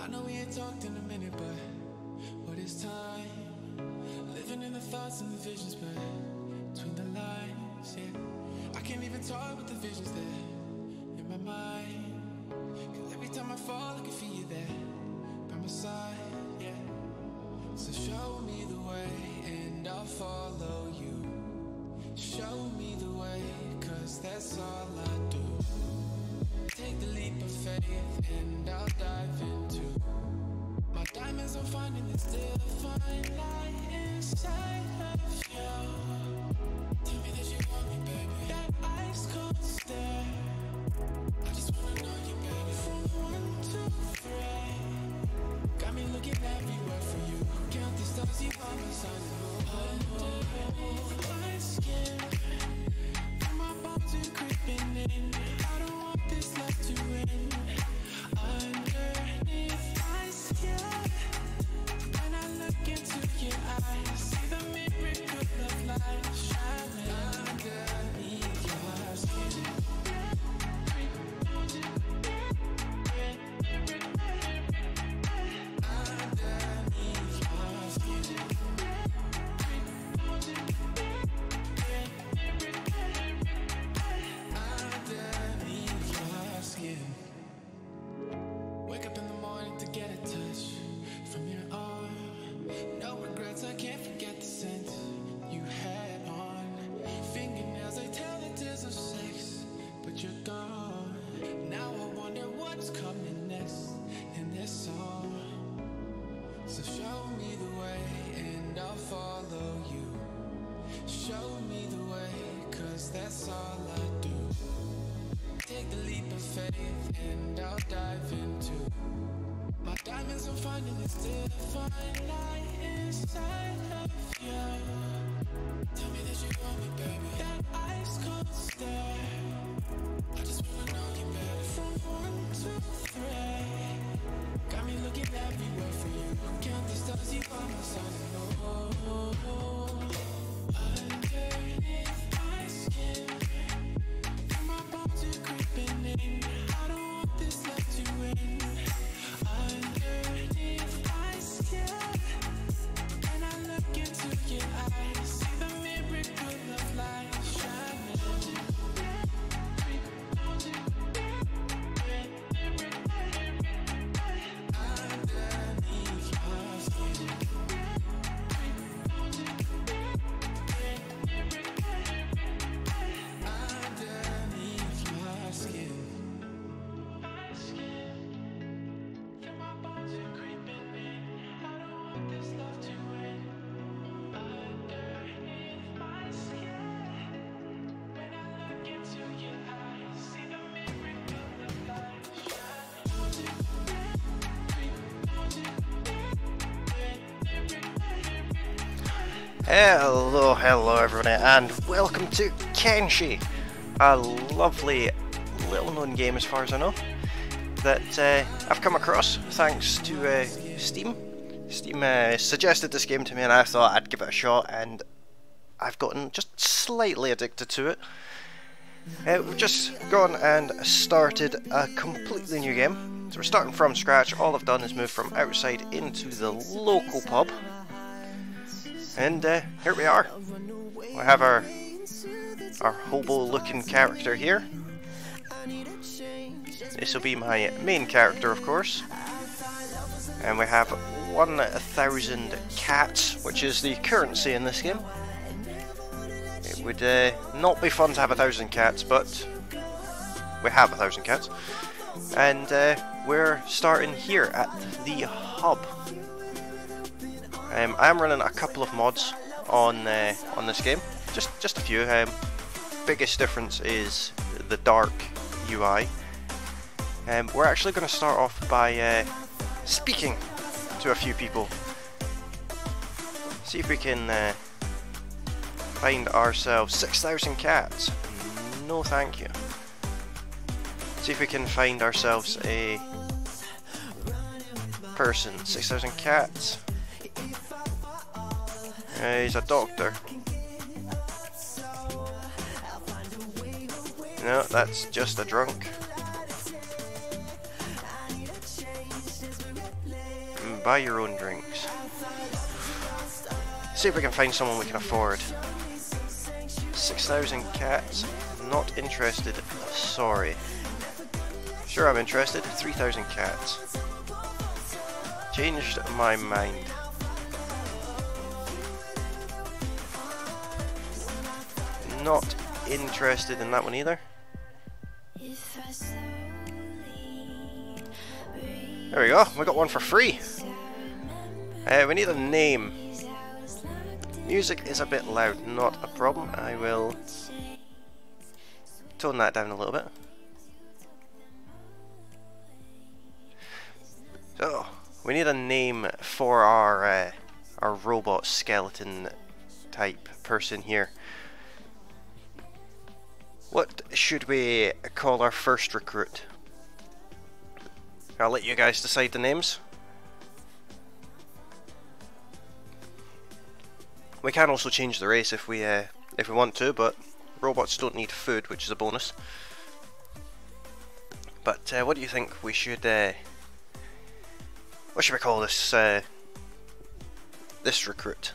I know we ain't talked in a minute, but what is time? Living in the thoughts and the visions, but between the lines, yeah. I can't even talk with the visions there in my mind. Cause every time I fall, I can feel you there by my side, yeah. So show me the way and I'll follow you. Show me the way, cause that's all I do. Take the leap of faith and I'll dive into my diamonds. I'm finding this still fine light inside of you. Tell me that you want me, baby. That ice cold stare, I just wanna know you, baby. From 1 to 3, got me looking everywhere for you. Count the stars, you are my sun. Underneath my skin, feel my bones are creeping in. I don't want this love to end. Underneath my skin, when I look into your eyes, see the miracle of light shining underneath your skin. Wake up in the morning to get a touch from your arm. No regrets, I can't forget the scent you had on. Fingernails, they tell the tales of sex, but you're gone. Now I wonder what's coming next in this song. So show me the way and I'll follow you. Show me the way, cause that's all I do. Take the leap of faith and I'll dive into my diamonds. I'm finding this still fine light inside of you. Tell me that you want me, baby. That ice cold stare, I just wanna know you, baby. From 1 to 3, got me looking everywhere for you. Count the stars, you are my sun. Oh, underneath my skin, my bones are creeping in. I don't want this love to end. Underneath my skin, when I look into your eyes, see the miracle of light shining. Underneath your skin. Underneath your skin. My skin, feel my bones are creeping in. I don't want this love to end. Underneath my skin, when I look into your eyes, see the miracle of light shining. Hello everybody, and welcome to Kenshi, a lovely little known game as far as I know that I've come across thanks to Steam. Steam suggested this game to me and I thought I'd give it a shot, and I've gotten just slightly addicted to it. We've just gone and started a completely new game, so we're starting from scratch. All I've done is move from outside into the local pub. And here we are. We have our hobo-looking character here. This will be my main character, of course. And we have 1,000 cats, which is the currency in this game. It would not be fun to have 1,000 cats, but we have 1,000 cats. And we're starting here at the hub. I am running a couple of mods on this game, just a few. Biggest difference is the dark UI. We're actually going to start off by speaking to a few people. See if we can find ourselves 6,000 cats. No, thank you. See if we can find ourselves a person. 6,000 cats. He's a doctor. No, that's just a drunk. buy your own drinks. See if we can find someone we can afford. 6,000 cats. Not interested. Sorry. Sure, I'm interested. 3,000 cats. Changed my mind. Not interested in that one either. There we go, we got one for free. We need a name. Music is a bit loud, not a problem. I will tone that down a little bit. So, we need a name for our robot skeleton type person here. What should we call our first recruit? I'll let you guys decide the names. We can also change the race if we want to, but robots don't need food, which is a bonus. But what do you think we should? What should we call this? This recruit.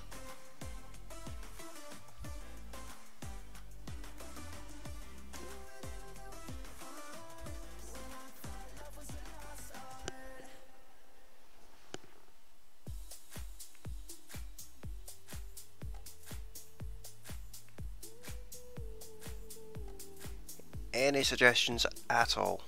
Any suggestions at all?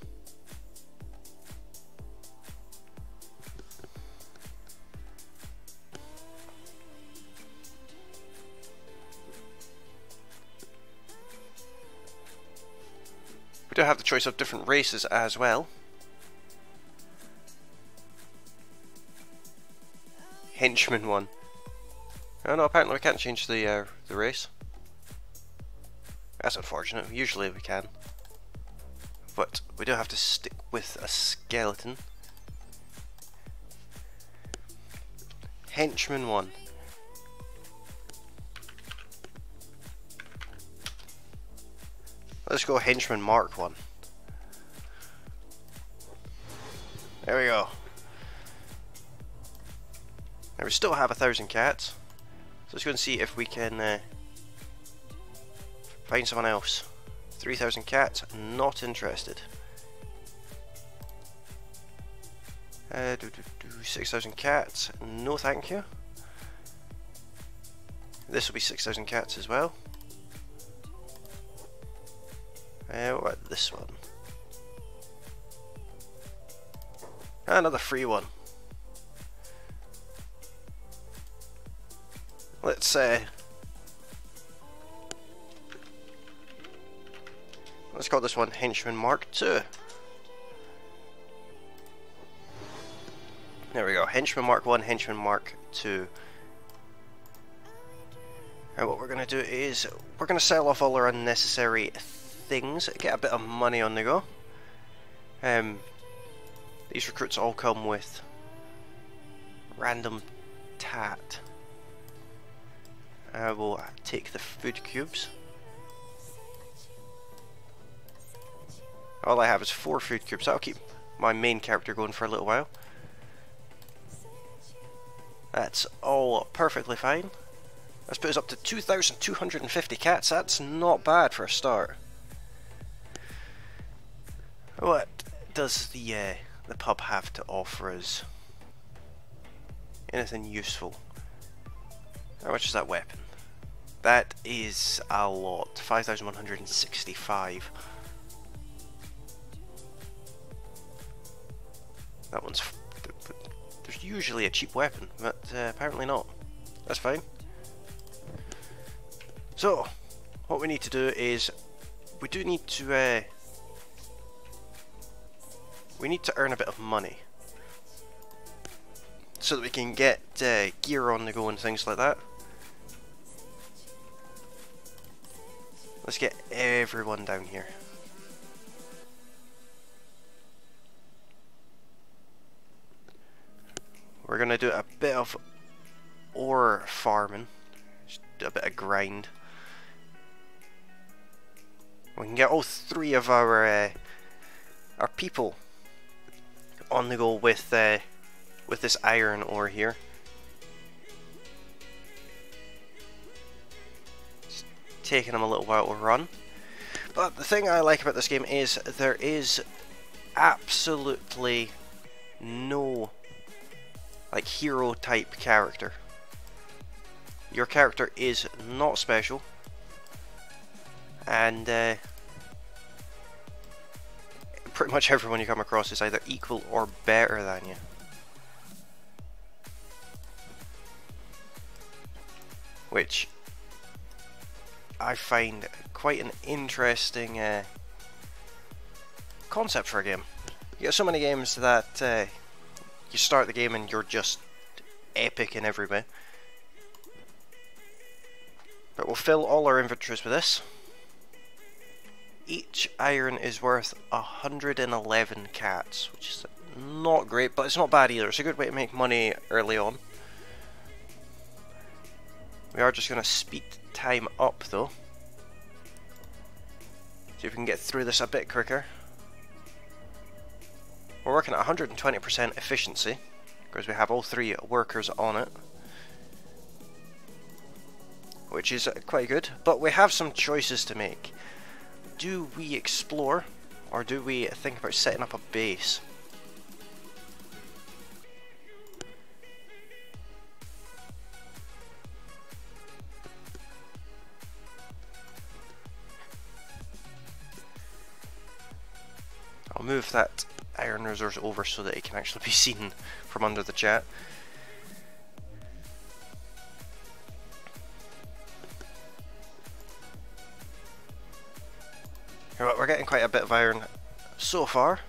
We do have the choice of different races as well. Henchman 1. Oh no, apparently we can't change the race. That's unfortunate. Usually we can. But we do have to stick with a skeleton. Henchman 1. Let's go Henchman Mark 1. There we go. Now we still have 1,000 cats. So let's go and see if we can find someone else. 3,000 cats, not interested. 6,000 cats, no thank you. This will be 6,000 cats as well. What about this one? Another free one. Let's call this one Henchman Mark 2. There we go, Henchman Mark 1, Henchman Mark 2. And what we're going to do is, we're going to sell off all our unnecessary things, get a bit of money on the go. These recruits all come with random tat. I will take the food cubes. All I have is 4 food cubes. That'll keep my main character going for a little while. That's all perfectly fine. Let's put us up to 2,250 cats. That's not bad for a start. What does the pub have to offer us? Anything useful? How much is that weapon? That is a lot. 5,165. That one's... There's usually a cheap weapon, but apparently not. That's fine. So, what we need to do is... We do need to... we need to earn a bit of money. So that we can get gear on the go and things like that. Let's get everyone down here. We're going to do a bit of ore farming, just do a bit of grind. We can get all 3 of our people on the go with with this iron ore here. It's taking them a little while to run. But the thing I like about this game is there is absolutely no like hero type character. Your character is not special, and pretty much everyone you come across is either equal or better than you. Which I find quite an interesting concept for a game. You get so many games that you start the game and you're just epic in every way. But we'll fill all our inventories with this. Each iron is worth 111 cats, which is not great, but it's not bad either. It's a good way to make money early on. We are just going to speed time up though. See if we can get through this a bit quicker. We're working at 120% efficiency, because we have all 3 workers on it. Which is quite good, but we have some choices to make. Do we explore, or do we think about setting up a base? I'll move that iron resource over so that it can actually be seen from under the chat. We're getting quite a bit of iron so far.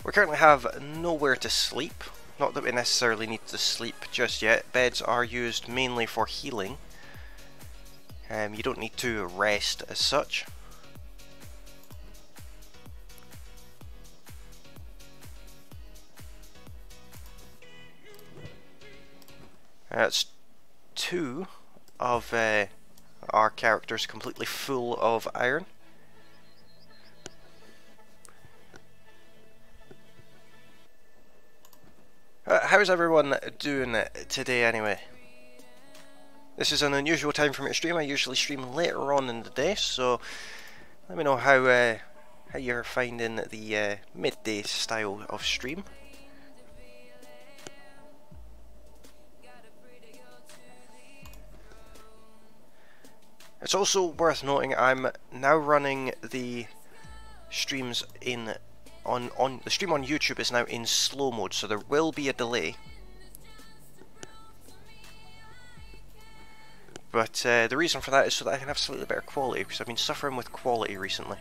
We currently have nowhere to sleep. Not that we necessarily need to sleep just yet. Beds are used mainly for healing. You don't need to rest as such. That's 2 of our characters completely full of iron. How's everyone doing today anyway? This is an unusual time for me to stream. I usually stream later on in the day, so let me know how you're finding the midday style of stream. It's also worth noting I'm now running the streams on the stream on YouTube is now in slow mode, so there will be a delay. But the reason for that is so that I can have slightly better quality, because I've been suffering with quality recently.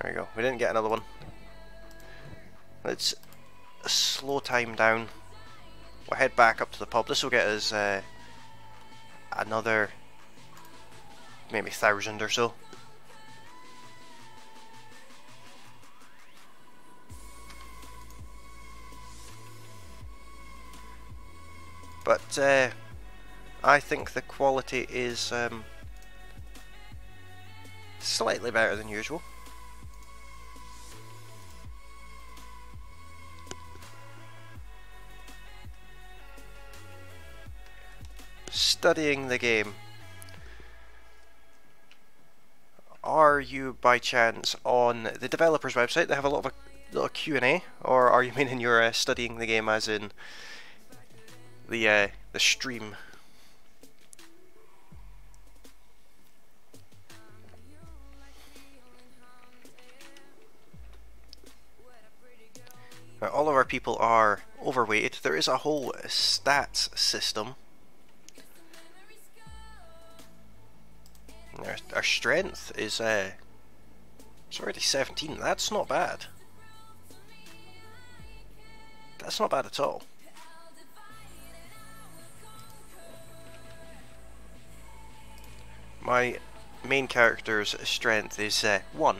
There we go, we didn't get another one. Let's slow time down. We'll head back up to the pub. This will get us another maybe 1,000 or so. But I think the quality is slightly better than usual. Studying the game. Are you by chance on the developer's website? They have a lot of little Q&A, or are you meaning you're studying the game as in the stream? Now, all of our people are overweighted. There is a whole stats system. Our strength is it's already 17. That's not bad. That's not bad at all. My main character's strength is 1.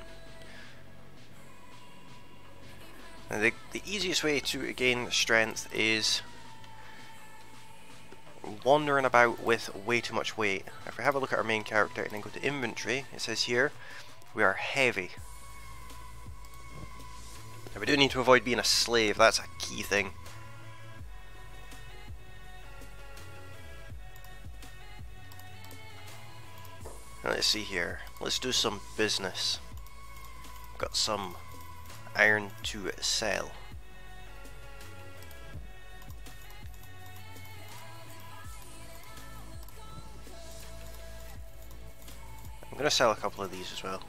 And the easiest way to gain strength is wandering about with way too much weight. If we have a look at our main character and then go to inventory, it says here we are heavy. We do need to avoid being a slave, that's a key thing. Now let's see here, let's do some business. Got some iron to sell. I'm going to sell a couple of these as well.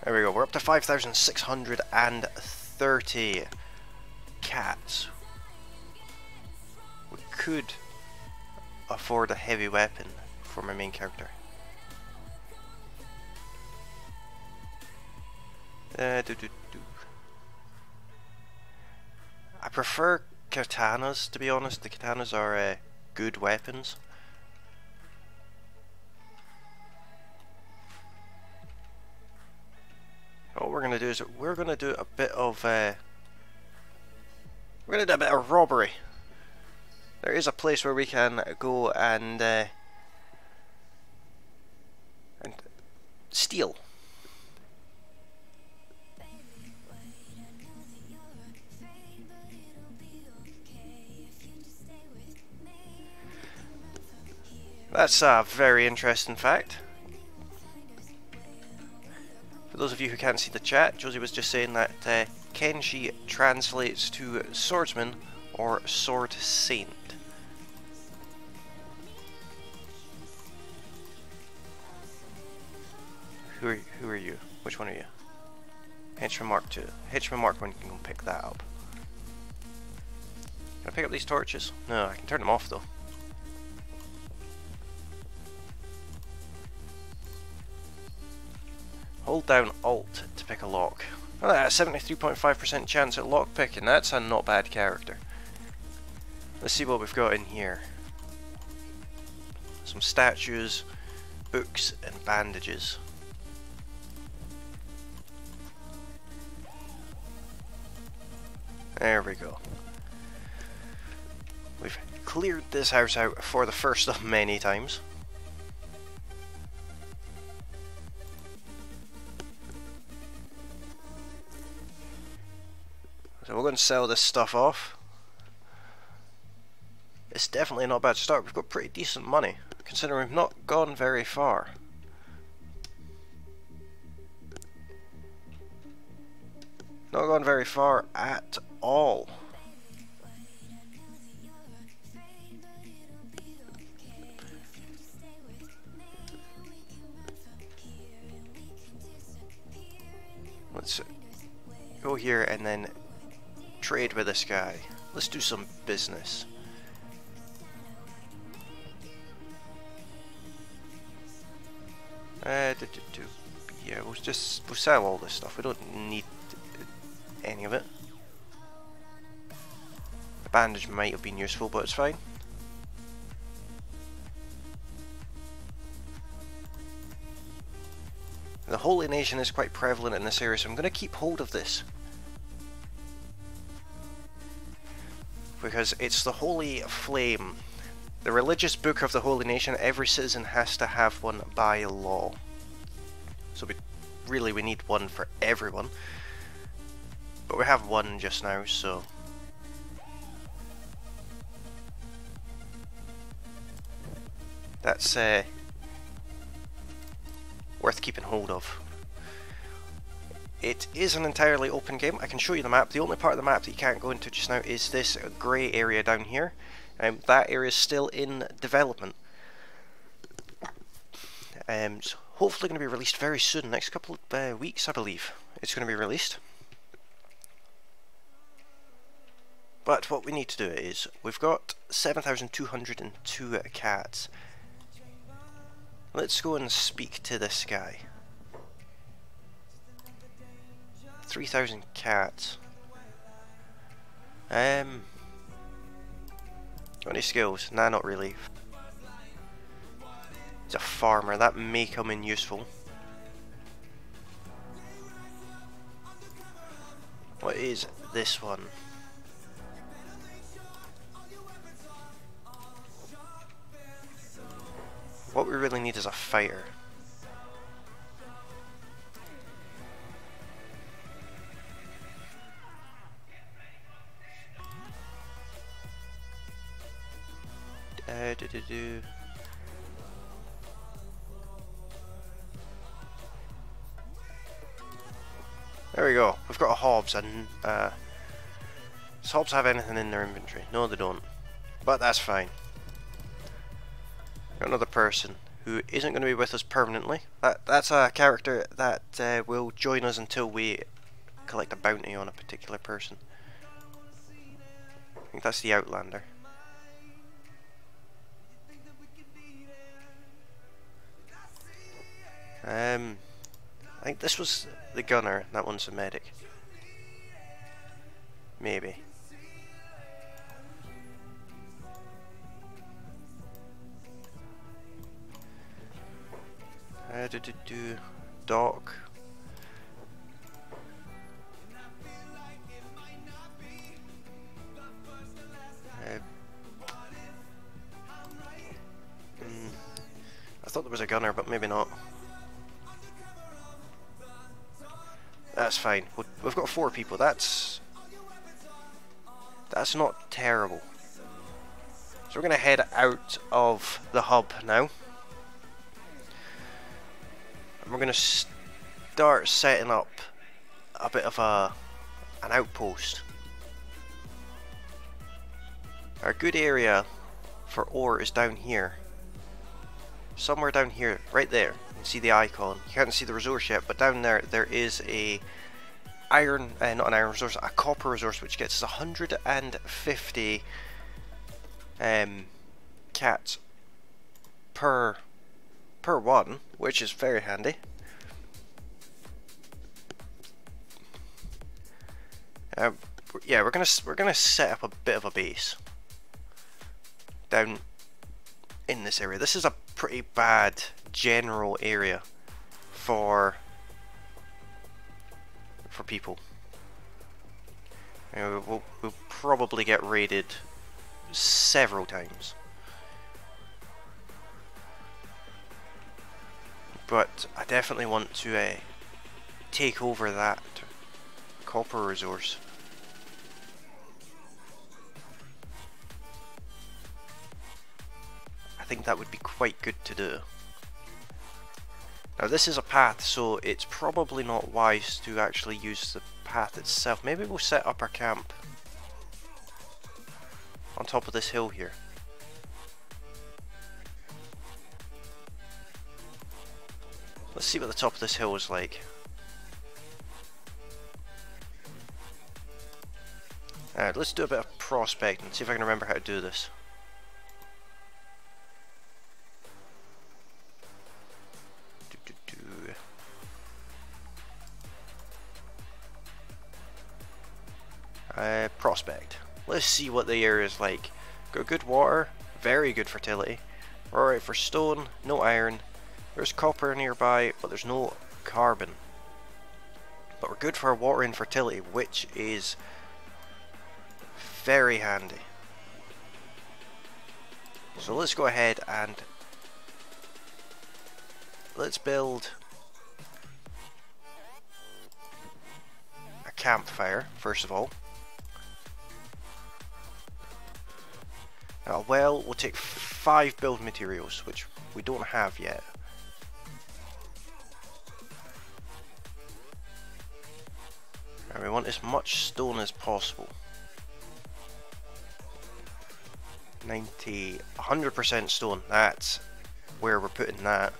There we go, we're up to 5,630 cats. We could afford a heavy weapon for my main character. I prefer katanas, to be honest. The katanas are good weapons. What we're gonna do is we're gonna do a bit of robbery. There is a place where we can go and steal. That's a very interesting fact. For those of you who can't see the chat, Josie was just saying that Kenshi translates to swordsman or sword saint. Who are you? Which one are you? Henchman Mark 2. Henchman Mark 1, you can go pick that up. Can I pick up these torches? No, I can turn them off though. Hold down Alt to pick a lock. Oh, that's a 73.5% chance at lock picking. That's a not bad character. Let's see what we've got in here. Some statues, books, and bandages. There we go. We've cleared this house out for the first of many times. So we're going to sell this stuff off. It's definitely not a bad start. We've got pretty decent money, considering we've not gone very far. Not gone very far at all. Let's go here and then trade with this guy. Let's do some business. Yeah, we'll sell all this stuff. We don't need any of it. The bandage might have been useful, but it's fine. The Holy Nation is quite prevalent in this area, so I'm going to keep hold of this. Because it's the Holy Flame. The religious book of the Holy Nation, every citizen has to have one by law. So we need one for everyone. But we have one just now, so... that's worth keeping hold of. It is an entirely open game. I can show you the map. The only part of the map that you can't go into just now is this grey area down here. That area is still in development. It's hopefully going to be released very soon. Next couple of weeks, I believe, it's going to be released. But what we need to do is, we've got 7,202 cats. Let's go and speak to this guy. 3,000 cats. Got any skills? Nah, not really. He's a farmer, that may come in useful. What is this one? What we really need is a fighter. There we go. We've got a Hobbs, and does Hobbs have anything in their inventory? No, they don't. But that's fine. Got another person who isn't going to be with us permanently. That's a character that will join us until we collect a bounty on a particular person. I think that's the Outlander. I think this was the gunner, that one's the medic. Maybe. Doc. I thought there was a gunner, but maybe not. That's fine. We've got 4 people. That's not terrible. So we're going to head out of the hub now. And we're going to start setting up a bit of an outpost. Our good area for ore is down here. Somewhere down here, right there. You can see the icon. You can't see the resource yet, but down there, there is a not an iron resource, a copper resource, which gets us 150 cats per one, which is very handy. Yeah, we're gonna set up a bit of a base down in this area. This is a pretty bad general area for people. We'll probably get raided several times, but I definitely want to take over that copper resource. I think that would be quite good to do. Now this is a path, so it's probably not wise to actually use the path itself. Maybe we'll set up our camp on top of this hill here. Let's see what the top of this hill is like. Alright, let's do a bit of prospecting, see if I can remember how to do this. Prospect. Let's see what the area is like. Got good water, very good fertility. We're alright for stone, no iron. There's copper nearby, but there's no carbon. But we're good for water and fertility, which is very handy. So let's go ahead and let's build a campfire first of all. Now, well, we'll take 5 build materials, which we don't have yet. And we want as much stone as possible. 100% stone, that's where we're putting that.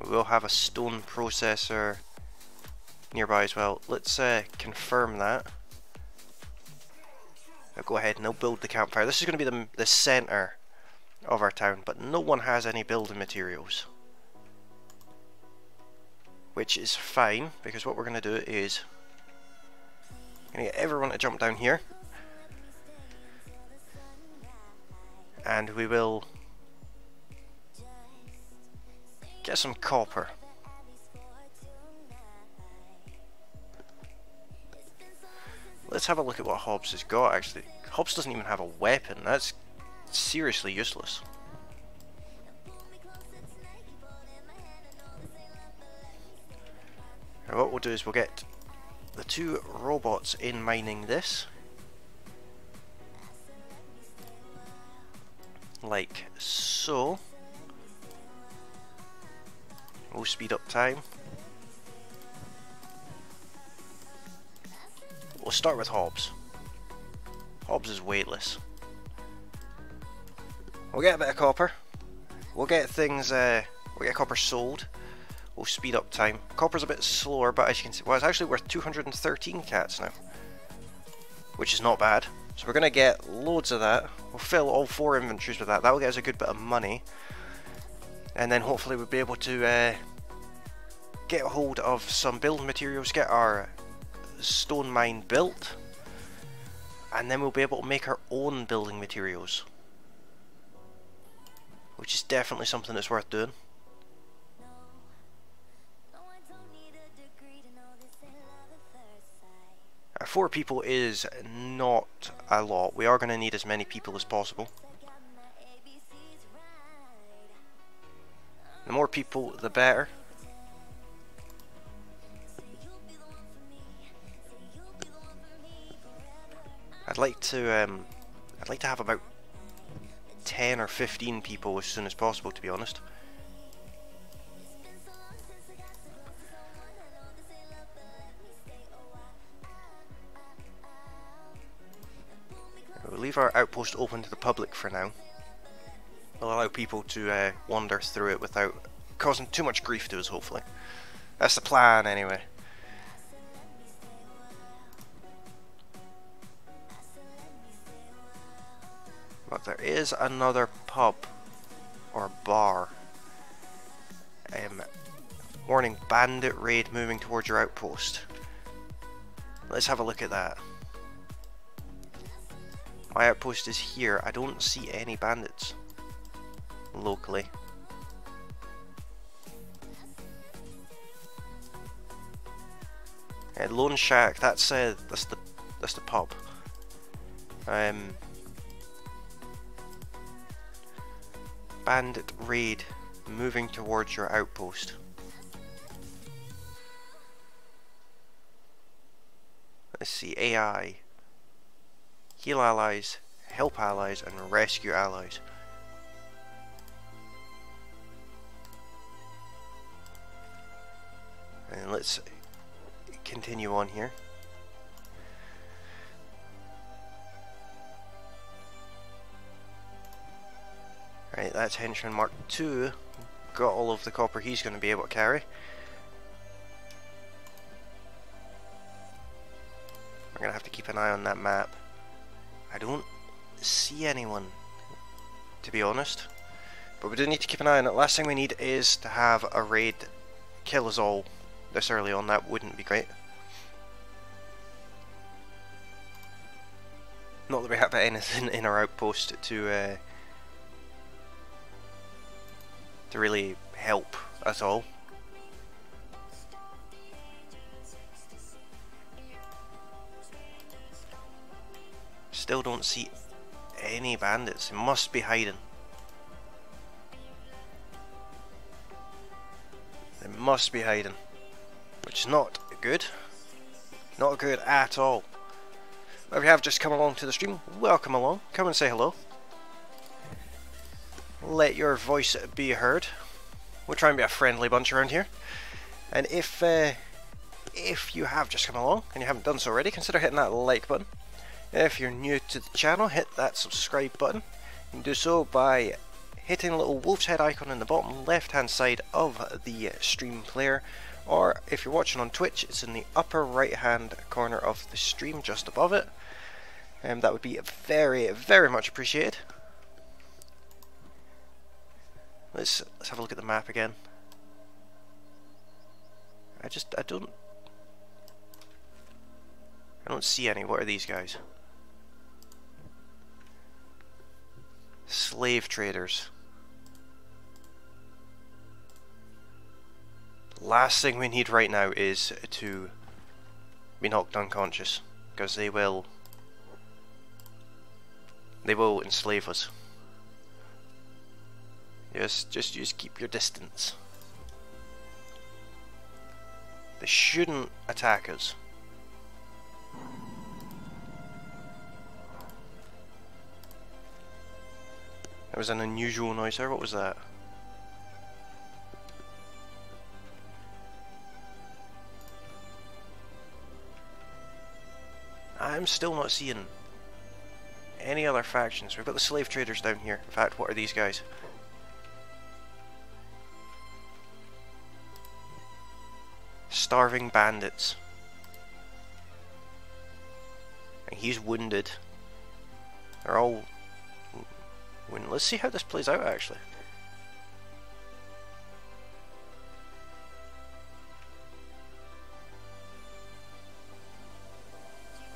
We'll have a stone processor nearby as well. Let's confirm that. I'll go ahead and I'll build the campfire. This is going to be the center of our town, but no one has any building materials. Which is fine, because what we're going to do is I'm going to get everyone to jump down here. And we will get some copper. Let's have a look at what Hobbs has got actually. Hobbs doesn't even have a weapon, that's seriously useless. And what we'll do is we'll get the 2 robots in mining this. Like so. We'll speed up time. We'll start with Hobbs. Hobbs is weightless. We'll get a bit of copper. We'll get things, we'll get copper sold. We'll speed up time. Copper's a bit slower, but as you can see, well, it's actually worth 213 cats now. Which is not bad. So we're going to get loads of that. We'll fill all 4 inventories with that. That will get us a good bit of money. And then hopefully we'll be able to get a hold of some building materials, get our stone mine built, and then we'll be able to make our own building materials, which is definitely something that's worth doing. 4 people is not a lot. We are going to need as many people as possible. The more people, the better. I'd like to have about 10 or 15 people as soon as possible, to be honest. We'll leave our outpost open to the public for now. We'll allow people to wander through it without causing too much grief to us, hopefully. That's the plan, anyway. But there is another pub or bar. Warning, bandit raid moving towards your outpost. Let's have a look at that. My outpost is here. I don't see any bandits locally. Lone Shack. That's the pub. Bandit raid moving towards your outpost. Let's see, AI. Heal allies, help allies, and rescue allies. And let's continue on here. Right, that's Henchman Mark II. Got all of the copper he's going to be able to carry. We're going to have to keep an eye on that map. I don't see anyone, to be honest. But we do need to keep an eye on it. Last thing we need is to have a raid kill us all this early on. That wouldn't be great. Not that we have anything in our outpost to really help at all. Still don't see any bandits. They must be hiding. They must be hiding. Which is not good. Not good at all. But if you have just come along to the stream, welcome along. Come and say hello. Let your voice be heard. We'll try and be a friendly bunch around here. And if you have just come along and you haven't done so already, consider hitting that like button. If you're new to the channel, hit that subscribe button. You can do so by hitting the little wolf's head icon in the bottom left hand side of the stream player, or if you're watching on Twitch, it's in the upper right hand corner of the stream just above it. That would be very, very much appreciated. Let's have a look at the map again. I don't see any. What are these guys? Slave traders. Last thing we need right now is to be knocked unconscious, because they will enslave us. Just keep your distance. They shouldn't attack us. There was an unusual noise there. What was that? I'm still not seeing any other factions. We've got the slave traders down here. In fact, what are these guys? Starving bandits. And he's wounded. They're all... Let's see how this plays out, actually.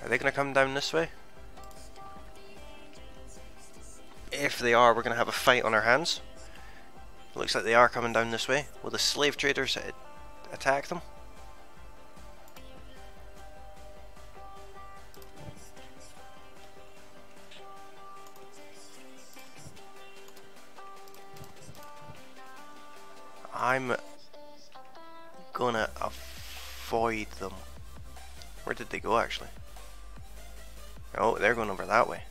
Are they going to come down this way? If they are, we're going to have a fight on our hands. Looks like they are coming down this way. Will the slave traders attack them? I'm gonna avoid them. Where did they go, actually? Oh, they're going over that way.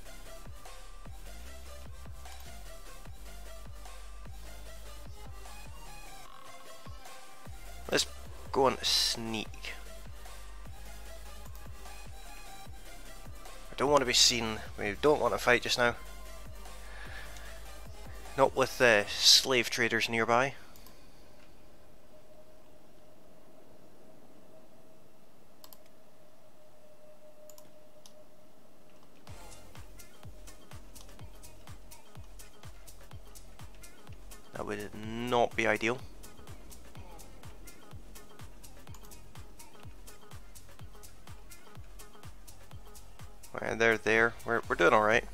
Let's go on sneak. I don't want to be seen. We don't want to fight just now. Not with slave traders nearby. That would not be ideal. Right, they're there. We're doing alright.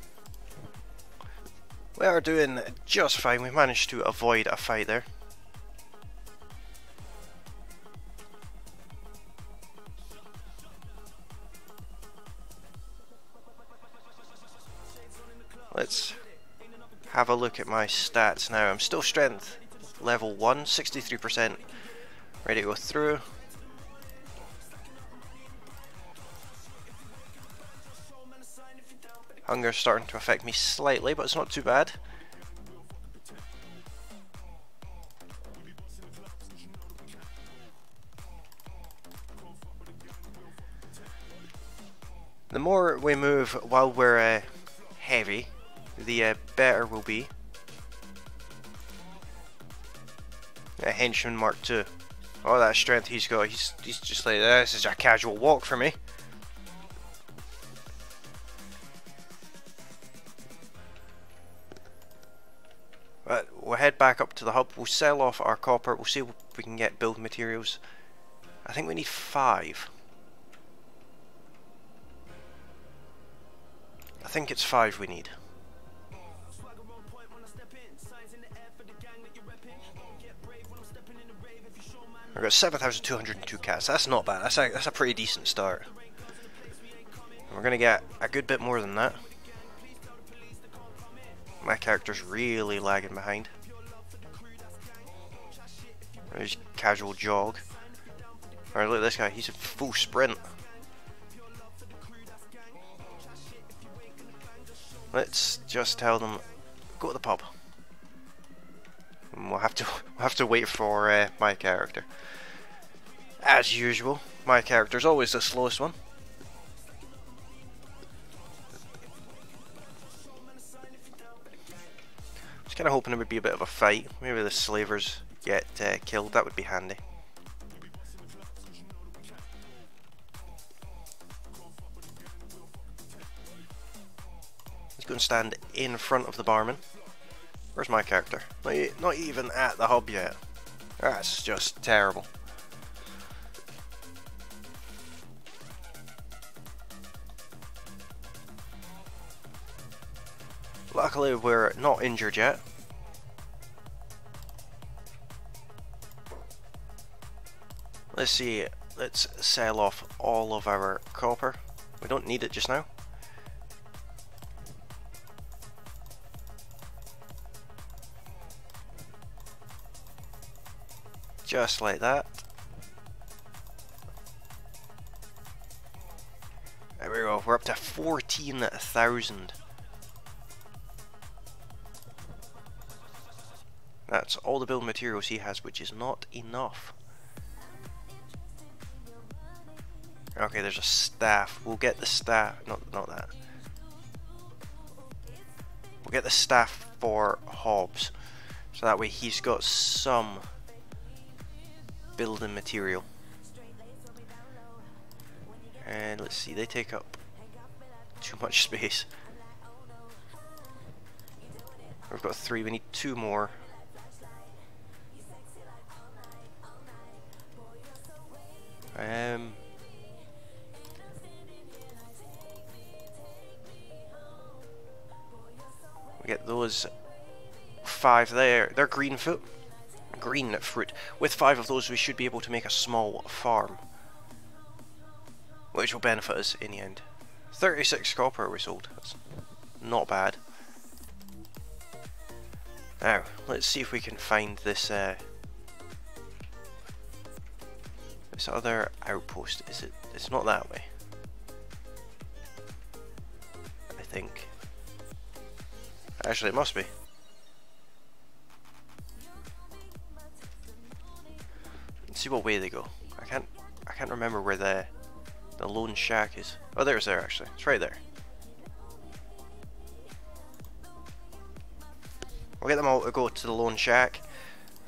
We are doing just fine. We managed to avoid a fight there. Let's have a look at my stats now. I'm still strength level 1, 63%, ready to go through. Hunger's starting to affect me slightly, but it's not too bad. The more we move while we're heavy, the better we'll be. A henchman Mark 2. Oh, that strength he's got. He's just like, this is a casual walk for me. But we'll head back up to the hub. We'll sell off our copper. We'll see if we can get build materials. I think we need 5. I think it's 5 we need. We've got 7,202 cats. That's not bad. That's a pretty decent start. We're gonna get a good bit more than that. My character's really lagging behind. There's casual jog. Alright, look at this guy. He's in full sprint. Let's just tell them, go to the pub. And we'll have to wait for my character. As usual, my character's always the slowest one. Just kind of hoping it would be a bit of a fight. Maybe the slavers get killed. That would be handy. Let's go and stand in front of the barman. Where's my character? Not even at the hub yet. That's just terrible. Luckily we're not injured yet. Let's see, let's sell off all of our copper. We don't need it just now. Just like that. we're up to 14,000. That's all the building materials he has, which is not enough. Okay, there's a staff. We'll get the staff. Not that. We'll get the staff for Hobbs, so that way he's got some building material. And let's see, they take up too much space. We've got 3, we need 2 more. We get those 5 there. They're green fruit. With 5 of those we should be able to make a small farm, which will benefit us in the end. 36 copper we sold. That's not bad. Now, let's see if we can find this this other outpost. Is it? It's not that way, I think. Actually, it must be. Let's see what way they go. I can't remember where the lone shack is. Oh, there's there actually. It's right there. We'll get them all to go to the lone shack,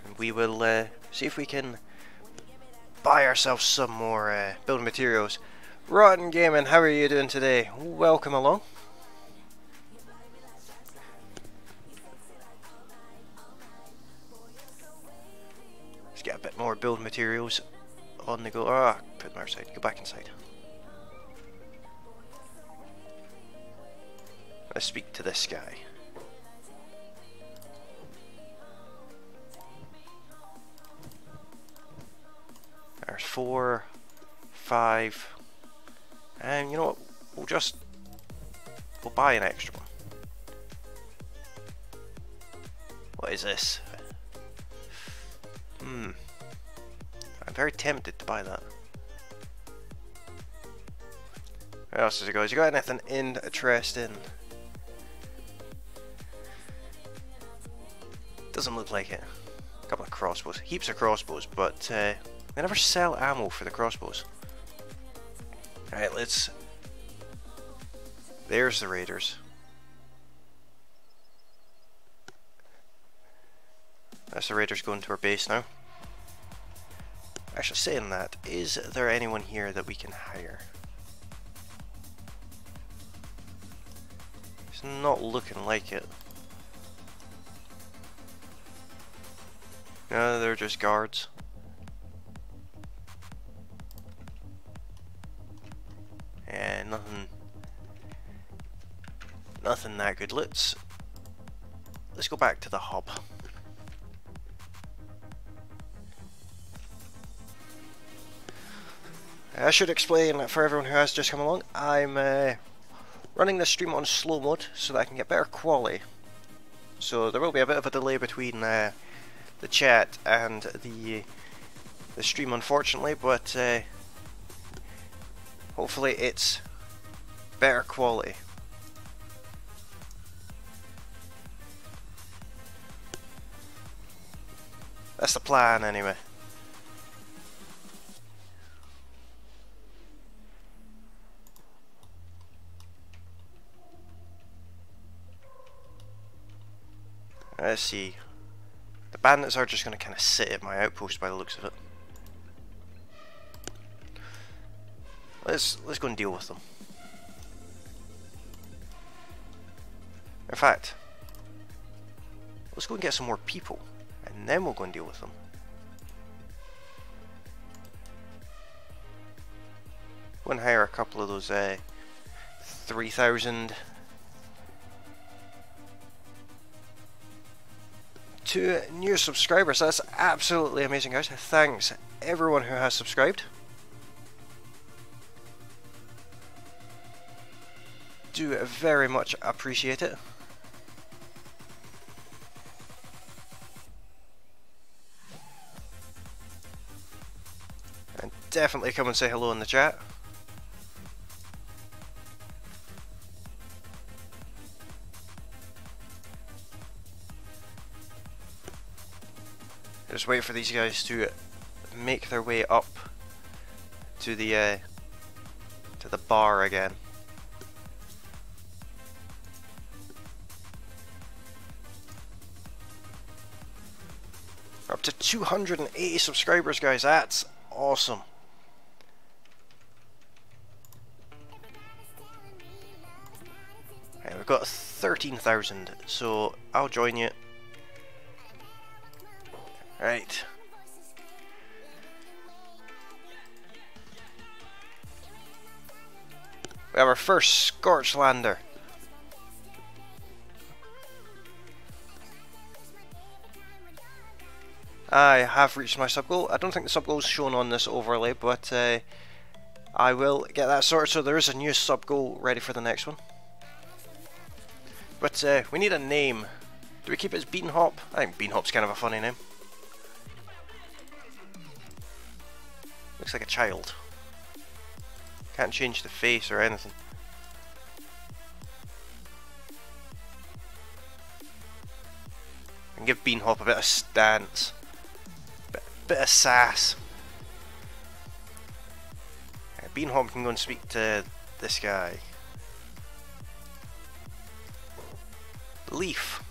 and we will see if we can buy ourselves some more building materials. Rotten Gaming, how are you doing today? Welcome along. Let's get a bit more building materials on the go. Ah, put them outside. Go back inside. Let's speak to this guy. There's 4, 5, and you know what? We'll buy an extra one. What is this? I'm very tempted to buy that. Where else does it go? Has he got anything interesting? Doesn't look like it. A couple of crossbows, heaps of crossbows, but they never sell ammo for the crossbows. Alright, let's... There's the raiders. That's the raiders going to our base now. Actually, saying that, is there anyone here that we can hire? It's not looking like it. No, they're just guards. Yeah, nothing that good. Let's go back to the hub. I should explain for everyone who has just come along, I'm running this stream on slow mode so that I can get better quality. So there will be a bit of a delay between the chat and the stream, unfortunately, but hopefully it's better quality. That's the plan anyway. Let's see. The bandits are just going to kind of sit at my outpost by the looks of it. Let's go and deal with them. In fact, let's go and get some more people, and then we'll go and deal with them. Go and hire a couple of those 3,000. 2 new subscribers. That's absolutely amazing, guys. Thanks everyone who has subscribed. Do very much appreciate it. And definitely come and say hello in the chat. Just wait for these guys to make their way up to the bar again. We're up to 280 subscribers, guys. That's awesome. Right, we've got 13,000, so I'll join you. Right. We have our first Scorchlander. I have reached my sub goal. I don't think the sub goal is shown on this overlay, but I will get that sorted, so there is a new sub goal ready for the next one. But we need a name. Do we keep it as Bean Hop? I think Bean Hop's kind of a funny name. Looks like a child. Can't change the face or anything. And give Bean Hop a bit of stance. Bit of sass. Bean Hop can go and speak to this guy. Leaf.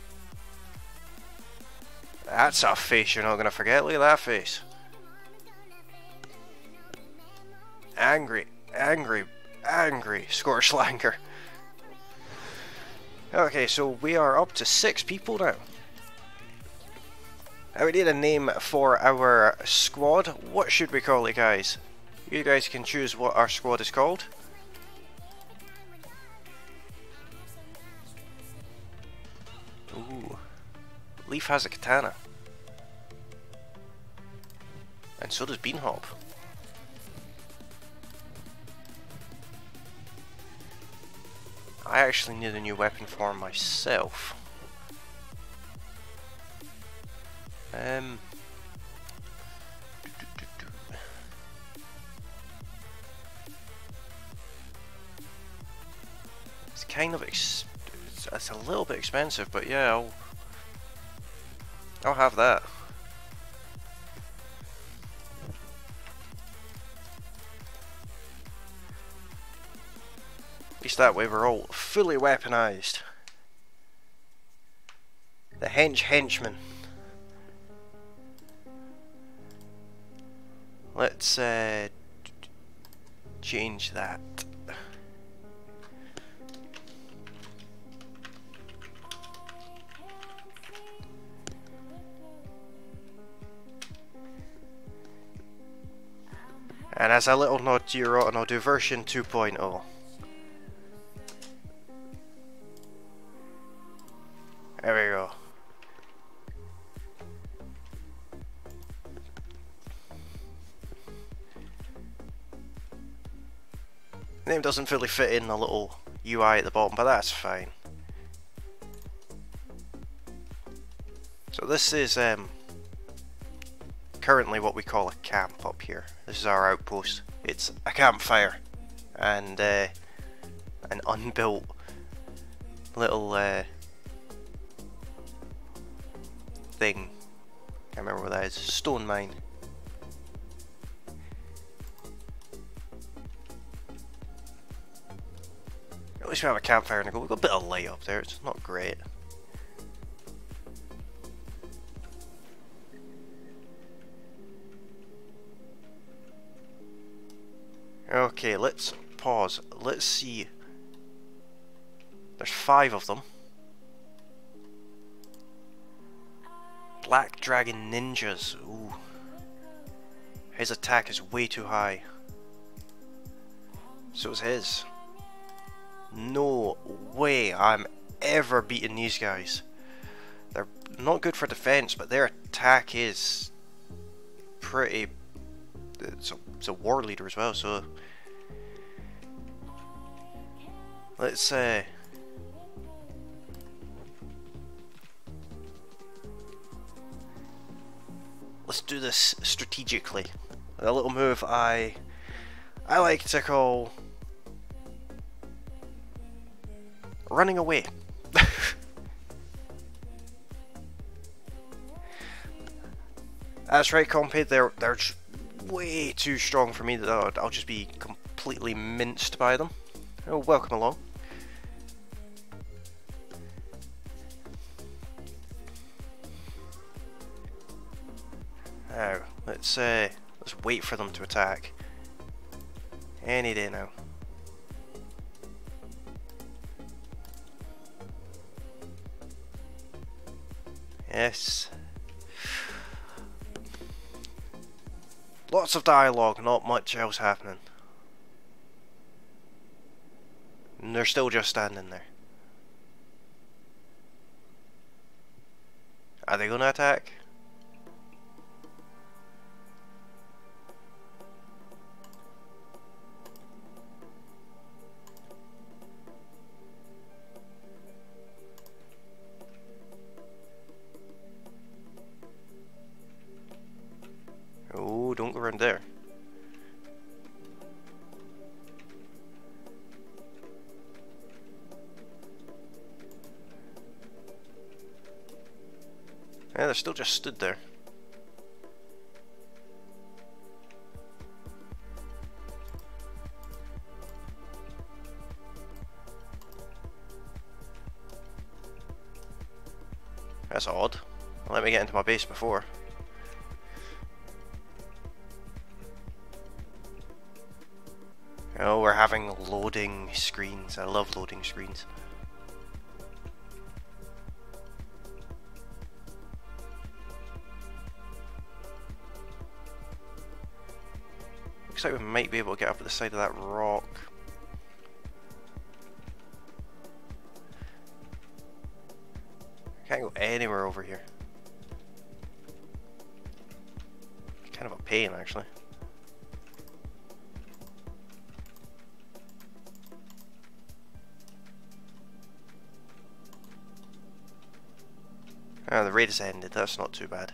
That's a face you're not gonna forget. Look at that face. Angry, angry, angry Scorchlander. Okay, so we are up to 6 people now. We need a name for our squad. What should we call it, guys? You guys can choose what our squad is called. Ooh. Leaf has a katana. And so does Bean Hop. I actually need a new weapon for myself. It's kind of it's a little bit expensive, but yeah, I'll have that. At least that way we're all fully weaponized. The henchman. Let's change that. And as a little nod to your Rotten, I'll do version 2.0. There we go. Name doesn't fully fit in the little UI at the bottom, but that's fine. So this is currently what we call a camp up here. This is our outpost. It's a campfire and an unbuilt little thing. Can't remember what that is. Stone mine. At least we have a campfire and we've got a bit of light up there. It's not great. Okay, let's pause. Let's see. There's 5 of them. Black Dragon Ninjas. Ooh. His attack is way too high. So is his. No way I'm ever beating these guys. They're not good for defense, but their attack is pretty... It's a war leader as well, so... Let's do this strategically. A little move I like to call running away. That's right, Compy, they're way too strong for me that I'll just be completely minced by them. Oh, welcome along. Now, let's wait for them to attack. Any day now. Yes. Lots of dialogue, not much else happening. And they're still just standing there. Are they gonna attack? Oh, don't go around there. Yeah, they're still just stood there. That's odd. Let me get into my base before. Oh, we're having loading screens. I love loading screens. Looks like we might be able to get up at the side of that rock. Can't go anywhere over here. Kind of a pain, actually. Ah, the raid has ended. That's not too bad.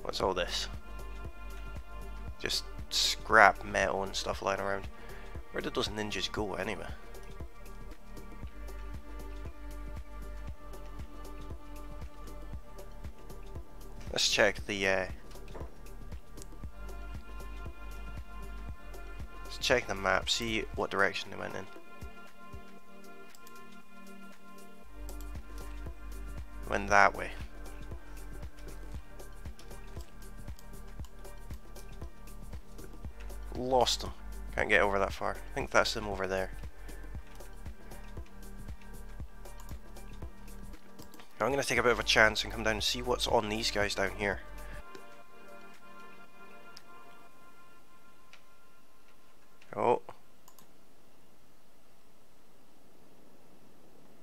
What's all this? Just scrap metal and stuff lying around. Where did those ninjas go anyway? Let's check the let's check the map, see what direction they went in. Went that way. Lost them. Can't get over that far. I think that's them over there. I'm going to take a bit of a chance and come down and see what's on these guys down here. Oh.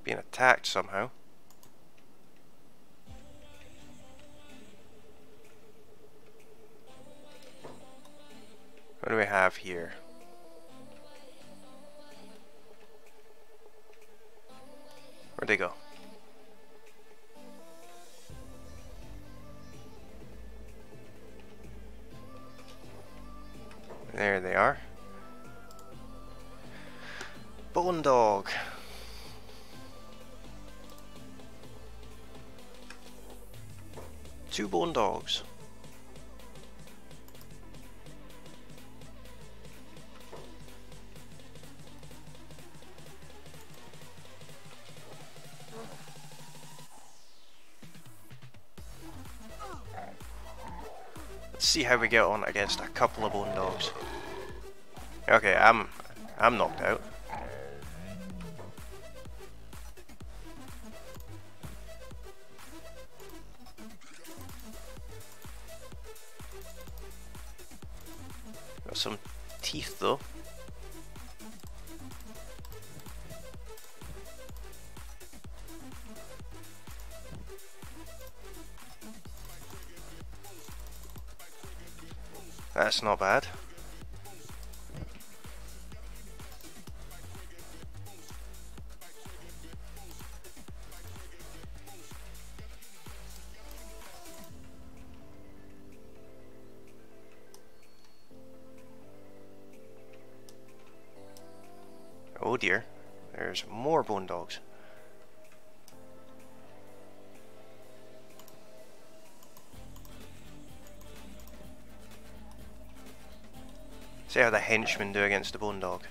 Being attacked somehow. What do we have here? Where'd they go? There they are. Bone dog. Two bone dogs. Let's see how we get on against a couple of bone dogs. Okay, I'm knocked out. Got some teeth though. That's not bad. dear, there's more bone dogs. See how the henchmen do against the bone dog.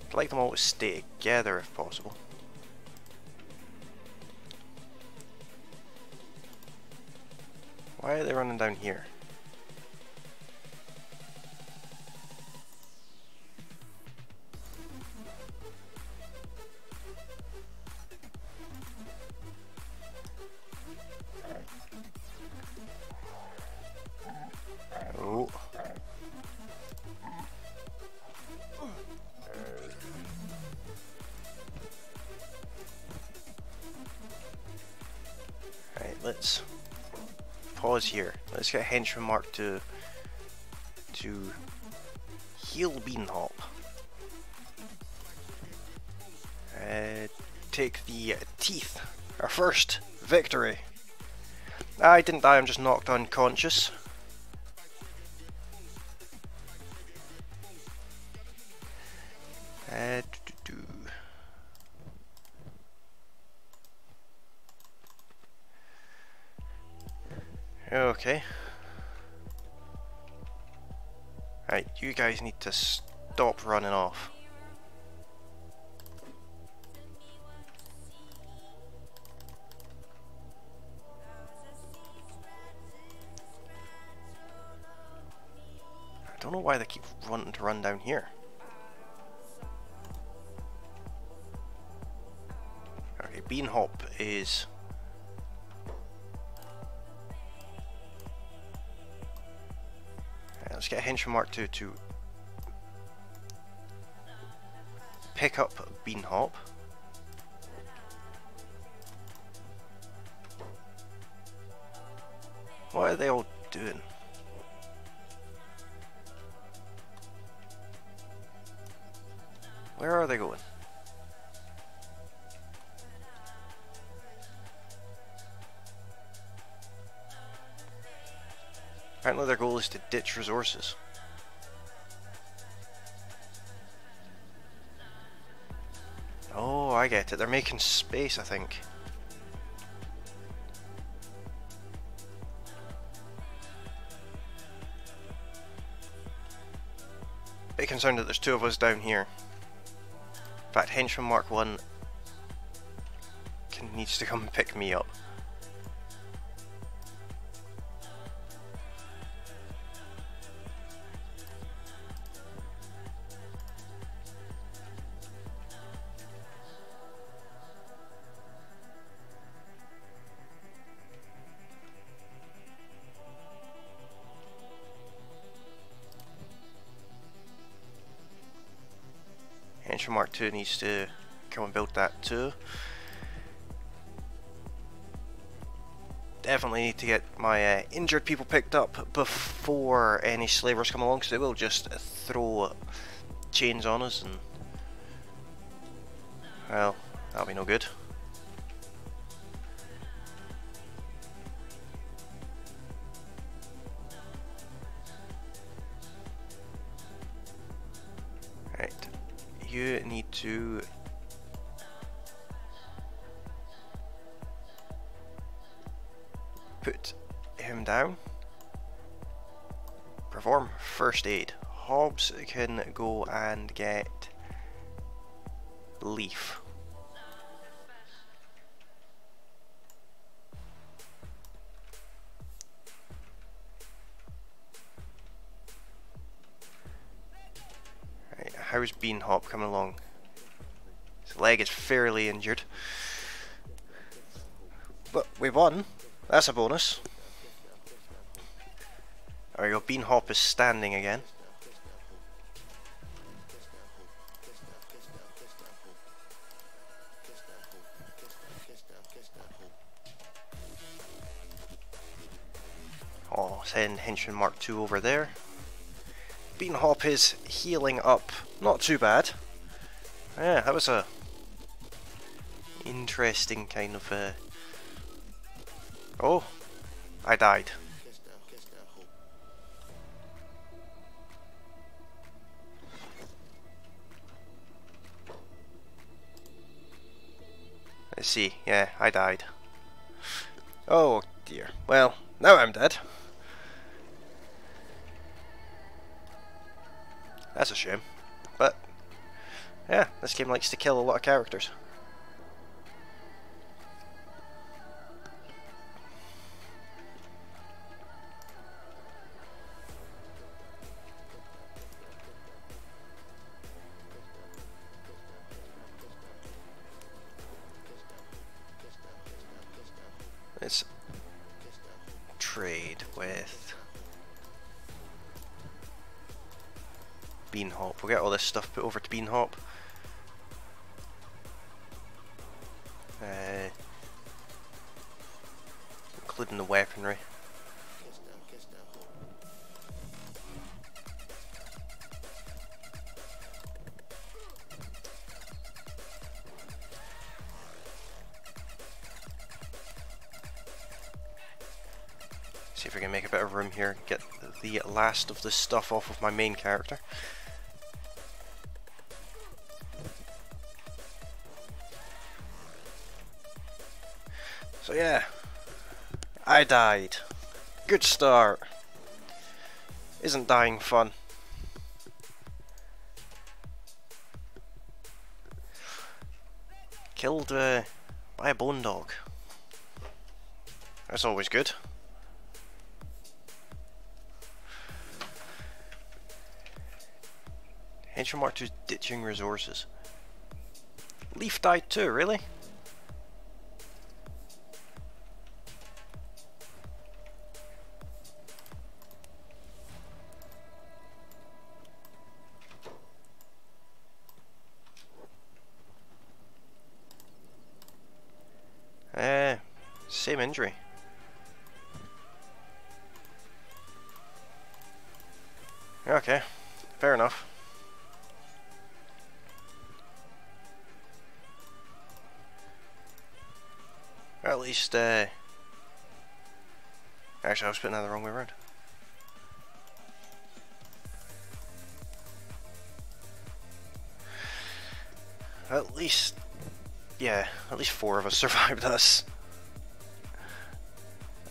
I'd like them all to stay together if possible. Why are they running down here? Oh. Right, let's pause here. Let's get henchman Mark to heal Beanhop. Take the teeth. Our first victory. I didn't die, I'm just knocked unconscious. Okay. Right, you guys need to stop running off. I don't know why they keep wanting to run down here. Okay, Beanhop is... Let's get Henchman Mark 2 to pick up Beanhop. What are they all doing? Where are they going? Apparently their goal is to ditch resources. Oh, I get it. They're making space, I think. Bit concerned that there's two of us down here. In fact, Henchman Mark 1 needs to come and pick me up. Henchman Mark 2 needs to come and build that too. Definitely need to get my injured people picked up before any slavers come along, because they will just throw chains on us, and well, that'll be no good. Right, you need to put him down. Perform first aid. Hobbs can go and get Leaf. Right, how's Beanhop coming along? His leg is fairly injured. But we won. That's a bonus. There we go, Beanhop is standing again. Oh, send Henchman Mark 2 over there. Beanhop is healing up. Not too bad. Yeah, that was a interesting kind of... Oh, I died. Let's see. Yeah, I died. Oh dear. Well, now I'm dead. That's a shame. But, yeah, this game likes to kill a lot of characters. Let's trade with Bean Hop. We'll get all this stuff put over to Bean Hop. Including the weaponry. See if we can make a bit of room here, get the last of the stuff off of my main character. So yeah, I died. Good start. Isn't dying fun? Killed by a bone dog. That's always good. Ancient Mark 2's ditching resources. Leaf died too, really? Same injury. Okay, fair enough. Or at least, actually I was putting that the wrong way around. At least, yeah, at least 4 of us survived this.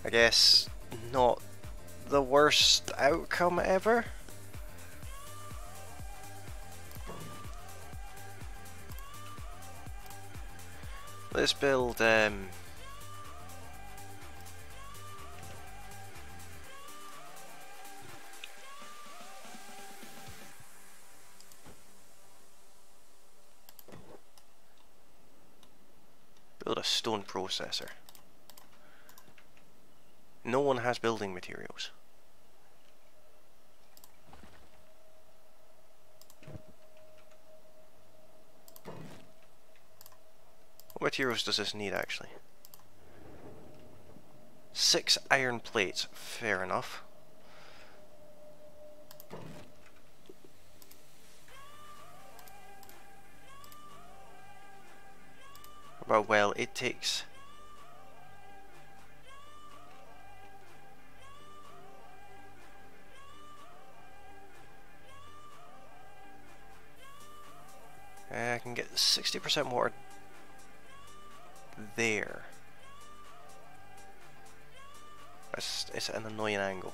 I guess not the worst outcome ever. Let's build build a stone processor. No one has building materials. What materials does this need actually? 6 iron plates, fair enough. But well, it takes I can get 60% more there. It's at an annoying angle.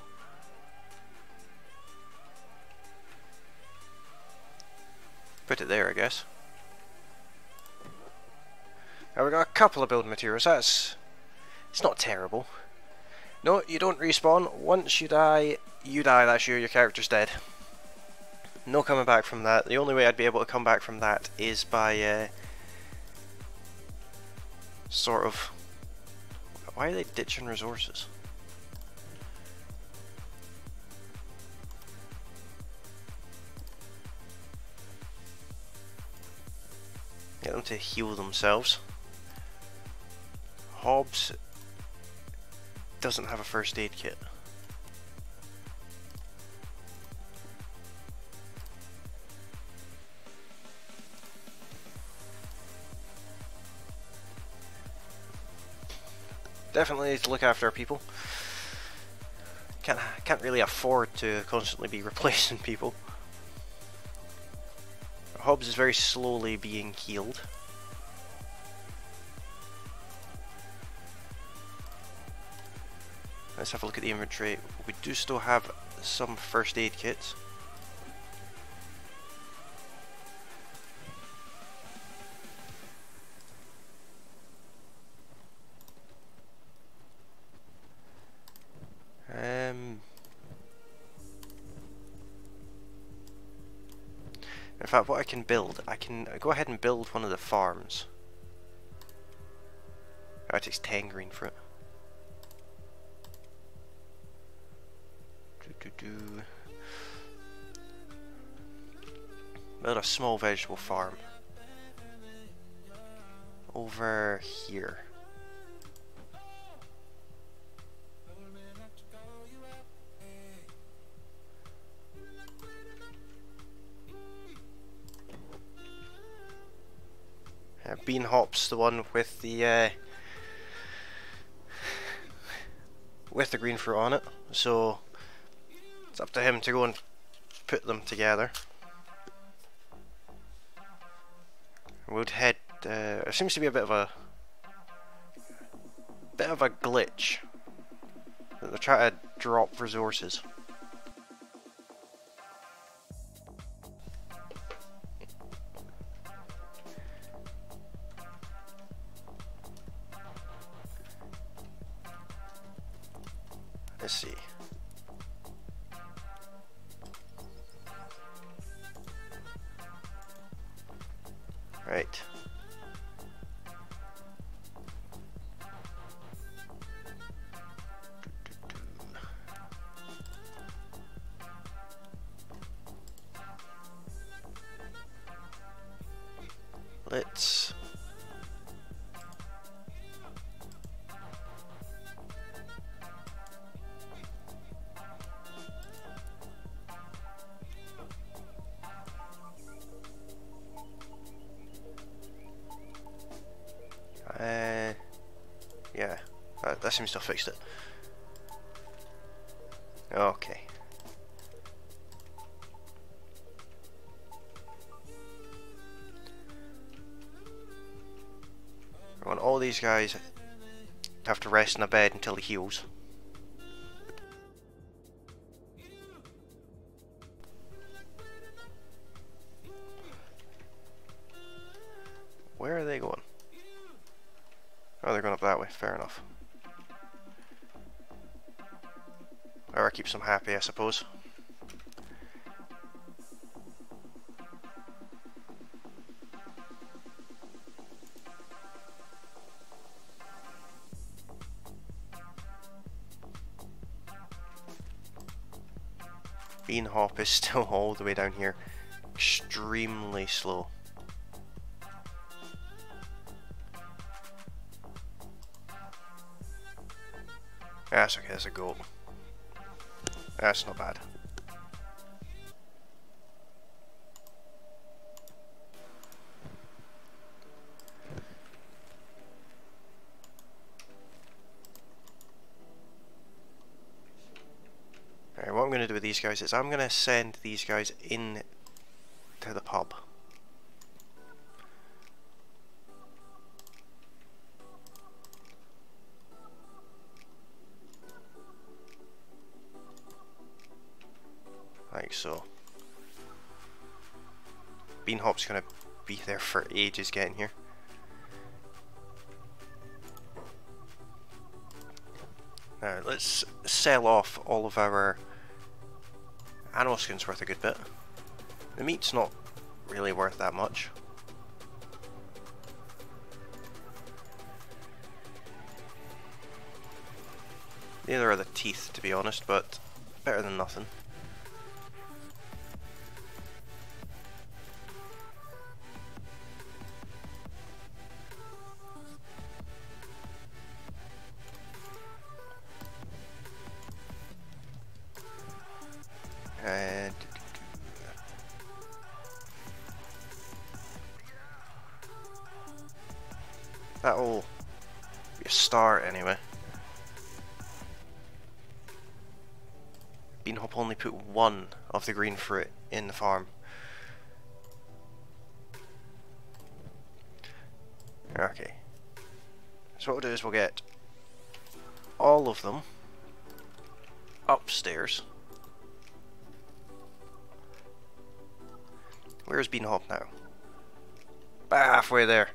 Put it there, I guess. Now we got a couple of building materials. It's not terrible. No, you don't respawn. Once you die, that's your character's dead. No coming back from that. The only way I'd be able to come back from that is by sort of... Why are they ditching resources? Get them to heal themselves. Hobbs doesn't have a first aid kit. Definitely need to look after our people. can't really afford to constantly be replacing people. Hobbs is very slowly being healed. Let's have a look at the inventory. We do still have some first aid kits. In fact, what I can build, I can go ahead and build one of the farms. That takes 10 green fruit. Build a small vegetable farm over here. Bean Hop's the one with the green fruit on it, so it's up to him to go and put them together. We'll head. There seems to be a bit of a glitch that they're trying to drop resources. Let's see. Right. Let's yeah, that seems to have fixed it. Okay. I want all these guys to have to rest in a bed until he heals. Where are they going? Oh, they're going up that way, fair enough. Or keeps them happy, I suppose. Bean Hop is still all the way down here. Extremely slow. That's okay, that's a goat. That's not bad. Alright, what I'm going to do with these guys is I'm going to send these guys in to the pub. Like so. Bean Hop's gonna be there for ages getting here. Now let's sell off all of our animal skin's worth a good bit. The meat's not really worth that much. Neither are the teeth, to be honest, but better than nothing. And that'll be a start anyway. Hop only put one of the green fruit in the farm. Okay. So what we'll do is we'll get all of them upstairs. Where's Bean Hop now? About halfway there.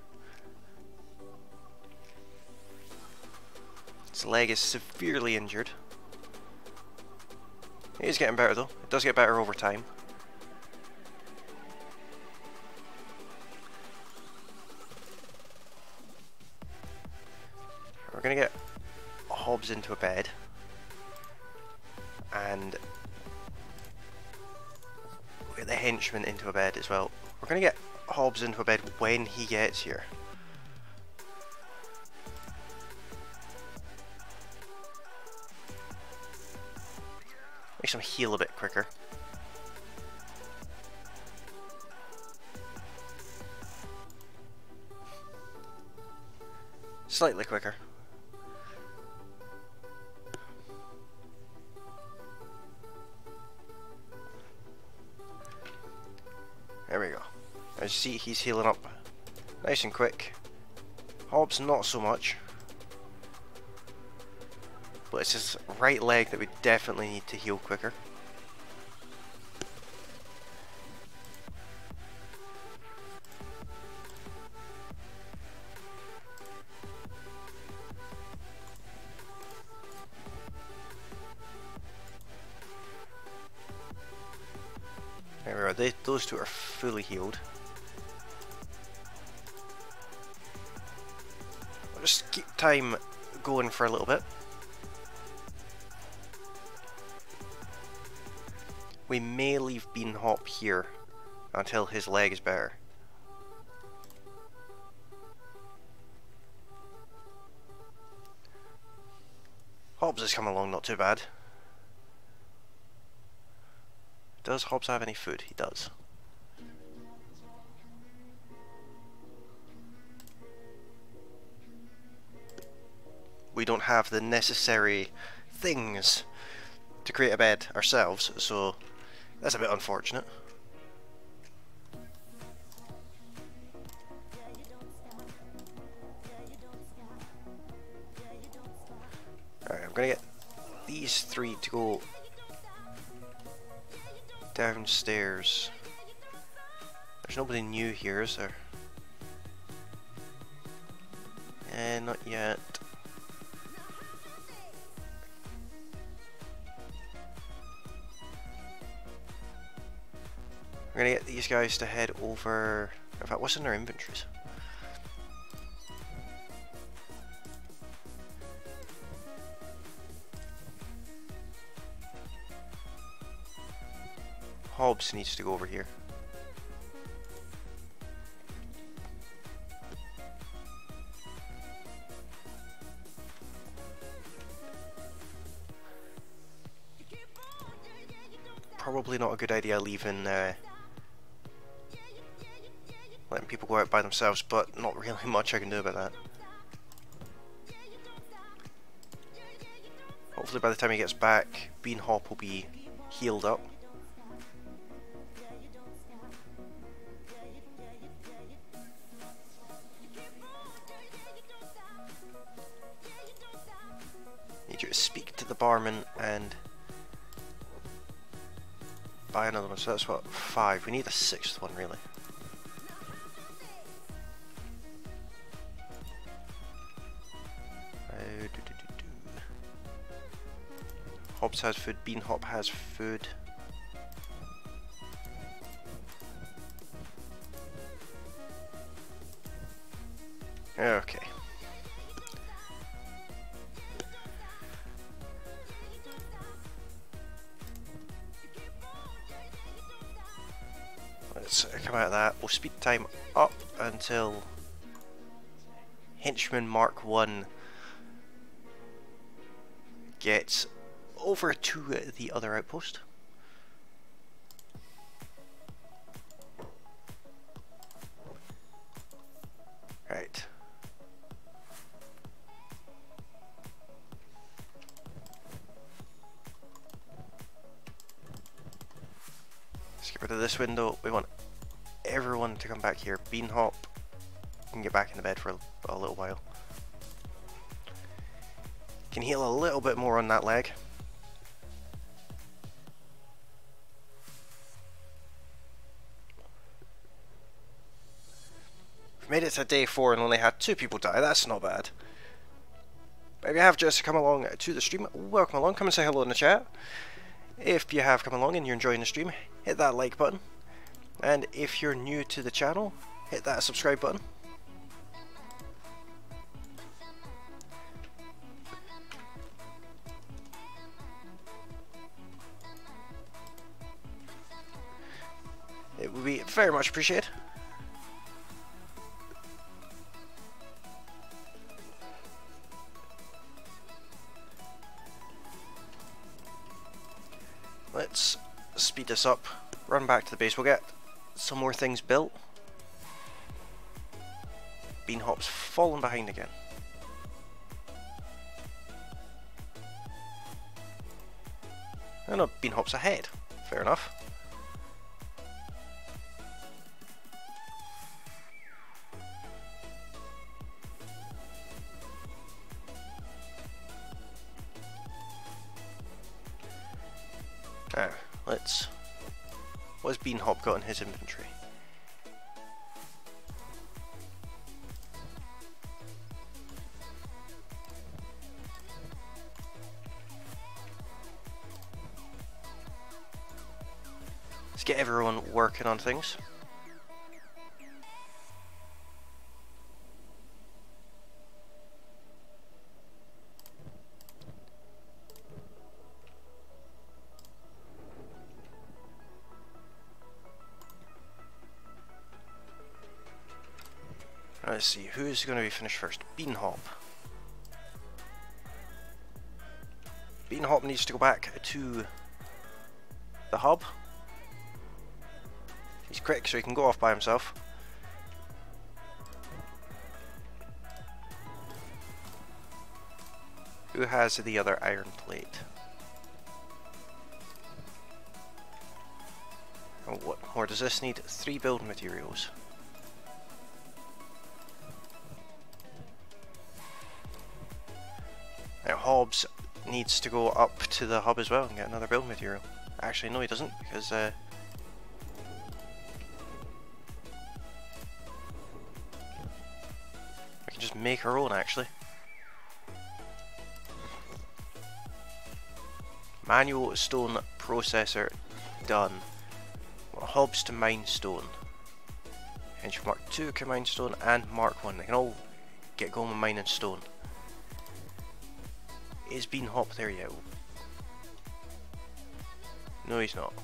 His leg is severely injured. He's getting better though. It does get better over time. We're gonna get Hobbs into a bed. And we'll get the henchman into a bed as well. We're gonna get Hobbs into a bed when he gets here. Makes him heal a bit quicker. Slightly quicker. There we go. As you see, he's healing up nice and quick. Hobbs not so much. But it's his right leg that we definitely need to heal quicker. There we are, those two are fully healed. I'll just keep time going for a little bit. We may leave Bean Hop here until his leg is better. Hobbs has come along not too bad. Does Hobbs have any food? He does. We don't have the necessary things to create a bed ourselves, so that's a bit unfortunate. Alright, I'm gonna get these three to go downstairs. There's nobody new here, is there? Not yet. We're gonna get these guys to head over. In fact, what's in their inventories? Hobbs needs to go over here. Probably not a good idea leaving letting people go out by themselves, but not really much I can do about that. Hopefully by the time he gets back, Bean Hop will be healed up. Need you to speak to the barman and buy another one, so that's what, 5. We need a 6th one really. Hobbs has food, Bean Hop has food. Okay. Let's come out of that. We'll speed time up until Henchman Mark 1 gets over to the other outpost. Right. get rid of this window. We want everyone to come back here. Bean hop can get back in the bed for a little while. Can heal a little bit more on that leg. We've made it to day 4 and only had 2 people die. That's not bad. But if you have just come along to the stream, welcome along. Come and say hello in the chat. If you have come along and you're enjoying the stream, hit that like button. And if you're new to the channel, hit that subscribe button. It would be very much appreciated. Let's speed this up, run back to the base. We'll get some more things built. Bean hop's fallen behind again. Oh no, bean hop's ahead. Fair enough. Now, what's Bean Hop got in his inventory? Let's get everyone working on things. Let's see, who's going to be finished first? Bean Hop. Bean Hop needs to go back to the hub. He's quick, so he can go off by himself. Who has the other iron plate? Oh, what more does this need? 3 building materials. Now Hobbs needs to go up to the hub as well and get another build material. Actually no, he doesn't, because we can just make our own actually. Manual stone processor done. Well, Hobbs to mine stone. Hence Mark 2 can mine stone and Mark 1. They can all get going with mining stone. Is Bean Hop there yet? No, he's not.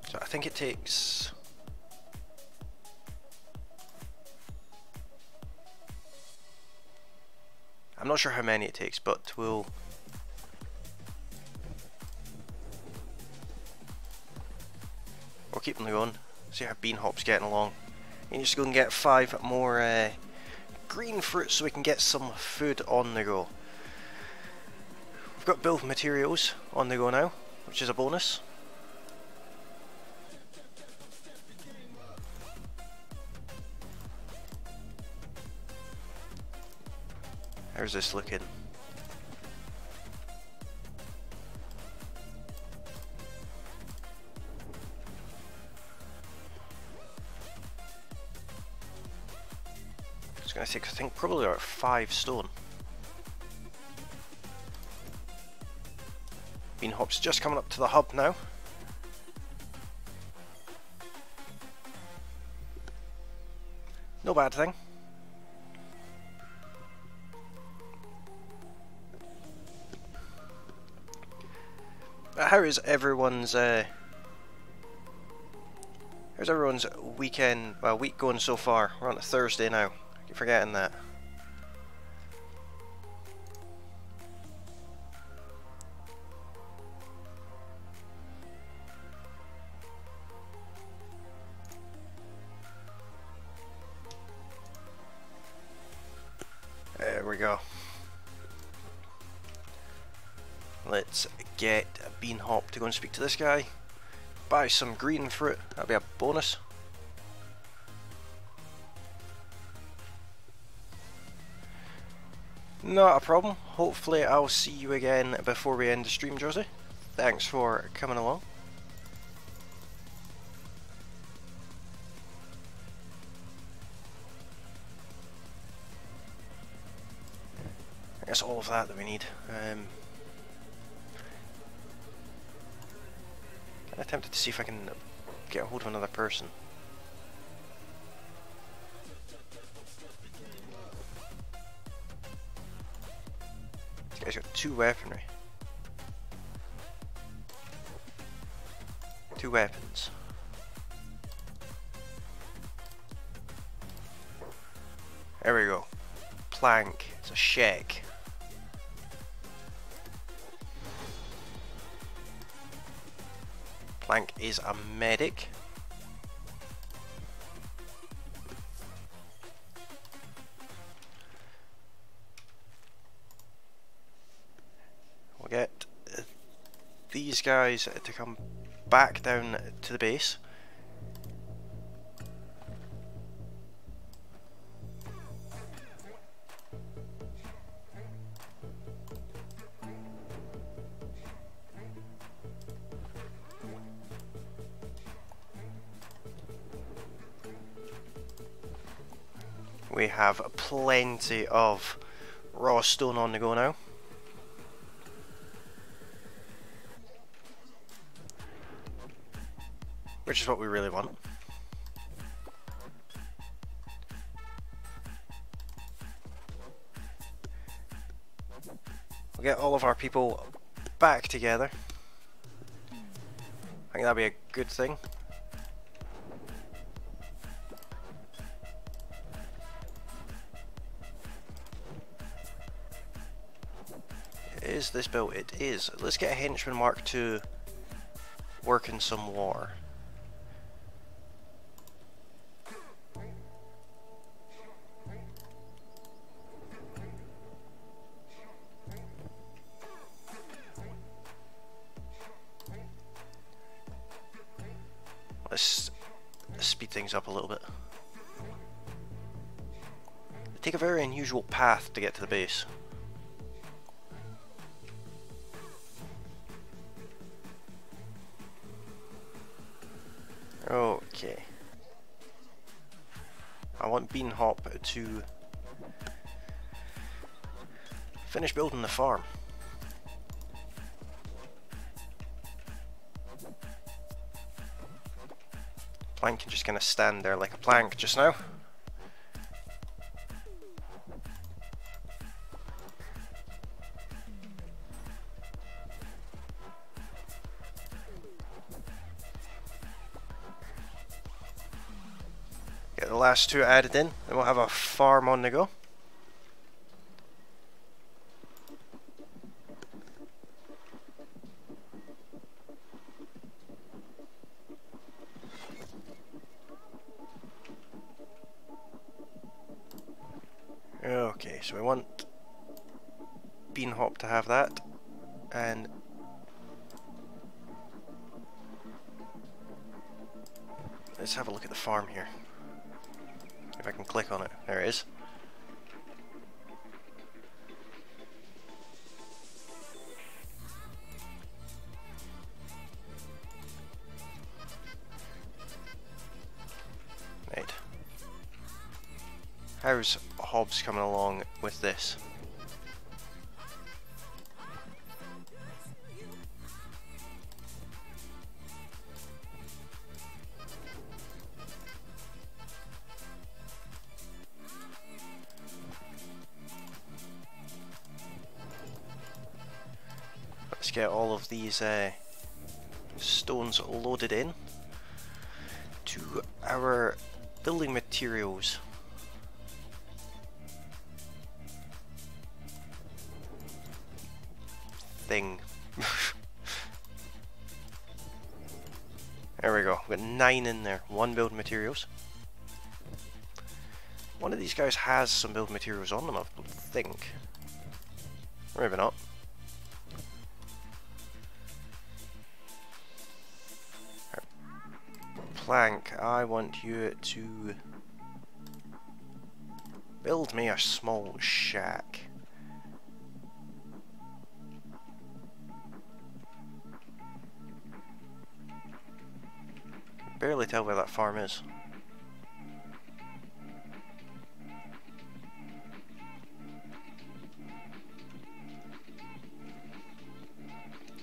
So I think it takes... I'm not sure how many it takes, but we'll keep them going, see how Bean Hop's getting along. You need to go and get 5 more green fruits so we can get some food on the go. We've got build materials on the go now, which is a bonus. How's this looking? It's going to take, I think, probably about 5 stone. Bean Hop's just coming up to the hub now. No bad thing. How is everyone's week going so far? We're on a Thursday now. I keep forgetting that. we go. Let's get a bean hop to go and speak to this guy. Buy some green fruit, that'll be a bonus. Not a problem. Hopefully I'll see you again before we end the stream, Josie. Thanks for coming along. I guess all of that we need. I'm tempted to see if I can get a hold of another person. This guy's got 2 weaponry. 2 weapons. There we go. Plank. It's a shake. Plank is a medic. We'll get these guys to come back down to the base. We have plenty of raw stone on the go now. Which is what we really want. We'll get all of our people back together. I think that'll be a good thing. Is this built? It is. Let's get a henchman mark to work in some war. Let's speed things up a little bit. Take a very unusual path to get to the base. Okay. I want Bean Hop to finish building the farm. Plank can just kind of stand there like a plank just now. Get the last 2 added in, then we'll have a farm on the go. Okay, so we want Bean Hop to have that, and let's have a look at the farm here. If I can click on it, there it is. Right. How's Hobbs coming along with this? Let's get all of these stones loaded in to our building materials. Thing. There we go. We've got 9 in there. 1 building materials. One of these guys has some build materials on them, I think. Or maybe not. Plank, I want you to build me a small shack. Can barely tell where that farm is.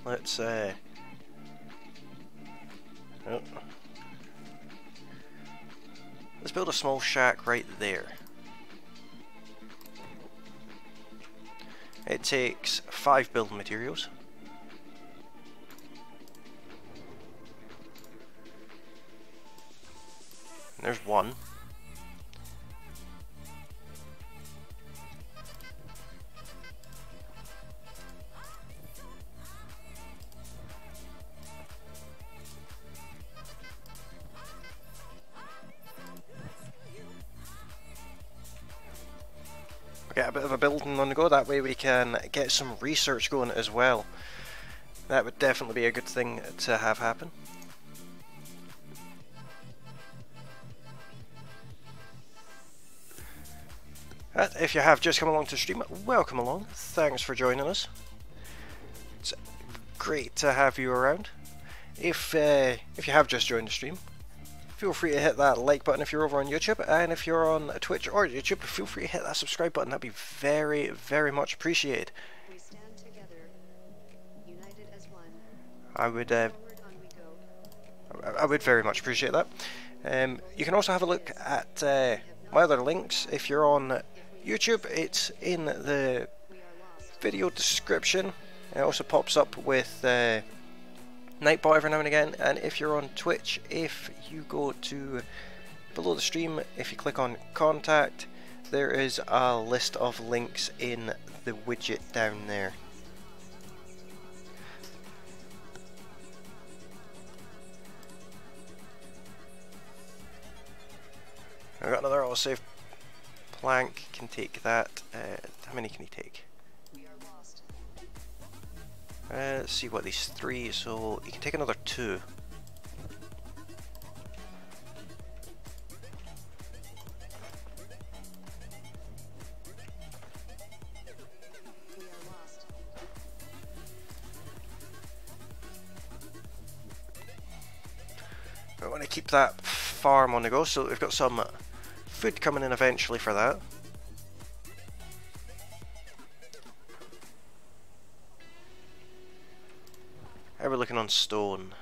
Let's oh. Let's build a small shack right there. It takes 5 building materials. And there's 1. Get a bit of a building on the go, that way we can get some research going as well. That would definitely be a good thing to have happen. If you have just come along to stream, welcome along. Thanks for joining us. It's great to have you around. If you have just joined the stream, feel free to hit that like button if you're over on YouTube, and if you're on Twitch or YouTube, feel free to hit that subscribe button. That'd be very, very much appreciated. We stand together, united as one. I would very much appreciate that. You can also have a look at my other links. If you're on YouTube, it's in the video description. It also pops up with Nightbot every now and again, and if you're on Twitch, if you go to below the stream, if you click on contact, there is a list of links in the widget down there. I've got another autosave plank, can take that. How many can he take? Let's see what these 3, so you can take another 2. I want to keep that farm on the go, so we've got some food coming in eventually for that. How are we looking on stone?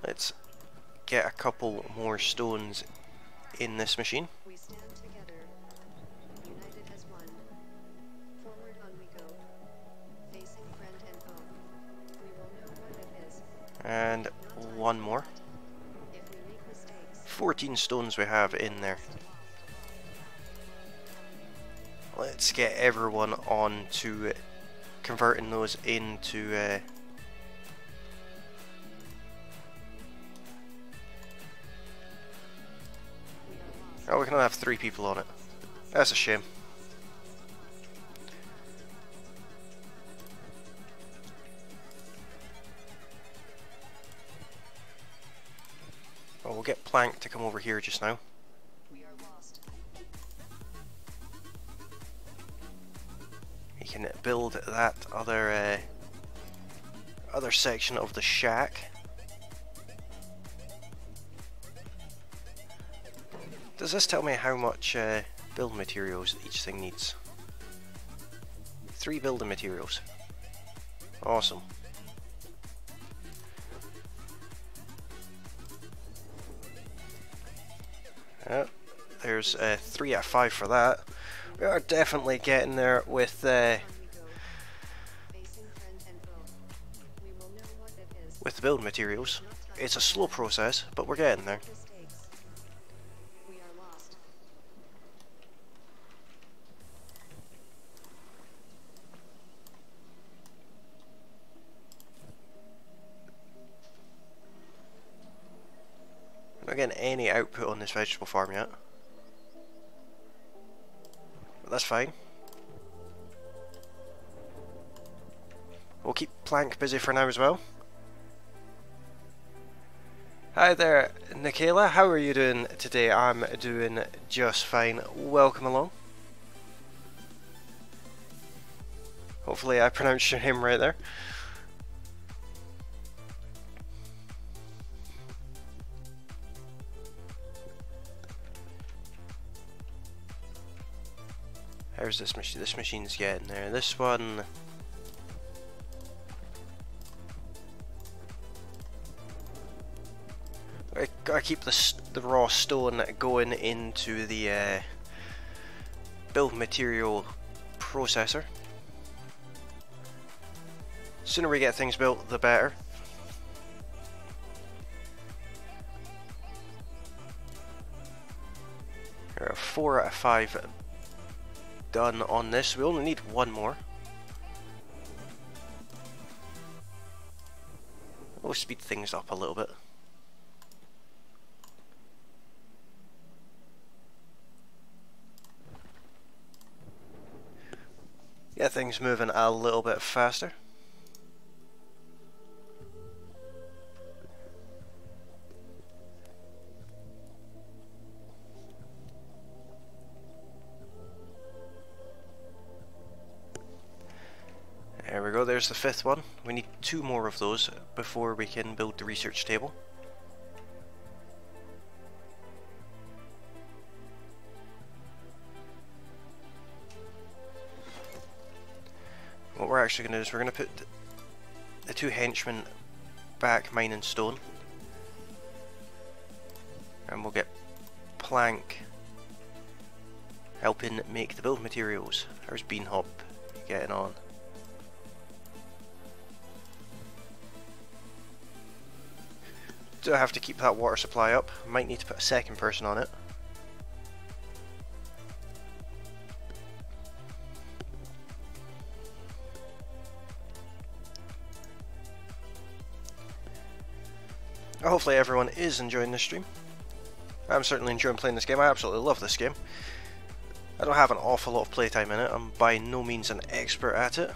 Let's get a couple more stones in this machine. We stand together, united as one. Forward on we go, facing friend and foe. We will know what it is. And 1 more. If we make mistakes, 14 stones we have in there. Let's get everyone on to converting those into oh, we can only have 3 people on it. That's a shame. Well, we'll get Plank to come over here just now. we are lost. He can build that other section of the shack. Does this tell me how much build materials each thing needs? 3 building materials. Awesome. Yep, there's 3 out of 5 for that. We are definitely getting there with the build materials. It's a slow process, but we're getting there. We are lost. Not getting any output on this vegetable farm yet. But that's fine. We'll keep Plank busy for now as well. Hi there, Nikayla. How are you doing today? I'm doing just fine. Welcome along. Hopefully I pronounced your name right there. How's this machine? This machine's getting there. This one... I gotta keep the raw stone going into the build material processor. The sooner we get things built, the better. There are 4 out of 5 done on this. We only need one more. We'll speed things up a little bit. Get things moving a little bit faster. There we go, there's the 5th one. We need 2 more of those before we can build the research table. What we're actually going to do is we're going to put the 2 henchmen back mining stone. And we'll get Plank helping make the build materials. How's Beanhop getting on? Do I have to keep that water supply up? Might need to put a 2nd person on it. Hopefully everyone is enjoying this stream. I'm certainly enjoying playing this game. I absolutely love this game. I don't have an awful lot of playtime in it. I'm by no means an expert at it.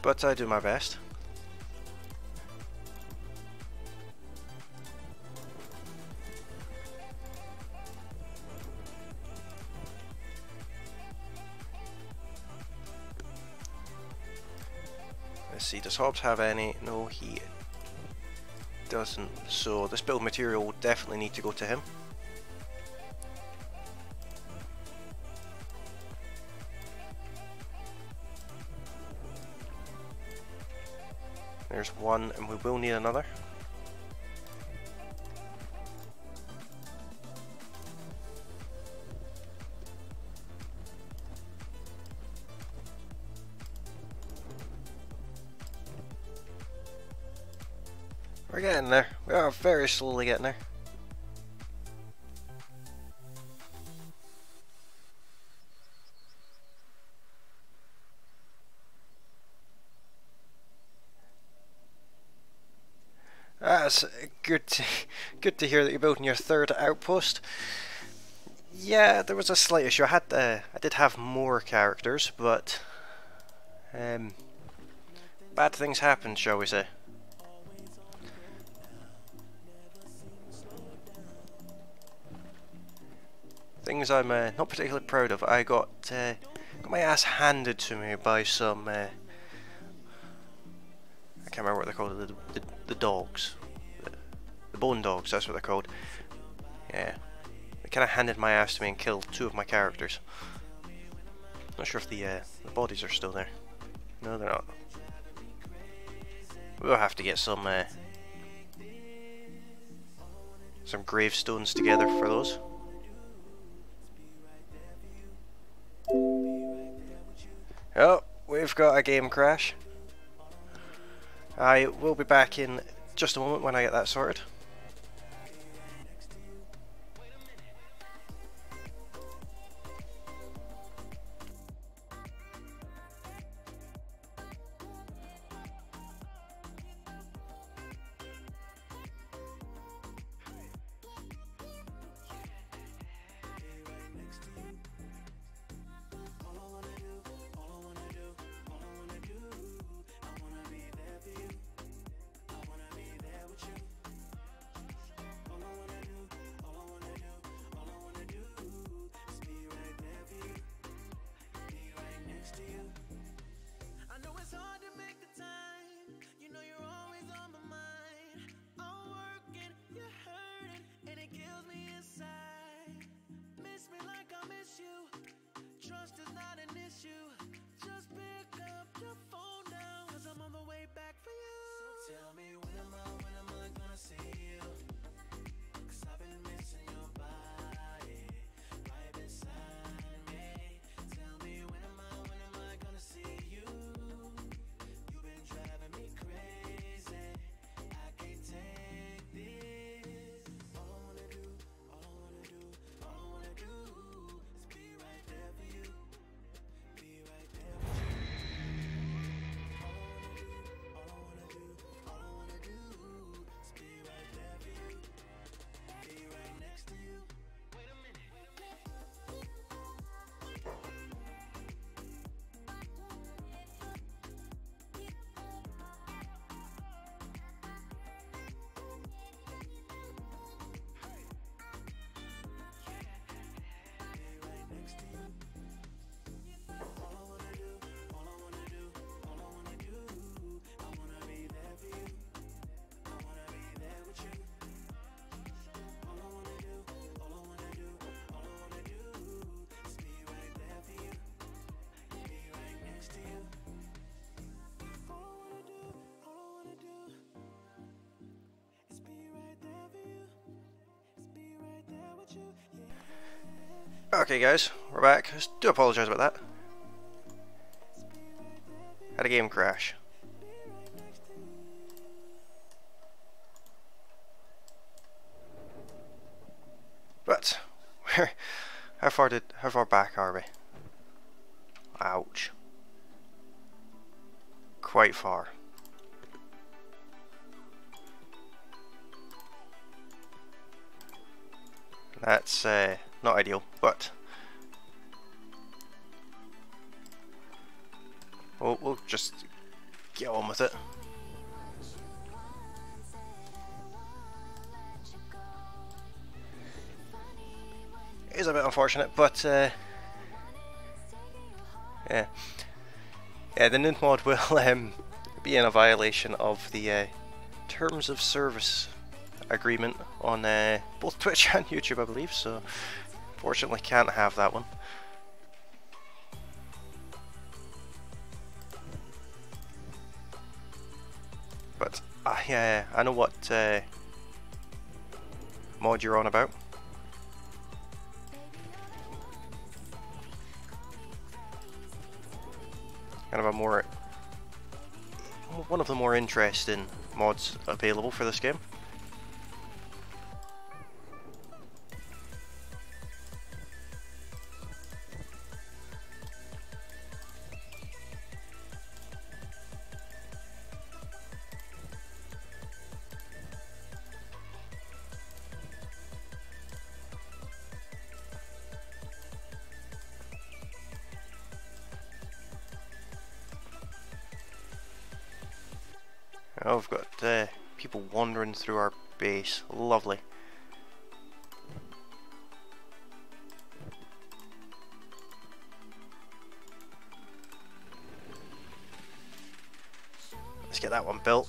But I do my best. Let's see, does Hobbs have any? No, he doesn't. So this build material will definitely need to go to him. There's one, and we will need another. We're getting there. We are very slowly getting there. That's good to hear that you're building your 3rd outpost. Yeah, there was a slight issue. I did have more characters, but bad things happened, shall we say. Things I'm not particularly proud of. I got my ass handed to me by some I can't remember what they're called, the dogs, the bone dogs, that's what they're called. Yeah, they kind of handed my ass to me and killed 2 of my characters. Not sure if the bodies are still there. No, they're not. We'll have to get some gravestones together for those. Oh, we've got a game crash. I will be back in just a moment when I get that sorted. Okay guys, we're back. I do apologise about that. Had a game crash. But how far back are we? Ouch. Quite far. That's not ideal, but we'll just get on with it. It is a bit unfortunate, but yeah, the nude mod will be in a violation of the terms of service agreement on both Twitch and YouTube, I believe, so fortunately can't have that one. But I know what mod you're on about. Kind of one of the more interesting mods available for this game. Oh, we've got people wandering through our base. Lovely. Let's get that one built.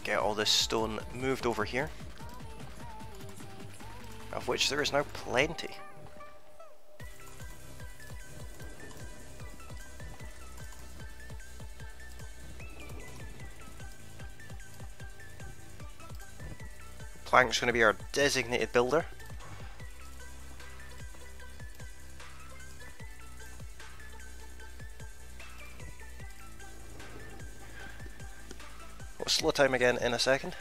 Get all this stone moved over here, of which there is now plenty. Plank's going to be our designated builder. We'll slow time again in a second.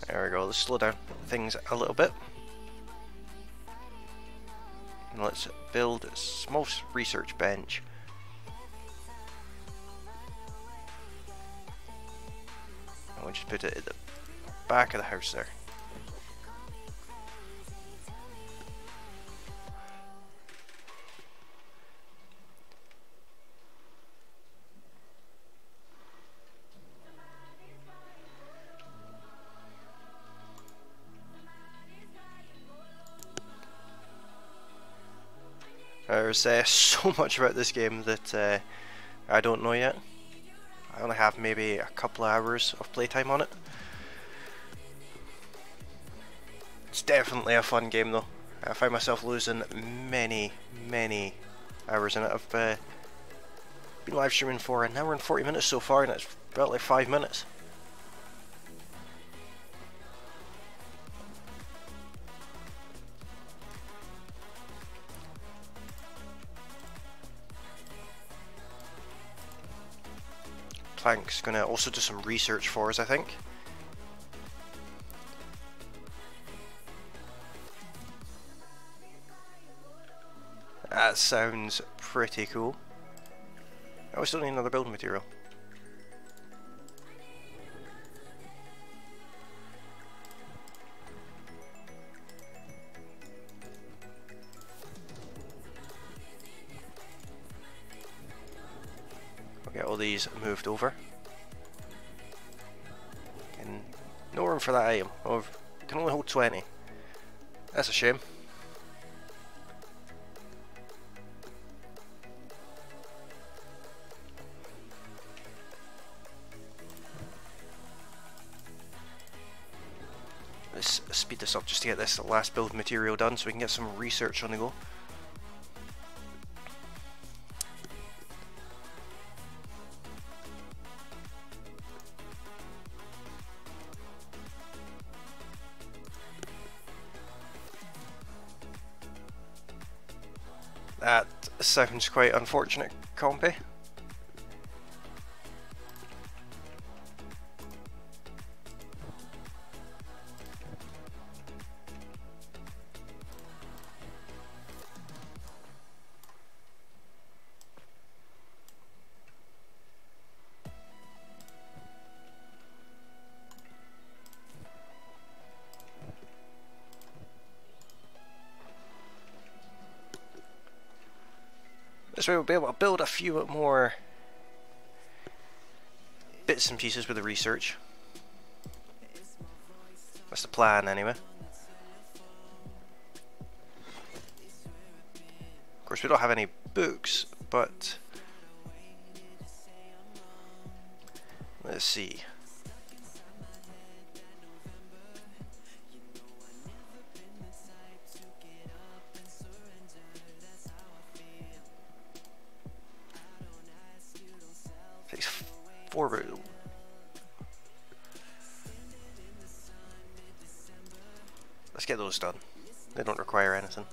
There we go, let's slow down things a little bit. And let's build a small research bench. And we'll just put it at the back of the house there. There's so much about this game that I don't know yet. I only have maybe a couple of hours of playtime on it. It's definitely a fun game though. I find myself losing many hours in it. I've been live streaming for an hour and 40 minutes so far, and it's felt like 5 minutes. Plank's going to also do some research for us, I think. That sounds pretty cool. Oh, we still need another building material. Get all these moved over. And no room for that item. Oh, can only hold 20. That's a shame. let's speed this up just to get this last build material done so we can get some research on the go. That sounds quite unfortunate, Compy. This way we'll be able to build a few more bits and pieces with the research. That's the plan anyway. Of course we don't have any books, but let's see. Takes 4. Let's get those done. They don't require anything.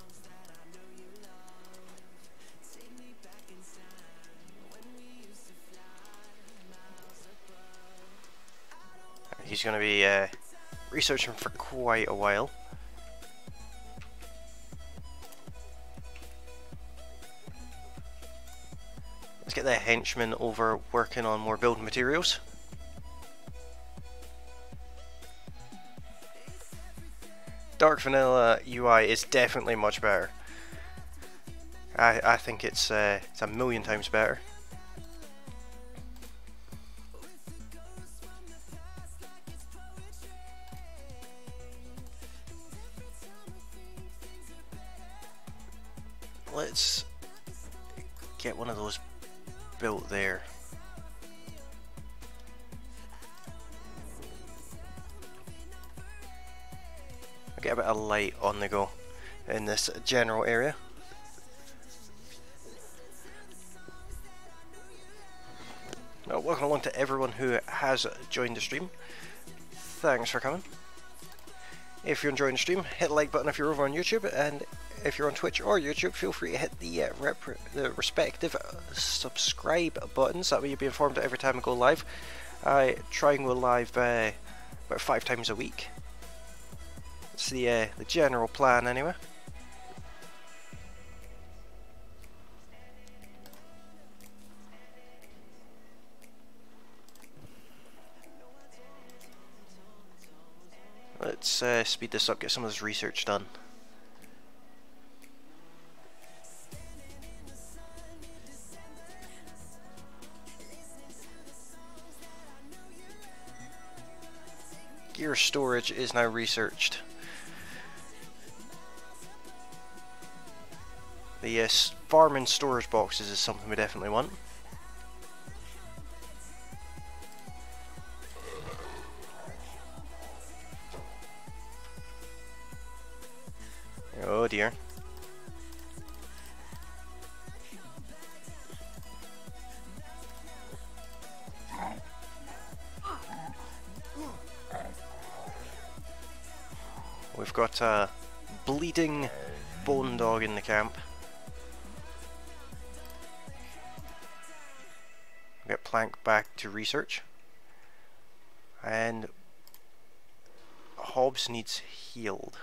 He's going to be researching for quite a while. Let's get the henchman over working on more building materials. Dark Vanilla UI is definitely much better. I think it's a million times better. Let's get one of those built there. I'll get a bit of light on the go in this general area. Now, welcome along to everyone who has joined the stream. Thanks for coming. If you're enjoying the stream, hit the like button if you're over on YouTube, and if you're on Twitch or YouTube, feel free to hit the respective subscribe buttons. That way you'll be informed every time I go live. I try and go live about 5 times a week. That's the general plan anyway. Let's speed this up, get some of this research done. Gear storage is now researched. The farming storage boxes is something we definitely want. Oh dear. We've got a bleeding bone dog in the camp. Get Plank back to research. And Hobbs needs healed.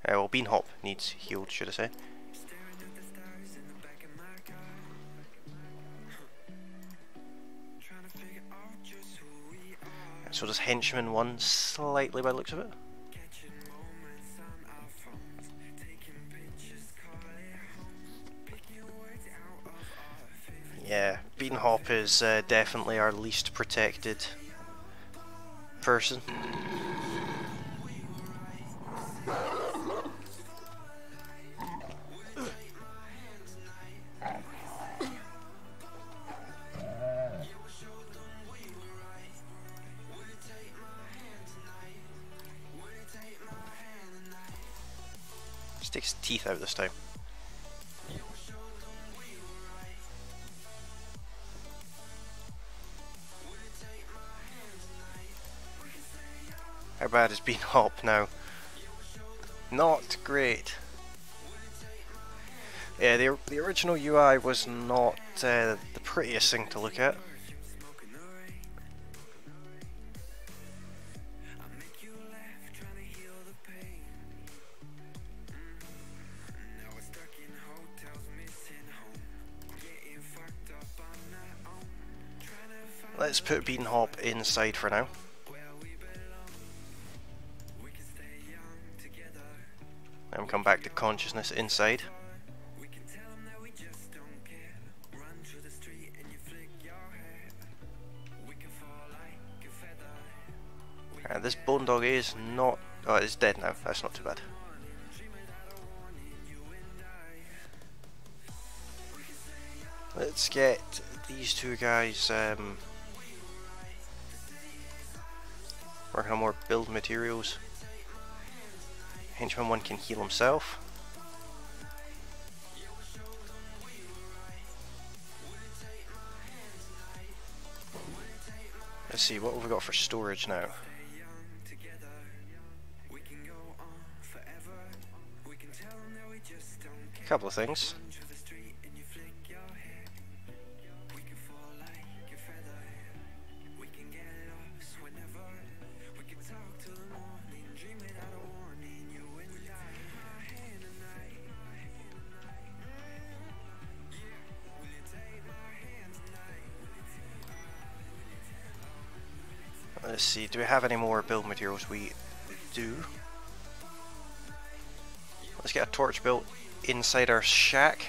Well, Beanhop needs healed, should I say. So does Henchman 1 slightly by the looks of it. Yeah, Beanhop is definitely our least protected person. take his teeth out this time. How bad is being hop now? Not great. Yeah, the original UI was not the prettiest thing to look at. Let's put bean hop inside for now. And come back to consciousness inside. This bone dog is not... oh, it's dead now. That's not too bad. Let's get these two guys working on more build materials. Henchman 1 can heal himself. Let's see, what have we got for storage now? A couple of things. Let's see, do we have any more build materials? We do. Let's get a torch built inside our shack.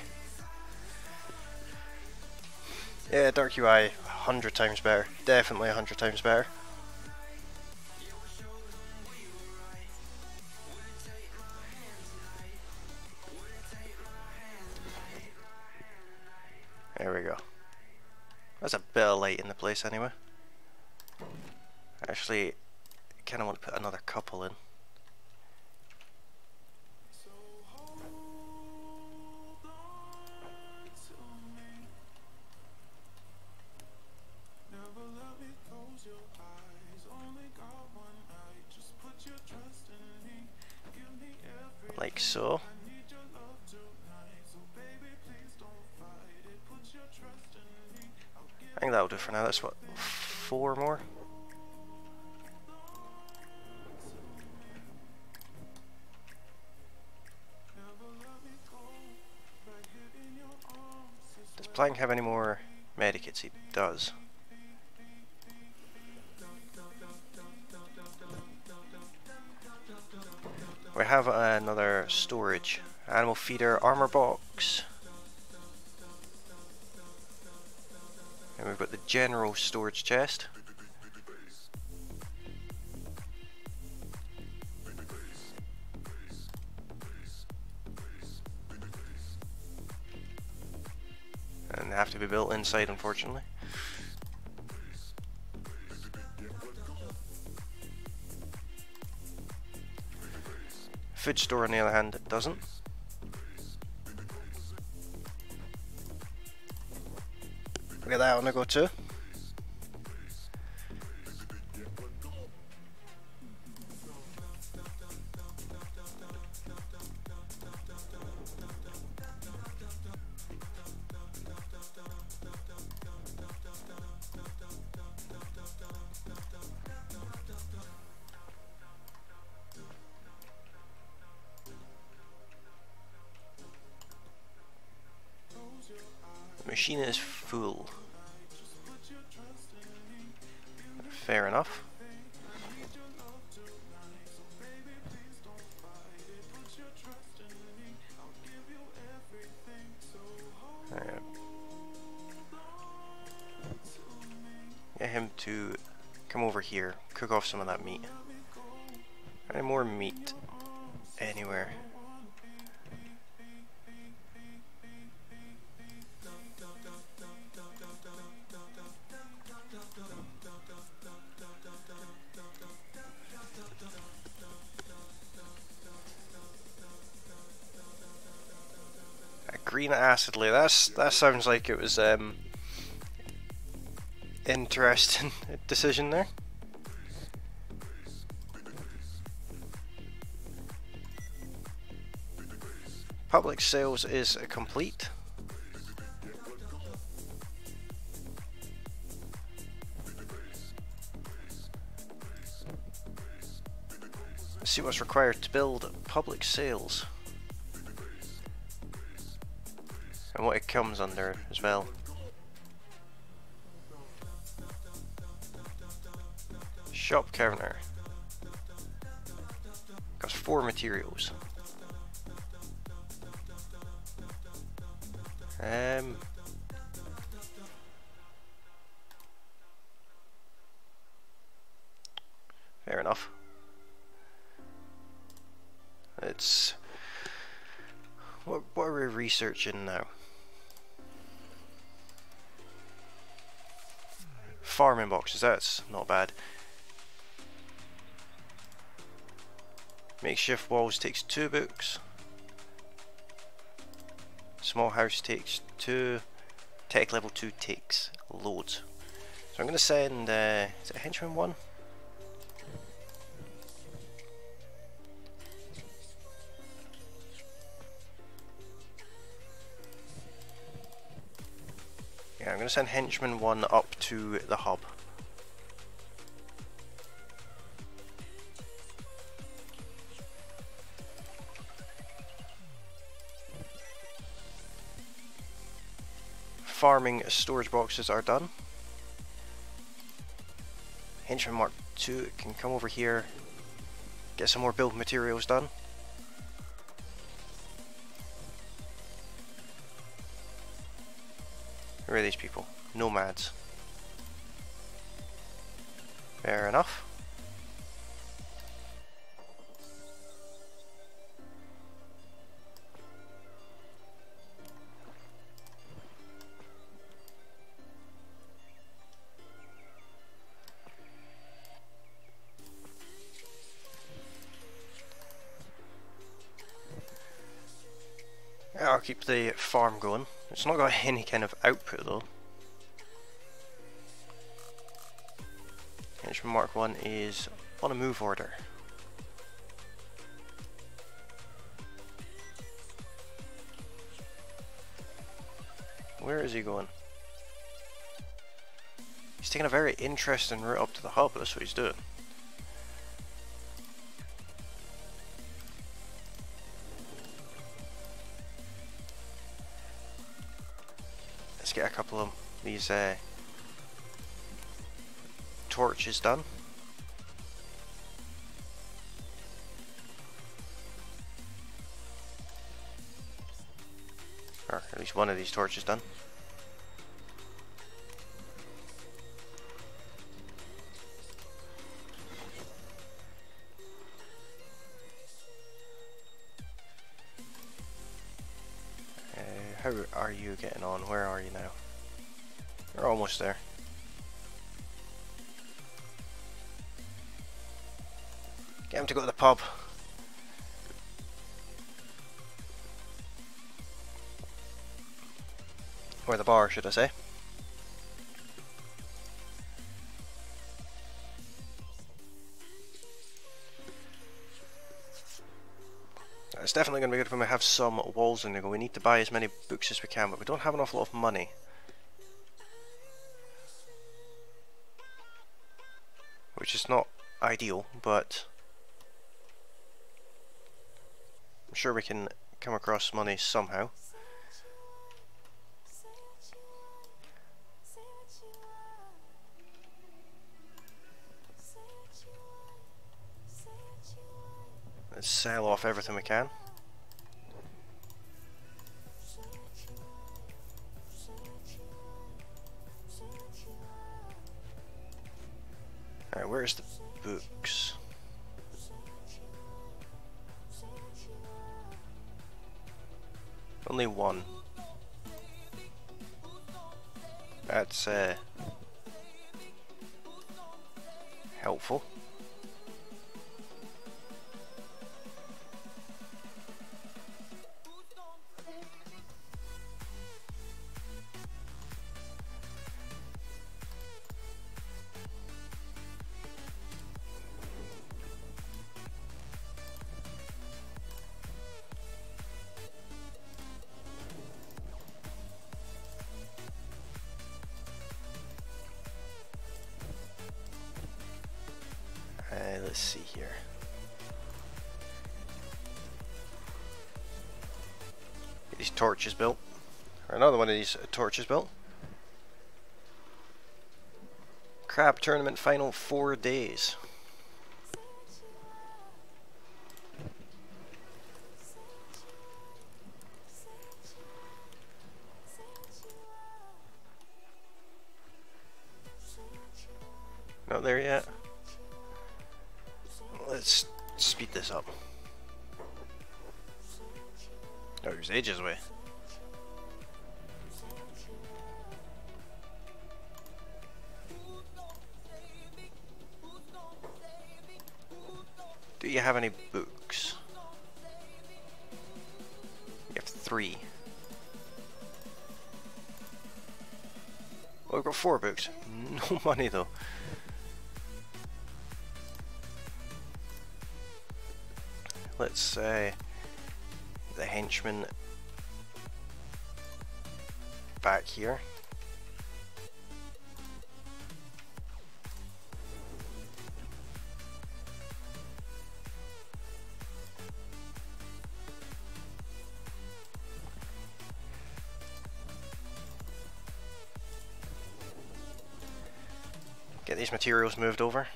Yeah, Dark UI, 100 times better. Definitely 100 times better. There we go. There's a bit of light in the place anyway. Actually, I kind of want to put another couple in. Like so. I think that'll do for now. That's what, 4 more? Does Plank have any more medikits? He does. We have another storage. Animal feeder, armor box. And we've got the general storage chest. And they have to be built inside, unfortunately. Food store, on the other hand, it doesn't. Look at that on the go too. The machine is full. Fair enough. Get him to come over here, cook off some of that meat. Any more meat anywhere? green acidly. That sounds like it was interesting decision there. Public sales is complete. Let's see what's required to build public sales and what it comes under as well. Shop counter costs 4 materials. Fair enough. It's what are we researching now? Farming boxes, that's not bad. Makeshift walls takes 2 books. Small house takes 2. Tech level 2 takes loads. So I'm going to send, is it henchman 1? Yeah, I'm going to send henchman 1 up to the hub. Farming storage boxes are done. Henchman Mark 2 can come over here, get some more build materials done. Who are these people? Nomads. Fair enough. I'll keep the farm going. It's not got any kind of output though. Henchman Mark 1 is on a move order. Where is he going? He's taking a very interesting route up to the hub, that's what he's doing. Let's get a couple of these torches done. Or at least one of these torches done. How are you getting on? Where are you now? You're almost there. Get him to go to the pub. Or the bar, should I say. It's definitely going to be good when we have some walls in there. We need to buy as many books as we can, but we don't have an awful lot of money. Which is not ideal, but I'm sure we can come across money somehow. Let's sell off everything we can. Alright, where's the books? Only one. That's helpful. let's see here. Get these torches built. Or another one of these torches built. Crab tournament final 4 days. Not there yet. Let's speed this up. Oh, it was ages away. Do you have any books? You have 3. Oh, we've got 4 books. No money though. Let's say the henchman back here. Get these materials moved over.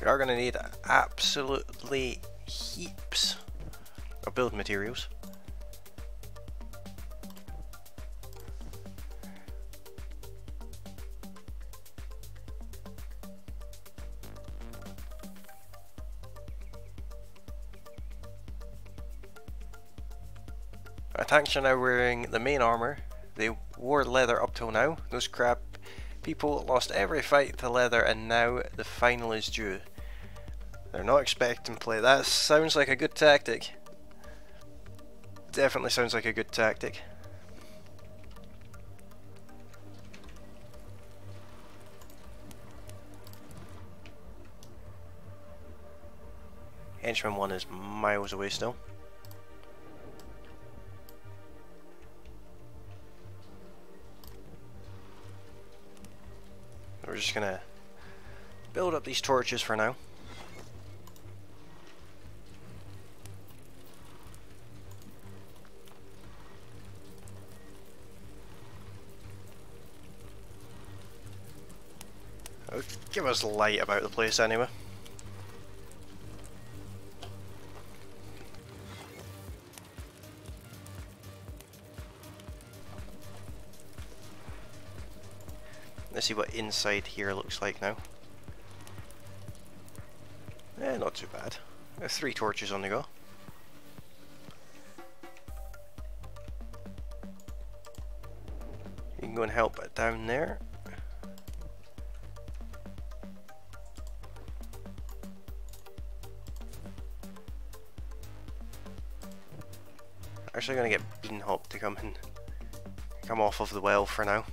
We are going to need absolutely heaps of build materials. Our tanks are now wearing the main armor. They wore leather up till now. Those crab people lost every fight to leather, and now the final is due. They're not expecting play. That sounds like a good tactic. Definitely sounds like a good tactic. Henchman 1 is miles away still. We're just gonna build up these torches for now. It'll give us light about the place anyway. Let's see what inside here looks like now. Not too bad. There's 3 torches on the go. You can go and help it down there. Actually gonna get Beanhop to come off of the well for now.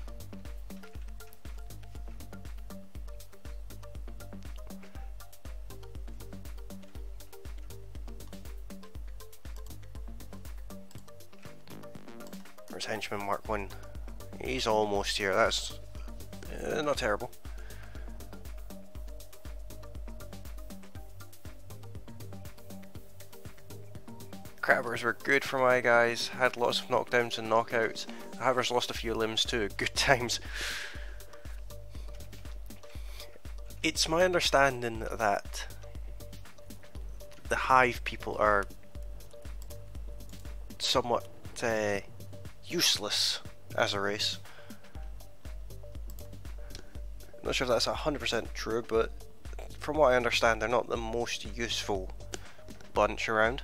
There's Henchman Mark 1. He's almost here. That's not terrible. Crabbers were good for my guys. Had lots of knockdowns and knockouts. Havers lost a few limbs too. Good times. It's my understanding that the Hive people are somewhat useless as a race. Not sure if that's 100% true, but from what I understand, they're not the most useful bunch around.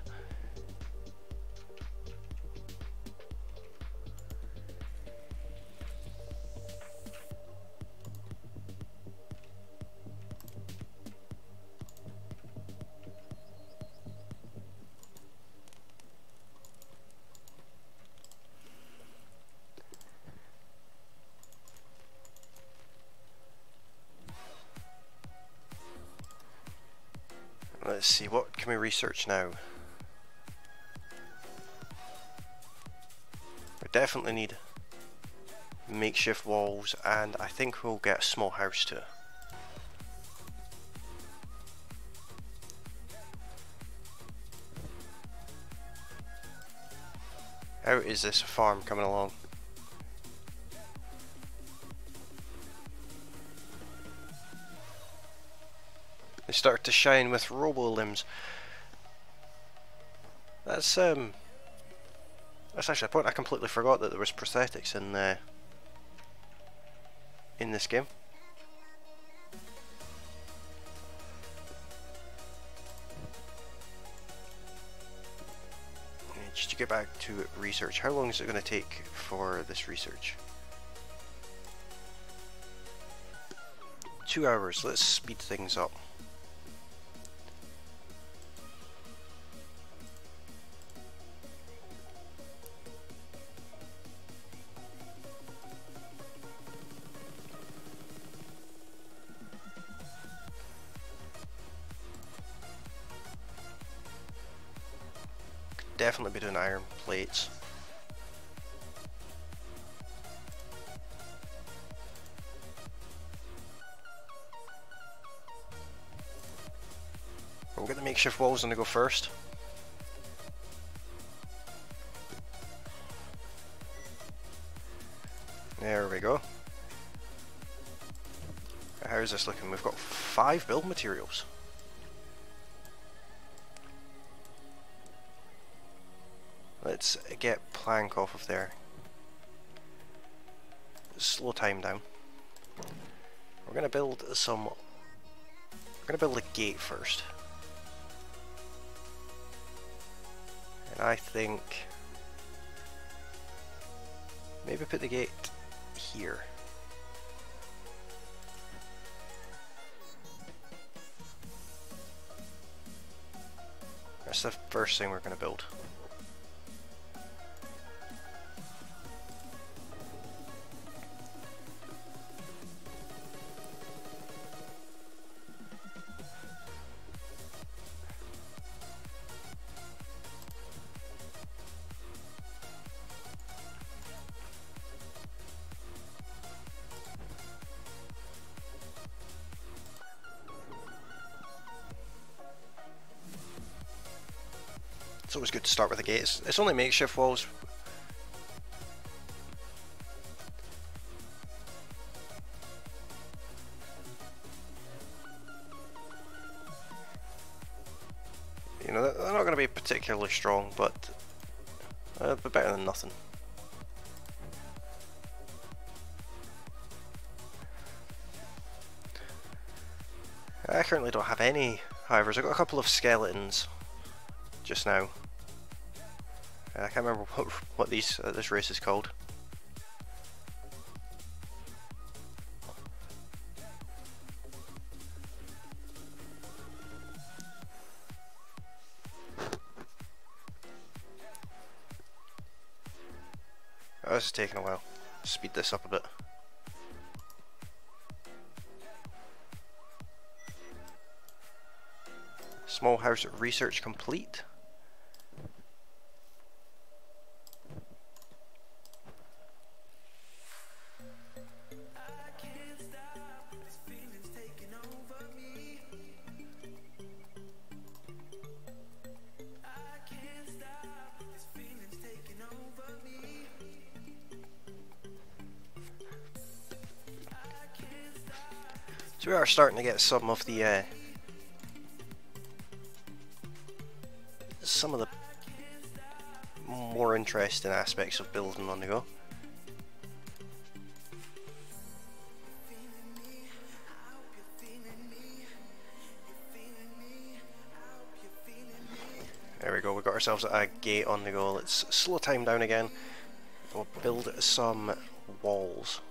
Let's see, what can we research now? definitely need makeshift walls, and I think we'll get a small house too. How is this farm coming along? They start to shine with robo limbs. That's actually a point. I completely forgot that there was prosthetics in this game. Just to get back to research, how long is it going to take for this research? 2 hours. Let's speed things up. Definitely be doing iron plates. We'll get the makeshift walls on the go first. There we go. How's this looking? We've got 5 build materials. Let's get plank off of there. Slow time down. We're gonna build some. We're gonna build a gate first, and I think maybe put the gate here. That's the first thing we're gonna build. It's always good to start with a gate. It's only makeshift walls. You know, they're not going to be particularly strong, but they're better than nothing. I currently don't have any hivers. I've got a couple of skeletons just now. I can't remember what this race is called. Oh, this is taking a while. Speed this up a bit. Small house research complete. So we are starting to get some of the more interesting aspects of building on the go. There we go, we got ourselves a gate on the go. Let's slow time down again. We'll build some walls.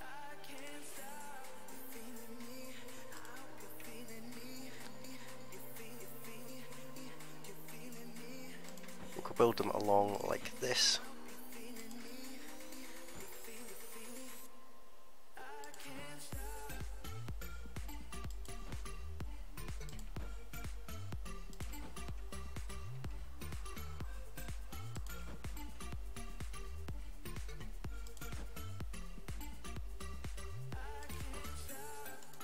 Build them along like this.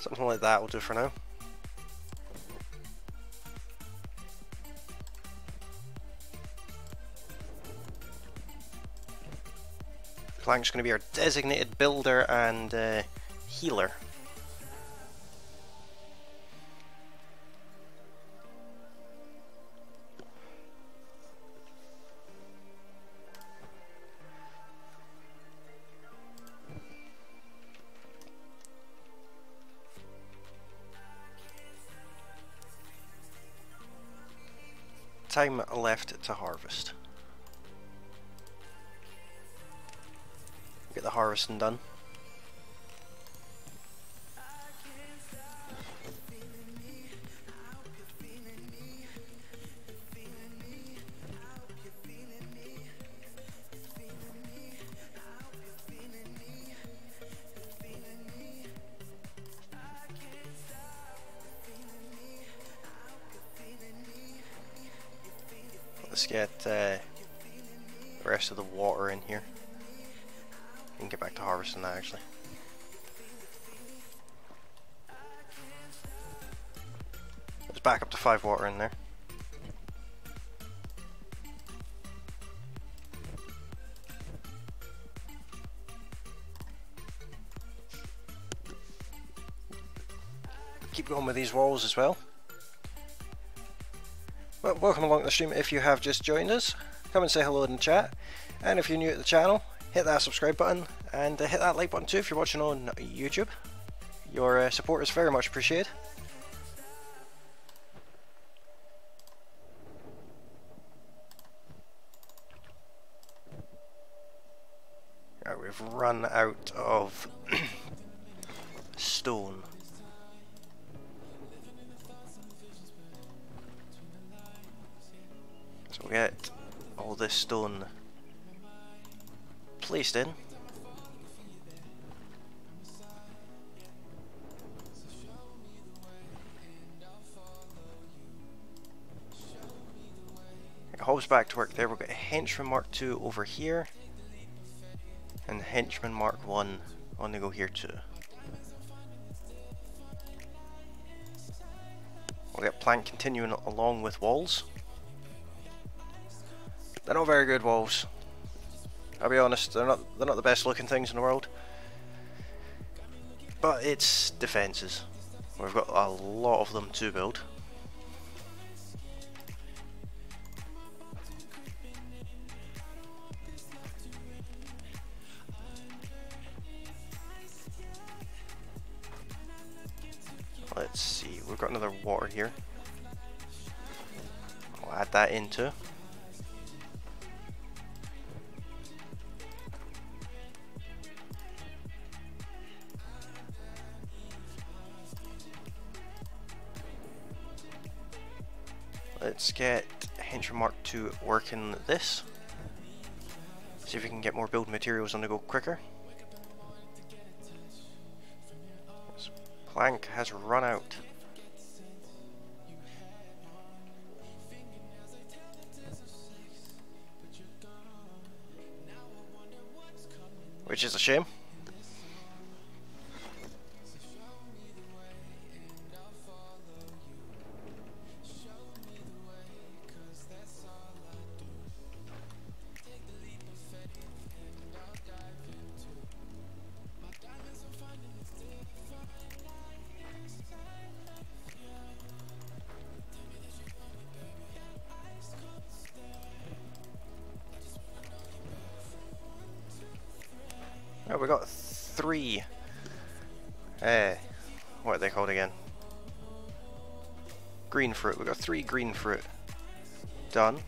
Something like that will do for now. Plank's going to be our designated builder and healer. Time left to harvest. Get the harvesting done. Let's get the rest of the water in here. We can get back to harvesting that actually. Let's back up to 5 water in there. Keep going with these walls as well. Well, welcome along to the stream if you have just joined us. Come and say hello in the chat. And if you're new to the channel, hit that subscribe button and hit that like button too if you're watching on YouTube. Your support is very much appreciated. Right, we've run out of stone. So we'll get all this stone placed in. Hob's back to work there. We'll get Henchman Mark 2 over here and Henchman Mark 1 on the go here too. We'll get Plank continuing along with walls. They're not very good walls. I'll be honest, they're not the best looking things in the world. But it's defences. We've got a lot of them to build. Let's see, we've got another water here. I'll add that in too. Let's get Henchman Mark 2 working this. See if we can get more build materials on the go quicker. This plank has run out. Which is a shame. Oh, we got 3. What are they called again? Green fruit. We got 3 green fruit done.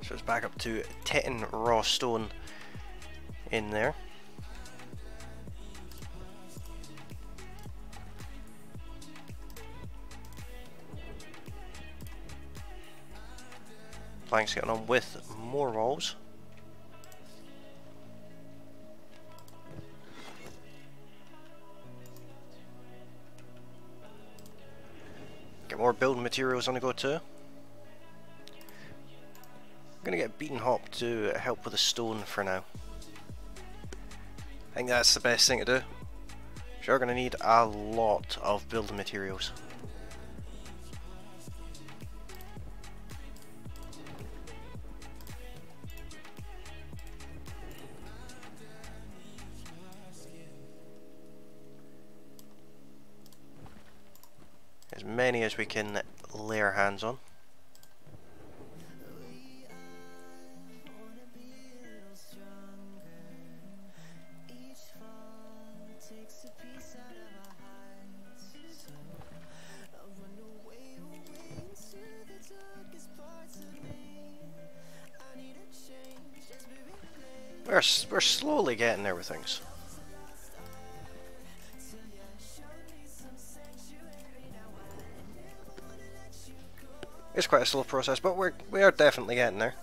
So it's back up to 10 raw stone in there. Plank's getting on with more walls. more building materials on the go too. I'm gonna get beaten hop to help with the stone for now. I think that's the best thing to do. You're gonna need a lot of building materials. As many as we can lay our hands on. We're slowly getting there with things. It's quite a slow process, but we are definitely getting there.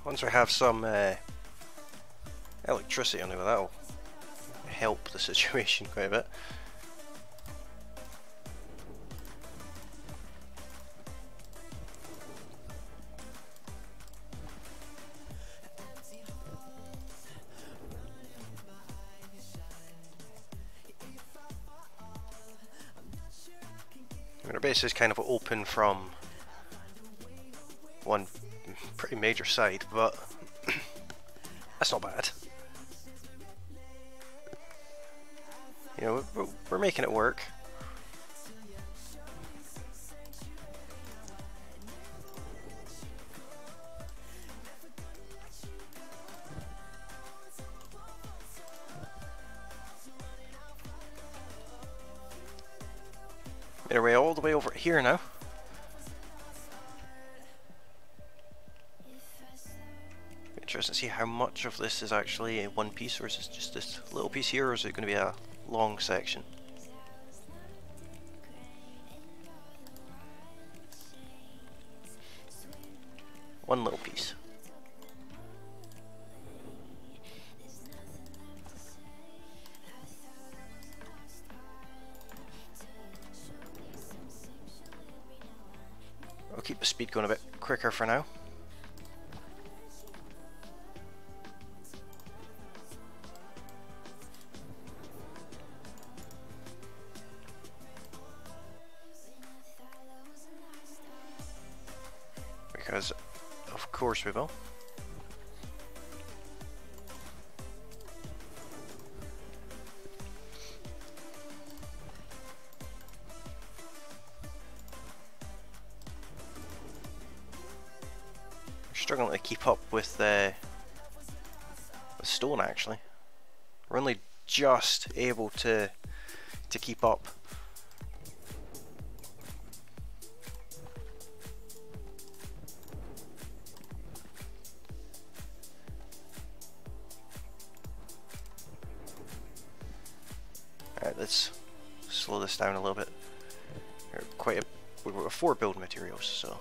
Once we have some electricity on it, that'll help the situation quite a bit. Our base is kind of open from one pretty major side, but that's not bad. You know, we're making it work. Made our way all the way over here now. Interesting to see how much of this is actually in one piece, or is it just this little piece here, or is it going to be a long section? One little piece. I'll keep the speed going a bit quicker for now. Because of course we will. Struggling to keep up with stone actually. We're only just able to keep up. Alright, let's slow this down a little bit. We've got 4 build materials, so.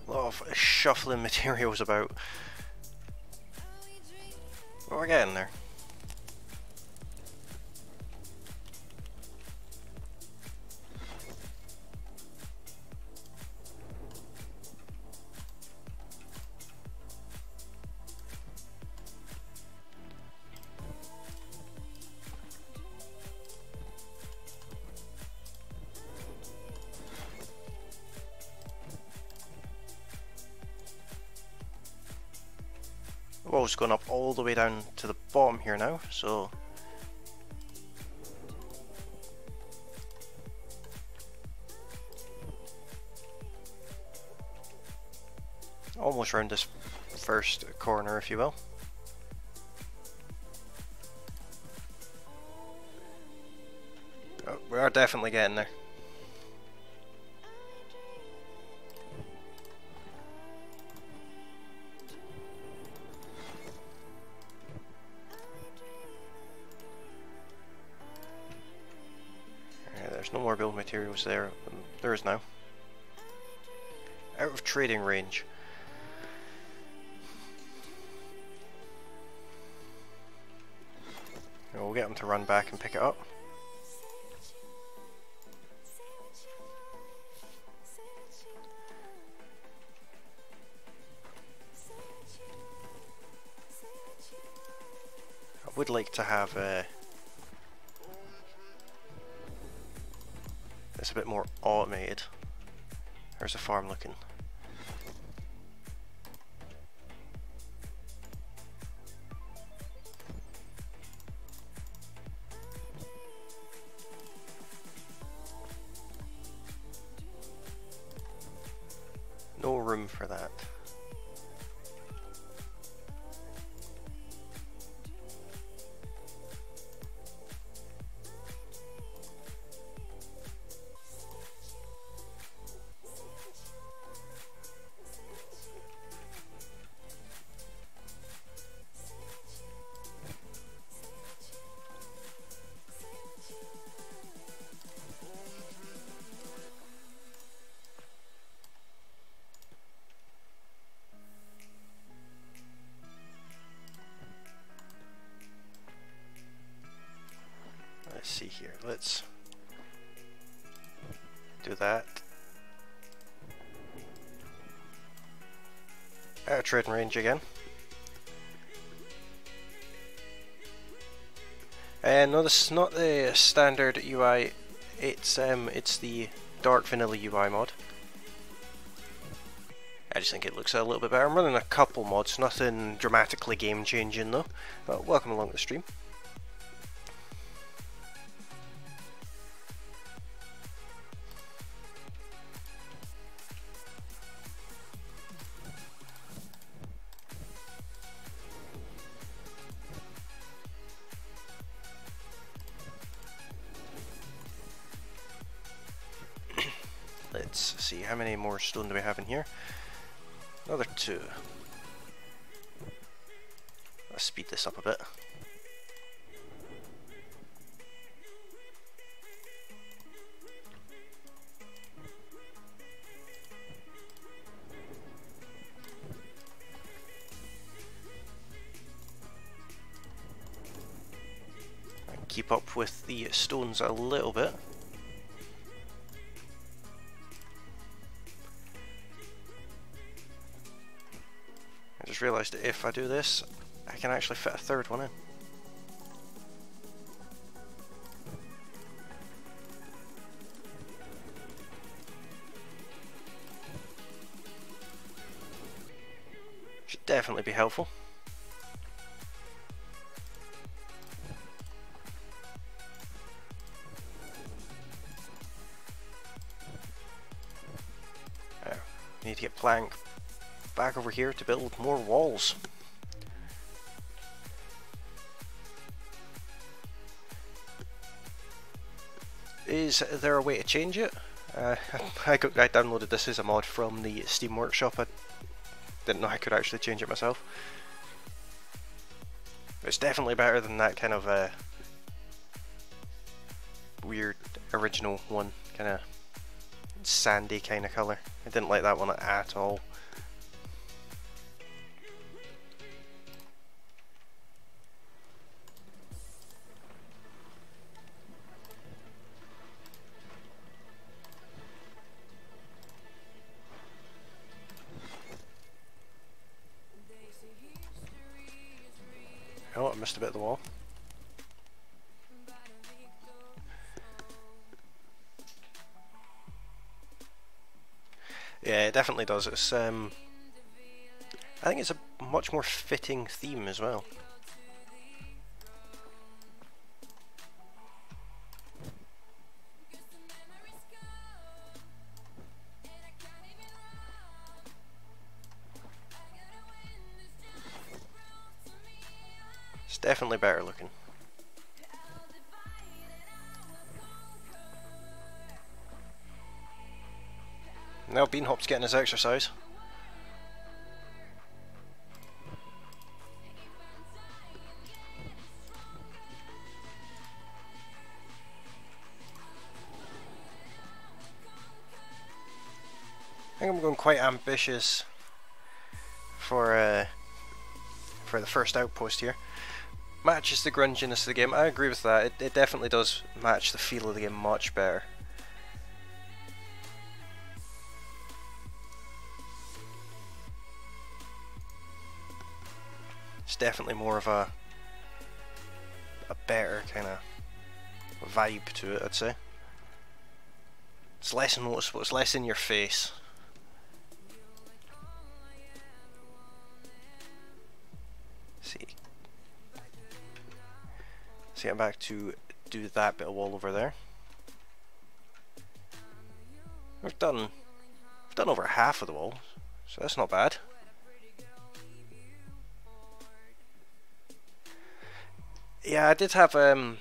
A lot of shuffling materials about. But we're getting there. Wall's gone up all the way down to the bottom here now, so almost round this first corner, if you will. We are definitely getting there. There's no more build materials there. There is now. Out of trading range. We'll get them to run back and pick it up. I would like to have this a bit more automated. How's the farm looking? No room for that. Let's see here, let's do that. Out of trading range again. No, this is not the standard UI, it's the dark vanilla UI mod. I just think it looks a little bit better. I'm running a couple mods, nothing dramatically game changing though. But welcome along to the stream. Let's see, how many more stone do we have in here? Another 2. Let's speed this up a bit. And keep up with the stones a little bit. I just realised that if I do this, I can actually fit a third one in. Should definitely be helpful. Need to get plank back over here to build more walls. Is there a way to change it? I downloaded this as a mod from the Steam Workshop. I didn't know I could actually change it myself. It's definitely better than that kind of weird original one, kind of sandy kind of colour. I didn't like that one at all. Oh, I missed a bit of the wall. Yeah, it definitely does. It's I think it's a much more fitting theme as well. It's definitely better looking. Now Bean Hop's getting his exercise. I think I'm going quite ambitious for the first outpost here. Matches the grunginess of the game. I agree with that. It definitely does match the feel of the game much better. It's definitely more of a better kind of vibe to it, I'd say. It's less noticeable, it's less in your face. See, I'm back to do that bit of wall over there. We've done over half of the wall, so that's not bad. Yeah, I did have a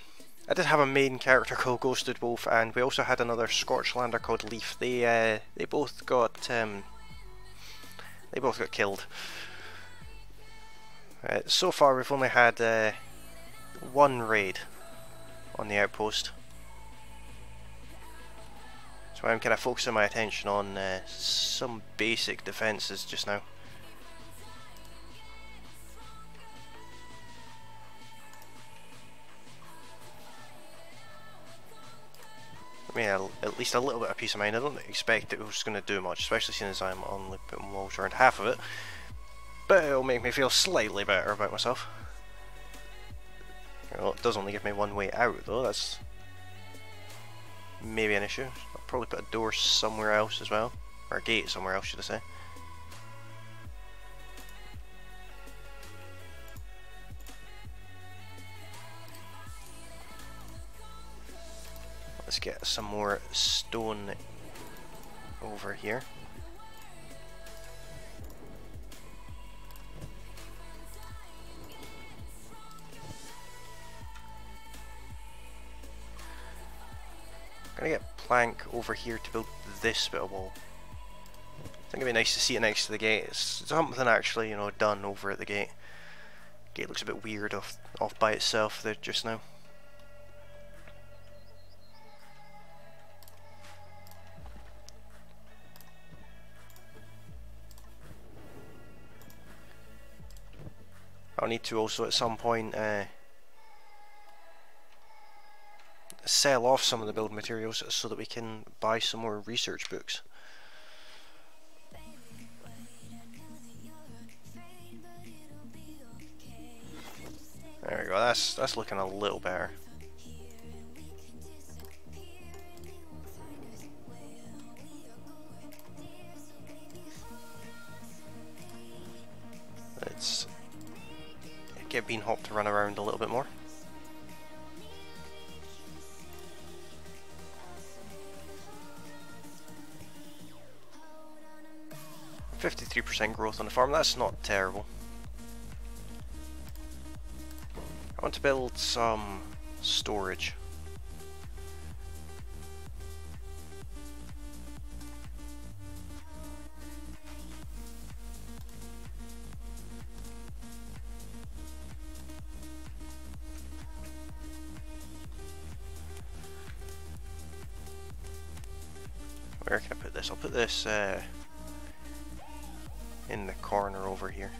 main character called Ghosted Wolf, and we also had another Scorchlander called Leaf. They both got killed. So far, we've only had one raid on the outpost, so I'm kind of focusing my attention on some basic defences just now. I mean, at least a little bit of peace of mind. I don't expect it was going to do much, especially since I'm only putting walls around half of it, but it'll make me feel slightly better about myself. Well, it does only give me one way out though, that's maybe an issue. I'll probably put a door somewhere else as well, or a gate somewhere else should I say. Let's get some more stone over here. I'm gonna get plank over here to build this bit of wall. I think it'd be nice to see it next to the gate. It's something actually, you know, done over at the gate. Gate looks a bit weird off by itself there just now. I'll need to also at some point sell off some of the building materials so that we can buy some more research books. There we go, that's looking a little better. Let's get Bean Hop to run around a little bit more. %53 growth on the farm, that's not terrible. I want to build some storage. Where can I put this? I'll put this in the corner over here.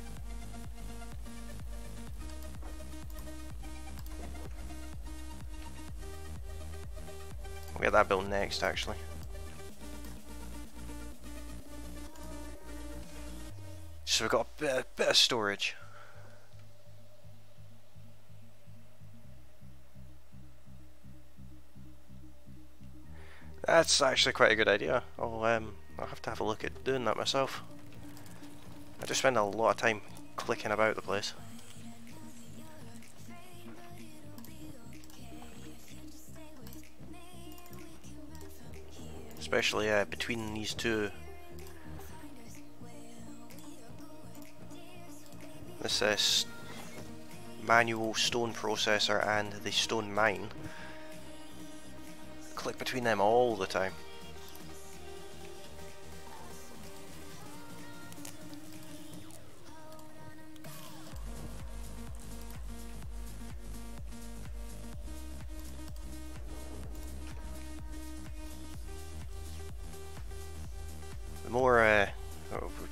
We'll get that built next actually. So we've got a bit of storage. That's actually quite a good idea. I'll have to have a look at doing that myself. I just spend a lot of time clicking about the place. Especially between these two. This manual stone processor and the stone mine. Click between them all the time.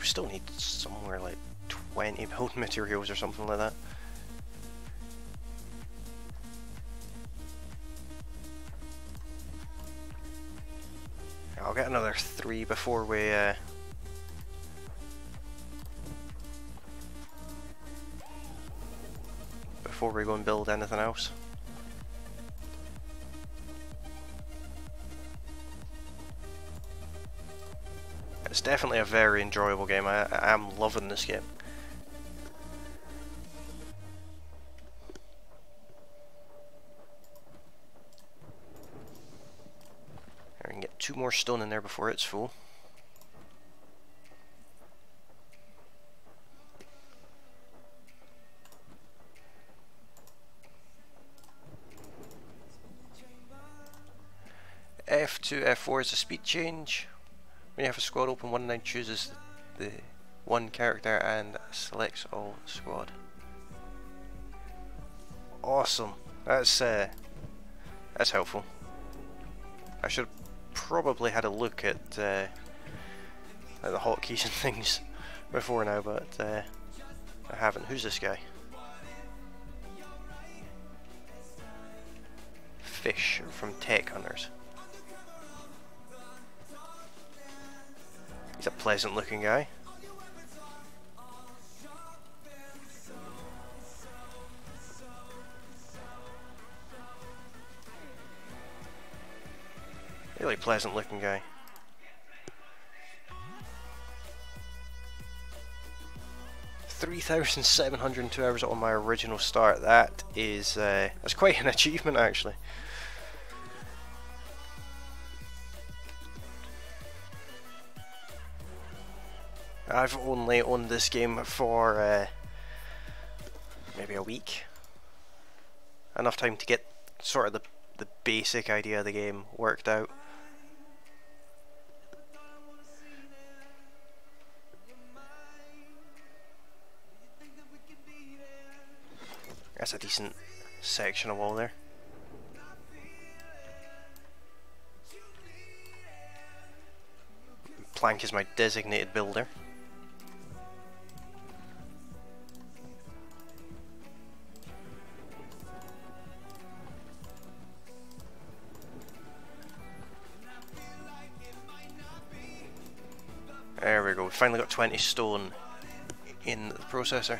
still need somewhere like 20 building materials or something like that. I'll get another 3 before we go and build anything else. It's definitely a very enjoyable game. I am loving this game. I can get 2 more stone in there before it's full. F2, F4 is a speed change. When you have a squad open, 1-9 chooses the one character and selects all squad. Awesome. That's helpful. I should probably had a look at the hotkeys and things before now, but I haven't. Who's this guy? Fish from Tech Hunters. He's a pleasant looking guy. Really pleasant looking guy. $3,702 hours on my original start. That is that's quite an achievement actually. I've only owned this game for maybe a week. Enough time to get sort of the basic idea of the game worked out. That's a decent section of wall there. Plank is my designated builder. There we go, we finally got 20 stone in the processor.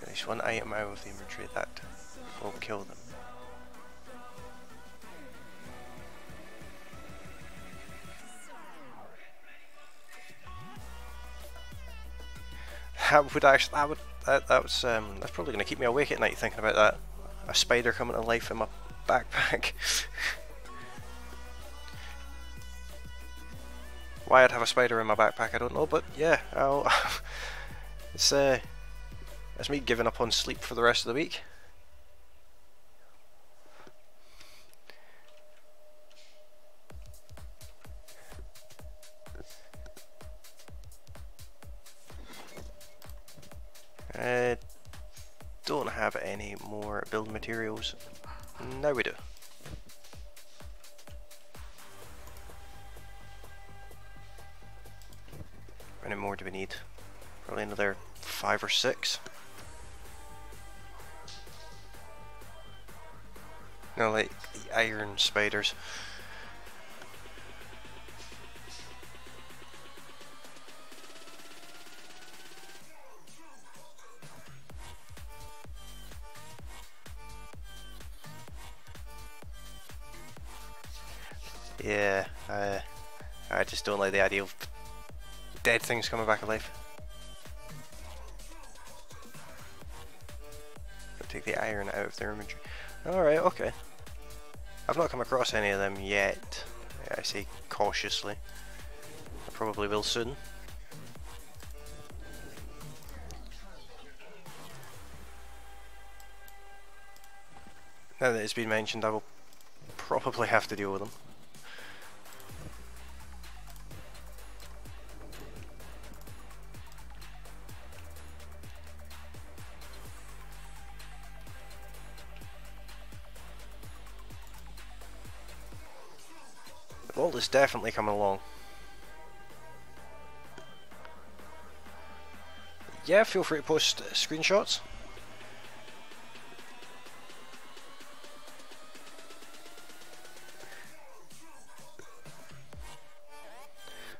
At least one item out of the inventory, that will kill them. That's probably going to keep me awake at night thinking about that. A spider coming to life in my backpack. Why I'd have a spider in my backpack I don't know, but yeah, it's me giving up on sleep for the rest of the week. Don't have any more build materials. Now we do. How many more do we need? Probably another 5 or 6. No, like the iron spiders. Yeah, I just don't like the idea of dead things coming back alive. Take the iron out of their inventory. Alright, okay. I've not come across any of them yet. I say cautiously. I probably will soon. Now that it's been mentioned, I will probably have to deal with them. The world is definitely coming along. Yeah, feel free to post screenshots.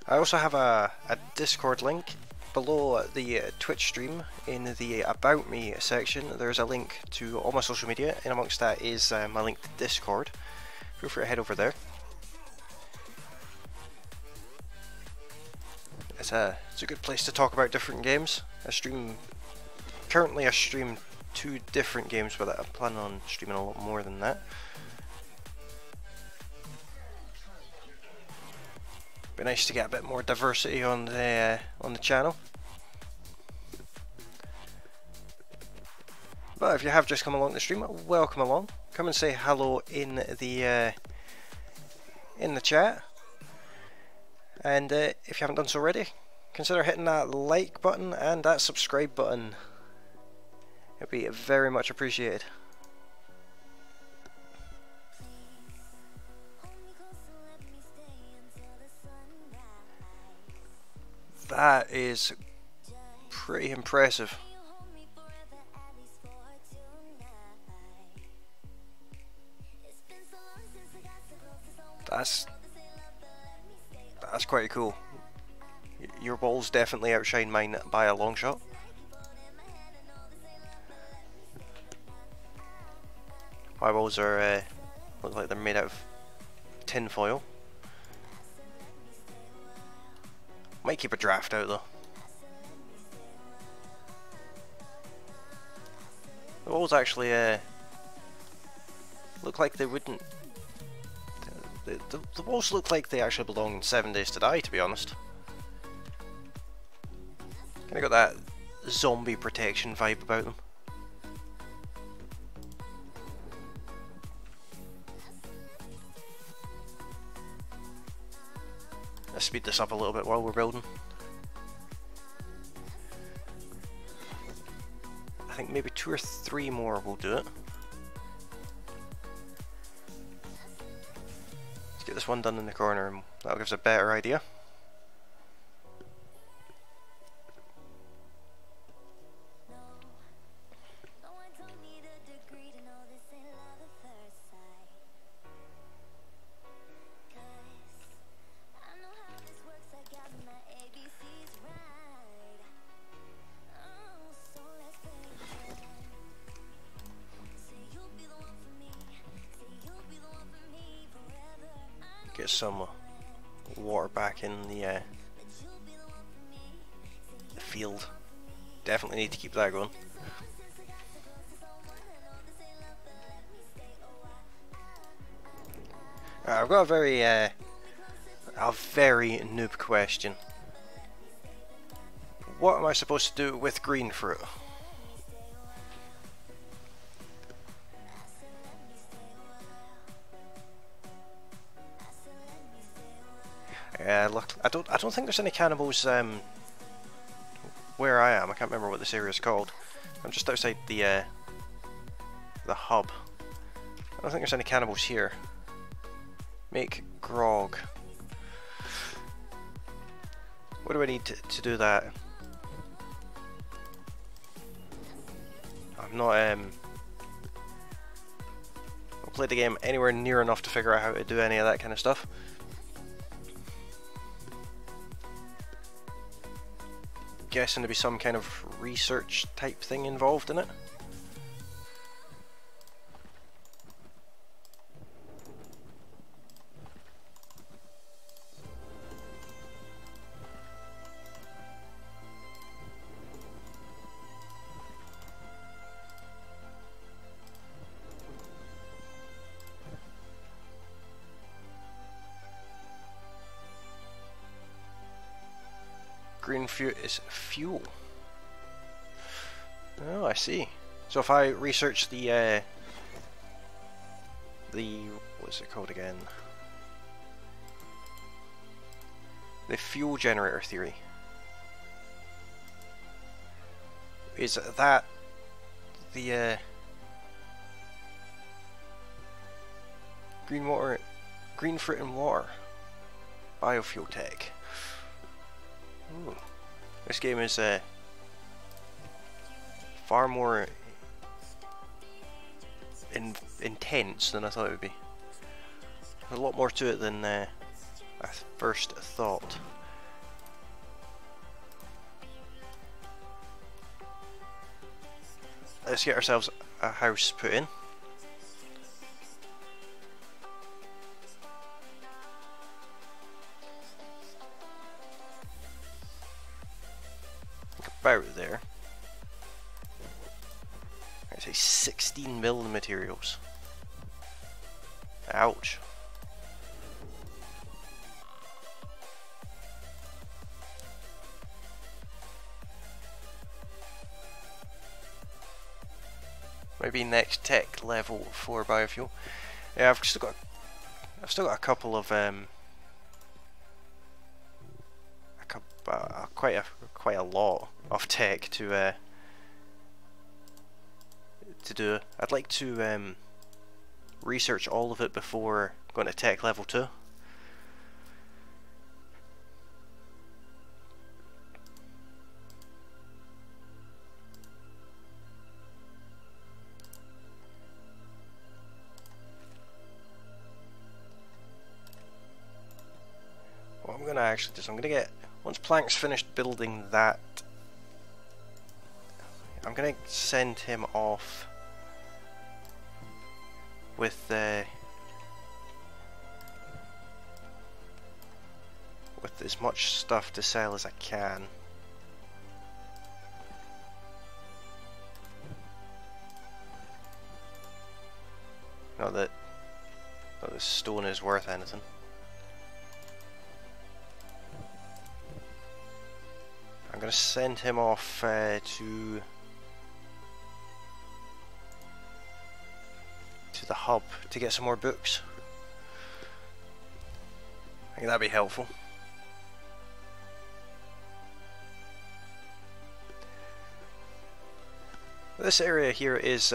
I also have a Discord link below the Twitch stream. In the About Me section, there's a link to all my social media, and amongst that is my link to Discord. Feel free to head over there. It's a good place to talk about different games. Currently I stream 2 different games, but I'm planning on streaming a lot more than that. Be nice to get a bit more diversity on the channel. But if you have just come along the stream, welcome along. Come and say hello in the chat. And if you haven't done so already, consider hitting that like button and that subscribe button. It'd be very much appreciated. That is pretty impressive. That's quite cool. Your balls definitely outshine mine by a long shot. My balls are look like they're made out of tin foil. Might keep a draft out though. The balls actually look like they wouldn't. The balls look like they actually belong in 7 Days to Die, to be honest. Kinda got that zombie protection vibe about them. Let's speed this up a little bit while we're building. I think maybe 2 or 3 more will do it. Let's get this one done in the corner and that'll give us a better idea. Get some water back in the field. Definitely need to keep that going. I've got a very noob question. What am I supposed to do with green fruit? Look, I don't think there's any cannibals where I am. I can't remember what this area is called. I'm just outside the hub. I don't think there's any cannibals here. Make grog. What do I need to do that? I'm not I've played the game anywhere near enough to figure out how to do any of that kind of stuff. Guessing to be some kind of research type thing involved in it. Green fruit is fuel. Oh, I see. So if I research the what's it called again? The fuel generator theory. Is that the green fruit and water? biofuel tech. Ooh. This game is far more intense than I thought it would be. There's a lot more to it than I first thought. Let's get ourselves a house put in. About there. I say 16 mil materials. Ouch. Maybe next tech level for biofuel. Yeah, I've still got a couple of quite a lot of tech to do. I'd like to research all of it before going to tech level 2. What I'm going to actually do is I'm going to get, once Plank's finished building that, I'm going to send him off with as much stuff to sell as I can. Not that the stone is worth anything. I'm going to send him off to the hub to get some more books. I think that'd be helpful. This area here is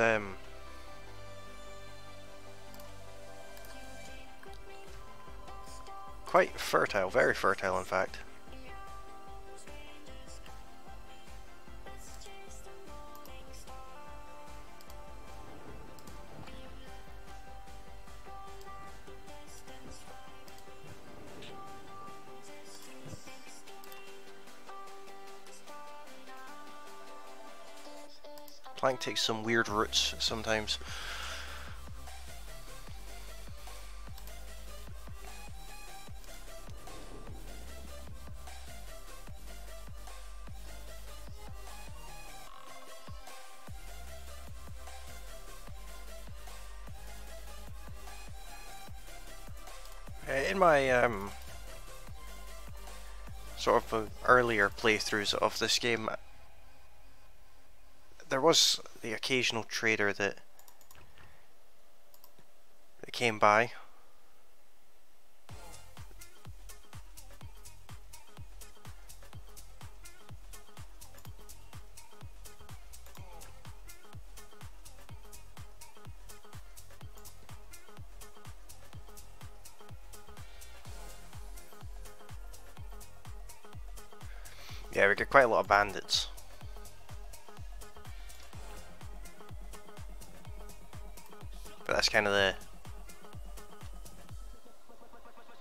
quite fertile, very fertile in fact. Plank takes some weird routes sometimes. In my sort of earlier playthroughs of this game, there was the occasional trader that came by. Yeah, we get quite a lot of bandits. But that's kind of the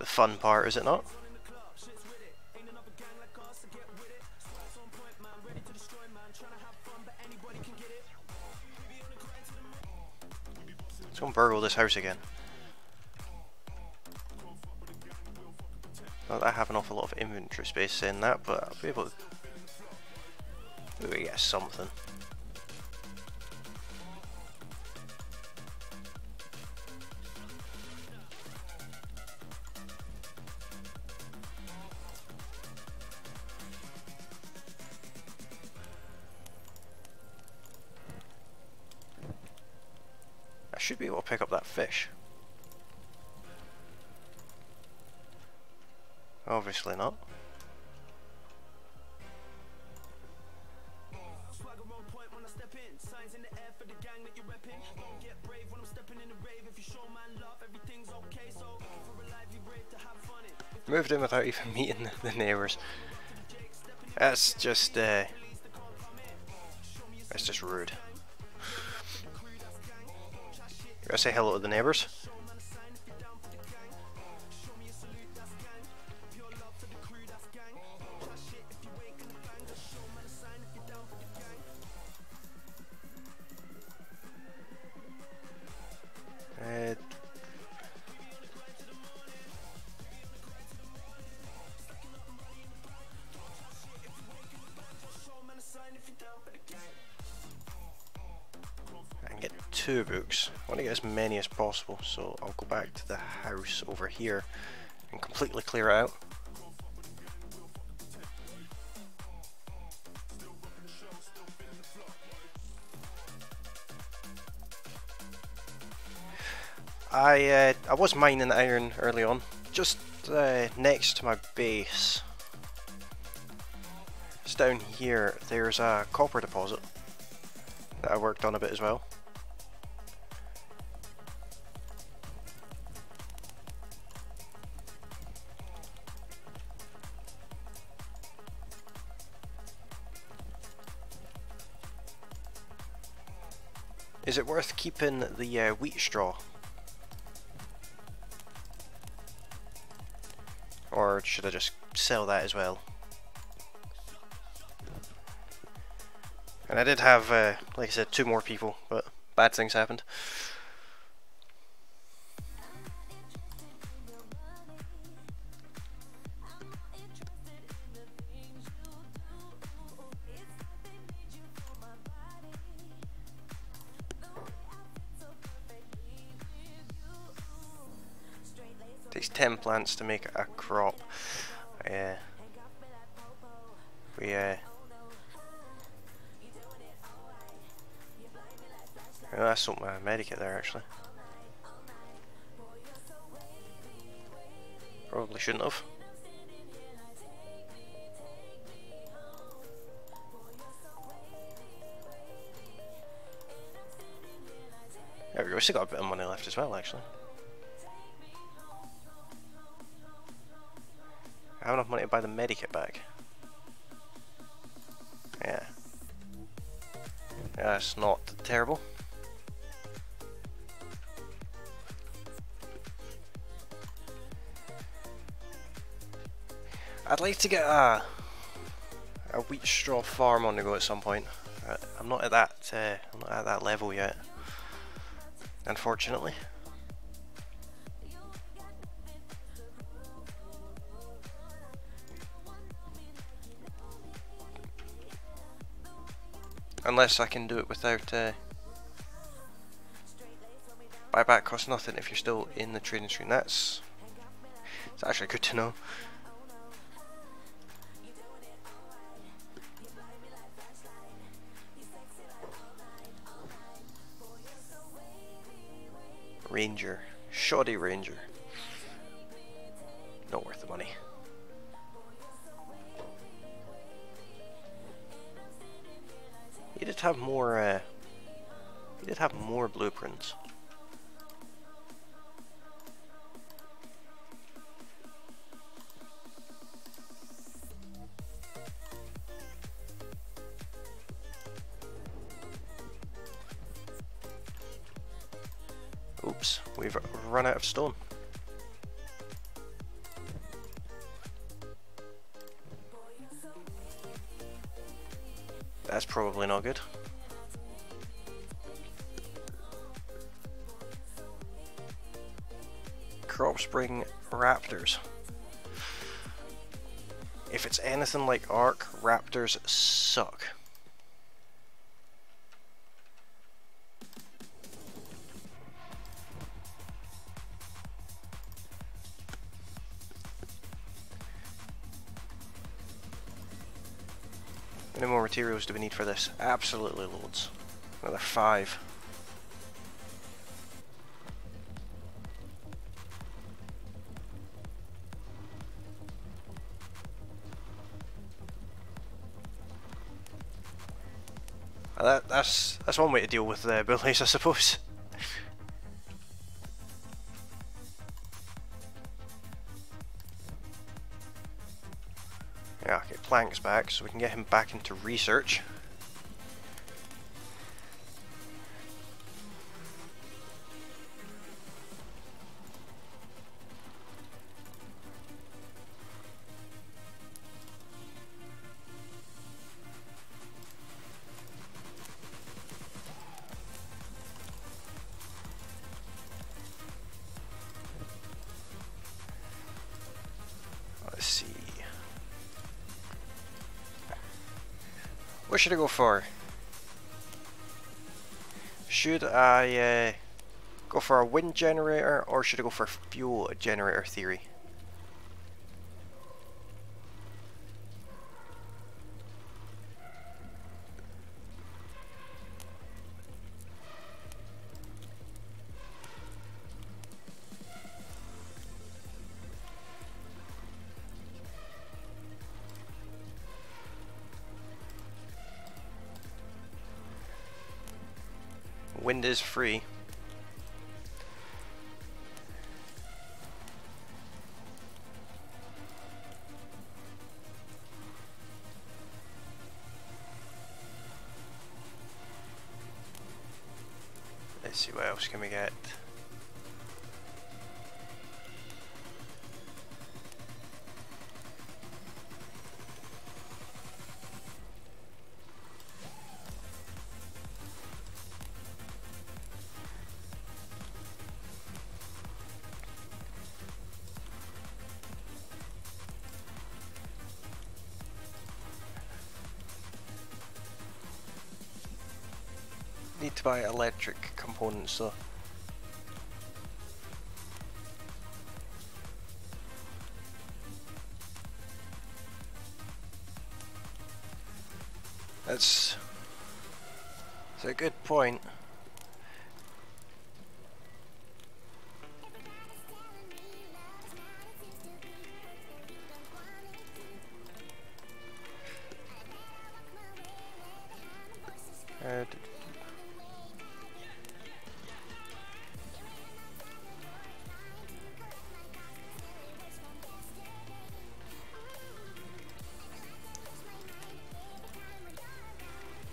fun part, is it not? Let's go and burgle this house again. Not that I have an awful lot of inventory space in that, but I'll be able to maybe get something. I should be able to pick up that fish. Obviously not. Moved in without even meeting the neighbours. That's just rude. You gotta say hello to the neighbours. I can get 2 books. I want to get as many as possible, so I'll go back to the house over here and completely clear it out. I was mining iron early on, just next to my base. It's down here. There's a copper deposit that I worked on a bit as well. Is it worth keeping the wheat straw? Or should I just sell that as well? And I did have, like I said, 2 more people, but bad things happened. Takes 10 plants to make a crop. Oh, I sold my medikit there actually. Probably shouldn't have. There we go, we still got a bit of money left as well actually. I have enough money to buy the medikit back. Yeah. That's not terrible. I'd like to get a wheat straw farm on the go at some point. I'm not at that level yet, unfortunately. Unless I can do it without buyback costs nothing if you're still in the trading stream. It's actually good to know. Ranger, shoddy Ranger. Not worth the money. He did have more. He did have more blueprints. Oops, we've run out of stone. That's probably not good. Crops bring raptors. If it's anything like Ark, raptors suck. How many more materials do we need for this? Absolutely loads. Another 5. That's one way to deal with bullies, I suppose. Yeah, okay, Plank's back, so we can get him back into research. Let's see. What should I go for? Should I go for a wind generator, or should I go for fuel generator theory? Wind is free. Let's see, what else can we get? Need to buy electric components though. That's a good point.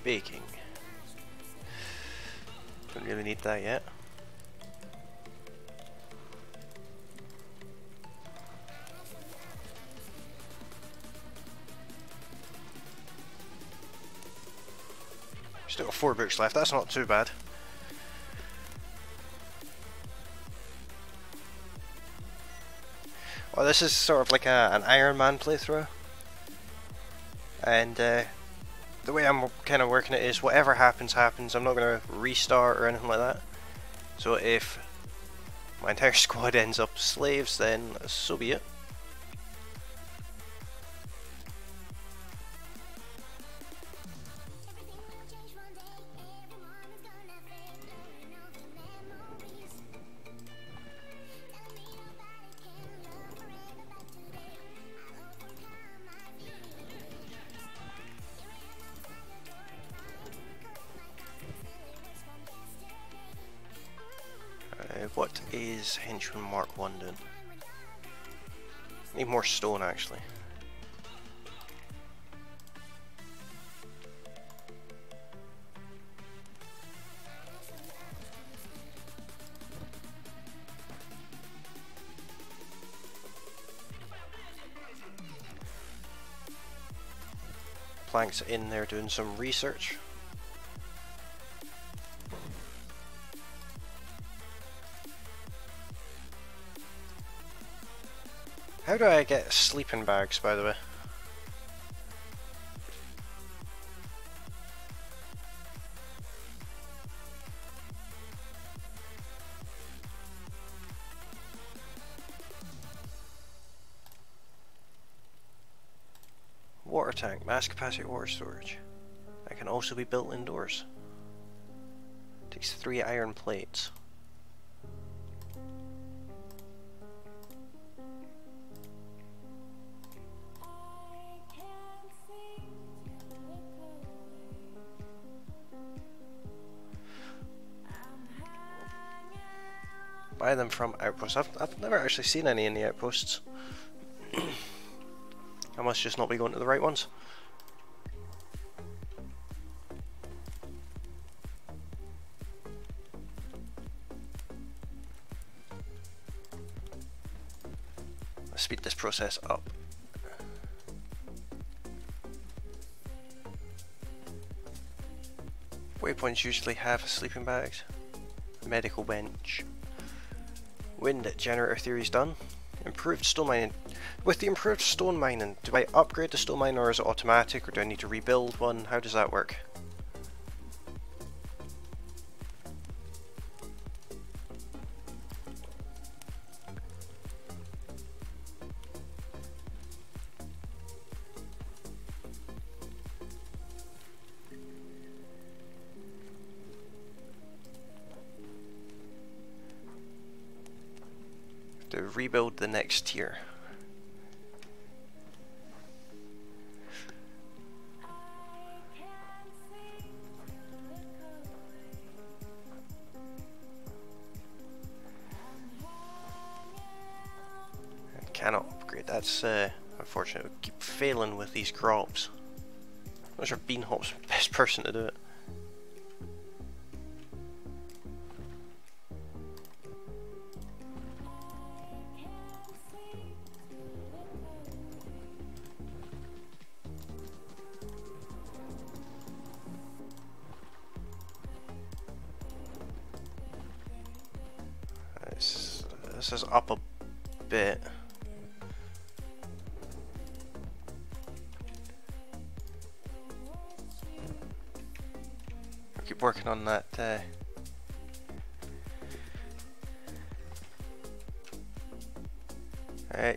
Baking. Don't really need that yet. Still got 4 books left, that's not too bad. Well, this is sort of like an Ironman playthrough. And the way I'm kind of working it is whatever happens, happens. I'm not going to restart or anything like that. So if my entire squad ends up slaves, then so be it. What is Henchman Mark 1 doing? Need more stone actually. Plank's in there doing some research. How do I get sleeping bags, by the way? Water tank, mass capacity water storage. That can also be built indoors. Takes 3 iron plates. Buy them from outposts. I've never actually seen any in the outposts. I must just not be going to the right ones. Let's speed this process up. Waypoints usually have sleeping bags. Medical bench. Wind generator theory's done. Improved stone mining. With the improved stone mining, do I upgrade the stone mine or is it automatic, or do I need to rebuild one? How does that work? To rebuild the next tier. I cannot upgrade. That's unfortunate. We keep failing with these crops. I'm sure Bean Hop's the best person to do it. This is up a bit. I'll keep working on that.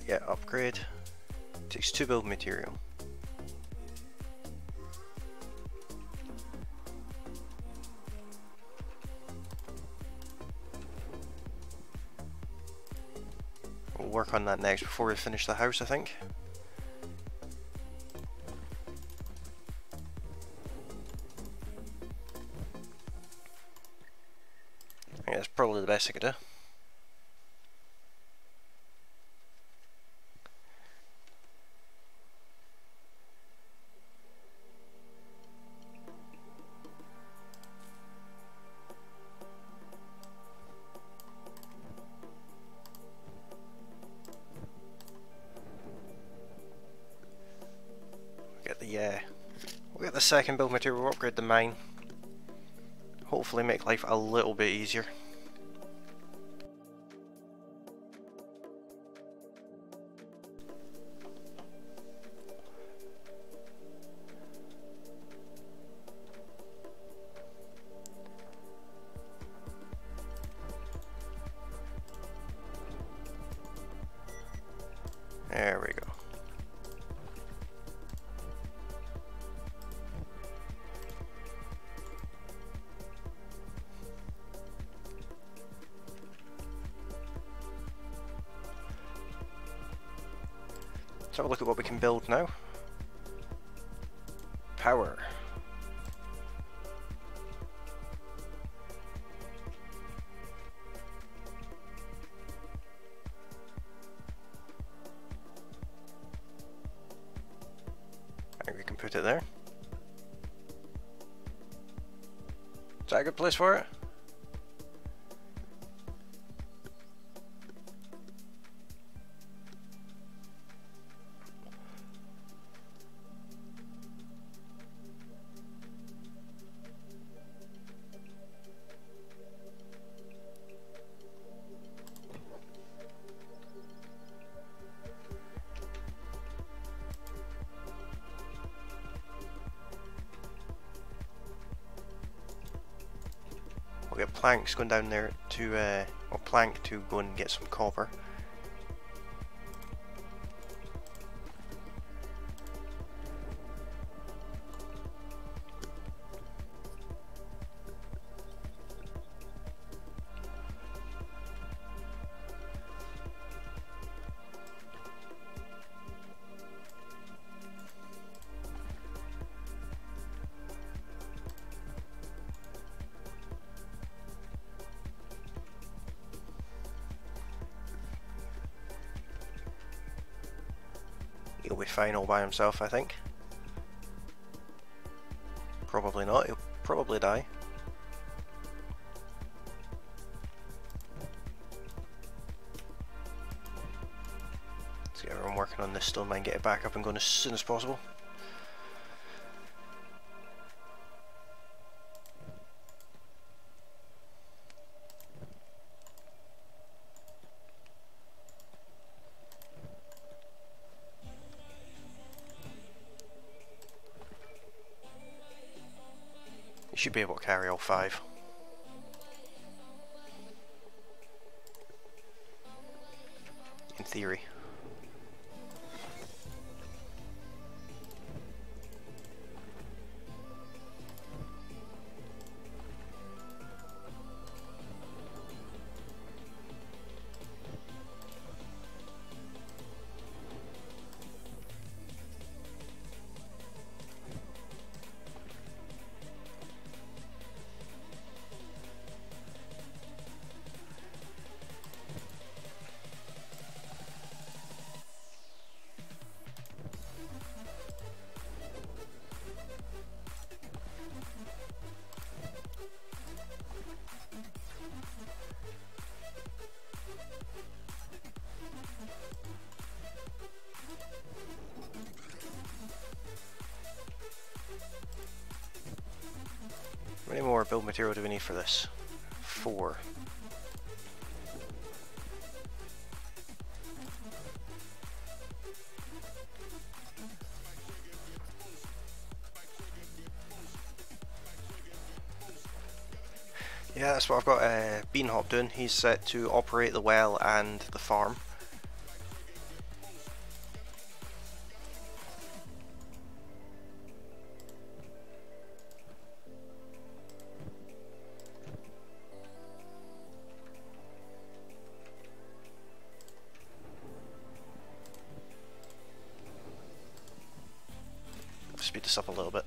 Yeah, upgrade. Takes 2 build material. We'll work on that next before we finish the house, I think. I think that's probably the best I could do. We'll get the second build material, we'll upgrade the mine. Hopefully make life a little bit easier. There we go. Let's have a look at what we can build now. Power. I think we can put it there. Is that a good place for it? We'll get planks going down there to, or plank to go and get some copper. He'll be fine all by himself, I think. Probably not, he'll probably die. Let's get everyone working on this stone mine, get it back up and going as soon as possible. You should be able to carry all 5. In theory. How many more build material do we need for this? 4. Yeah, that's what I've got Beanhop doing. He's set to operate the well and the farm. Speed this up a little bit.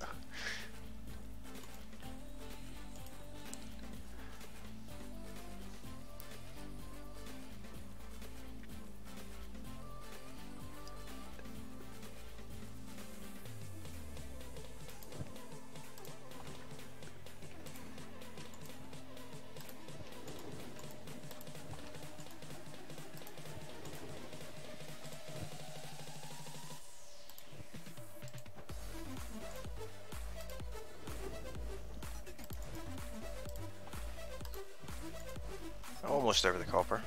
Almost over the copper.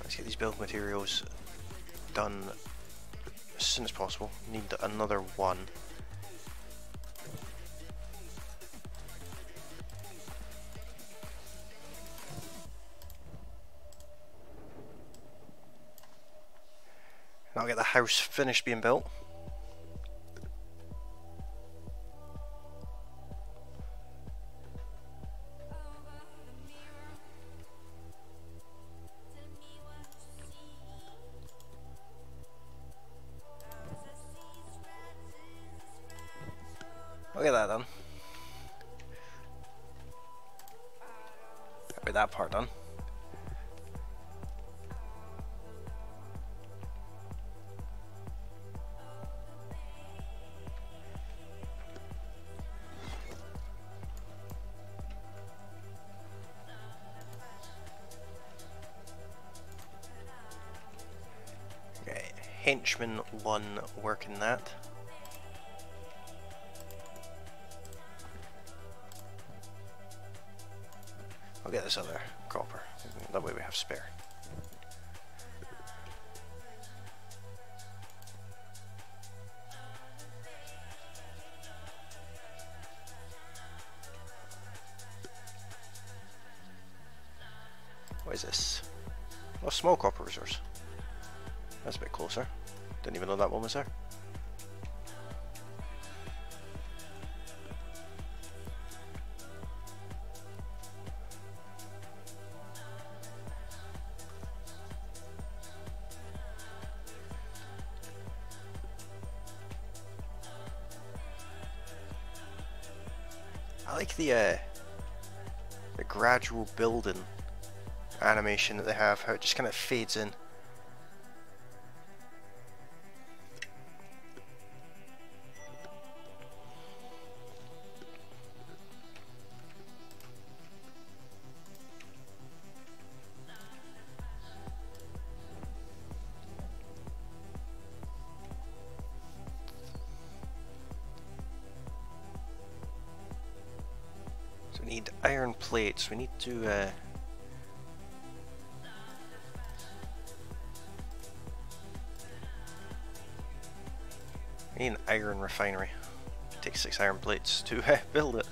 Let's get these build materials done as soon as possible. Need another 1. And I'll get the house finished being built. Look at that done. Got that part done. Okay, henchman 1 working that. I'll get this other copper, that way we have spare. What is this? Oh, small copper resource. That's a bit closer. Didn't even know that one was there. I like the gradual building animation that they have, how it just kind of fades in. So we need iron plates. We need to we need an iron refinery. It takes 6 iron plates to build it.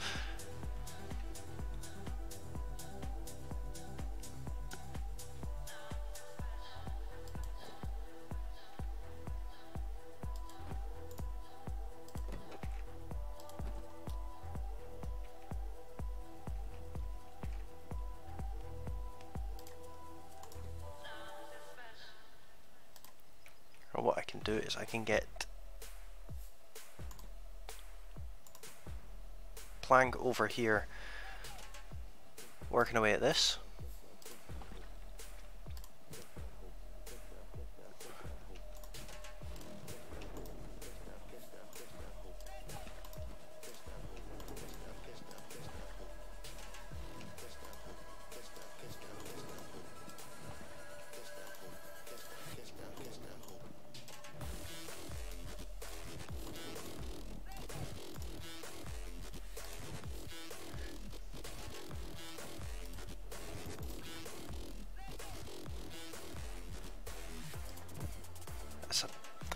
Or what I can do is I can get plank over here working away at this.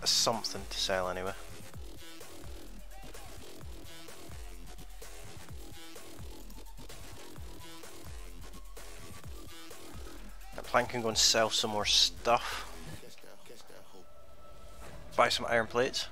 That's something to sell anyway. That plank can go and sell some more stuff. Buy some iron plates.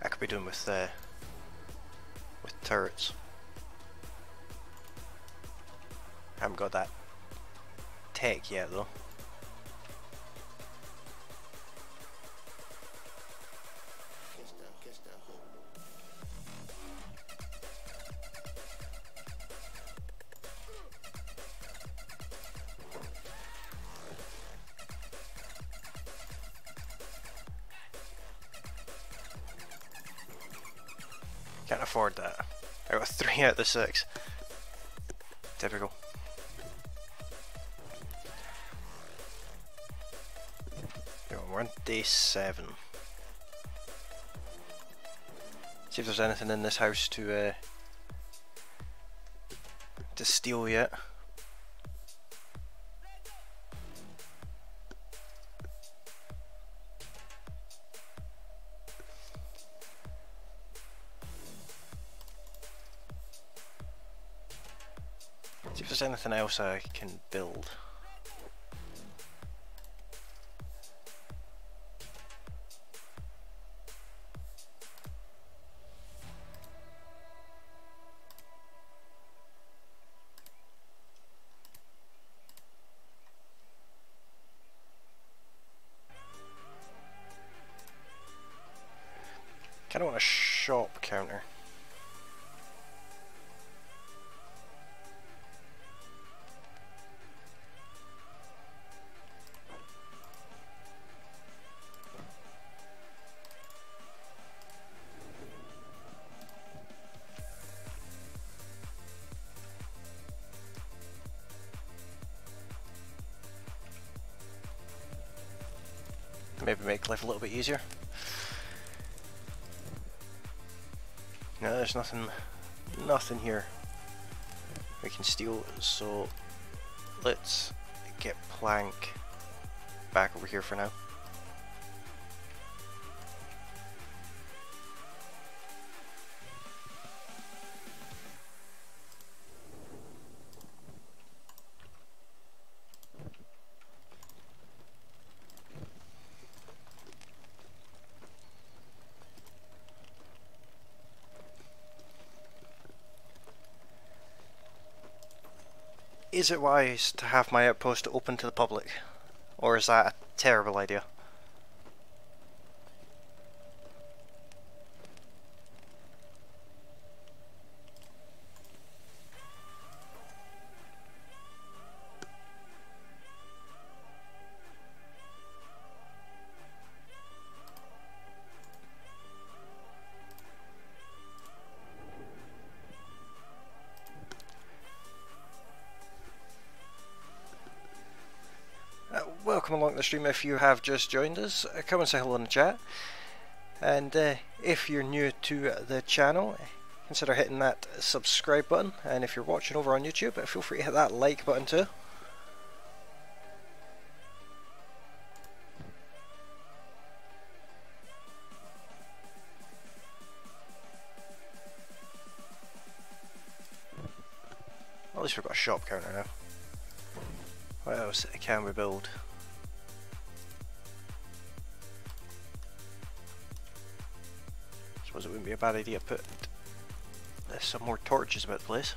I could be doing with turrets. I haven't got that tech yet though. Can't afford that. I got 3 out of the 6. Typical. We're on day 7. See if there's anything in this house to steal yet. See if there's anything else I can build. I don't want a shop counter. Maybe make life a little bit easier. No, there's nothing here we can steal, so let's get Plank back over here for now. Is it wise to have my outpost open to the public? Or is that a terrible idea? Welcome along the stream if you have just joined us. Come and say hello in the chat. And if you're new to the channel, consider hitting that subscribe button. And if you're watching over on YouTube, feel free to hit that like button too. At least we've got a shop counter now. What else can we build? Suppose it wouldn't be a bad idea to put some more torches about the place.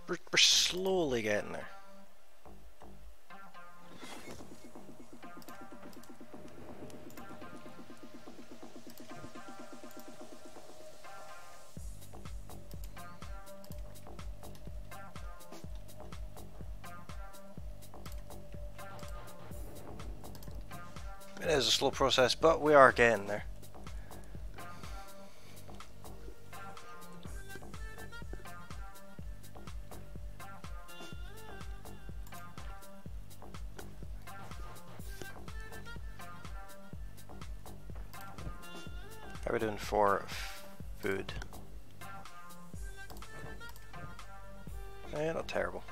We're slowly getting there. It is a slow process, but we are getting there. How are we doing for food? Not terrible.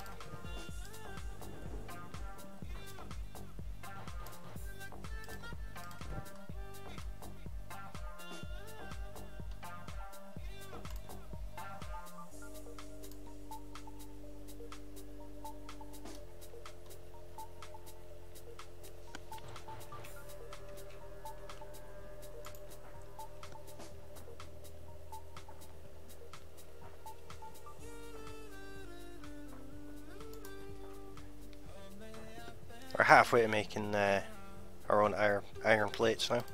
We're halfway to making our own iron plates now.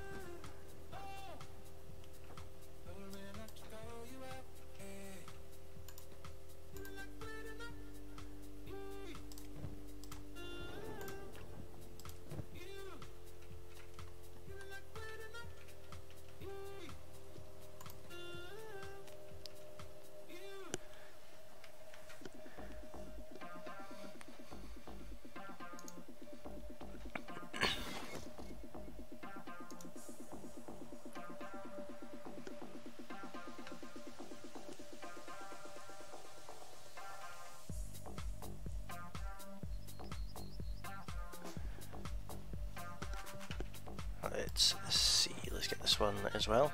this one as well.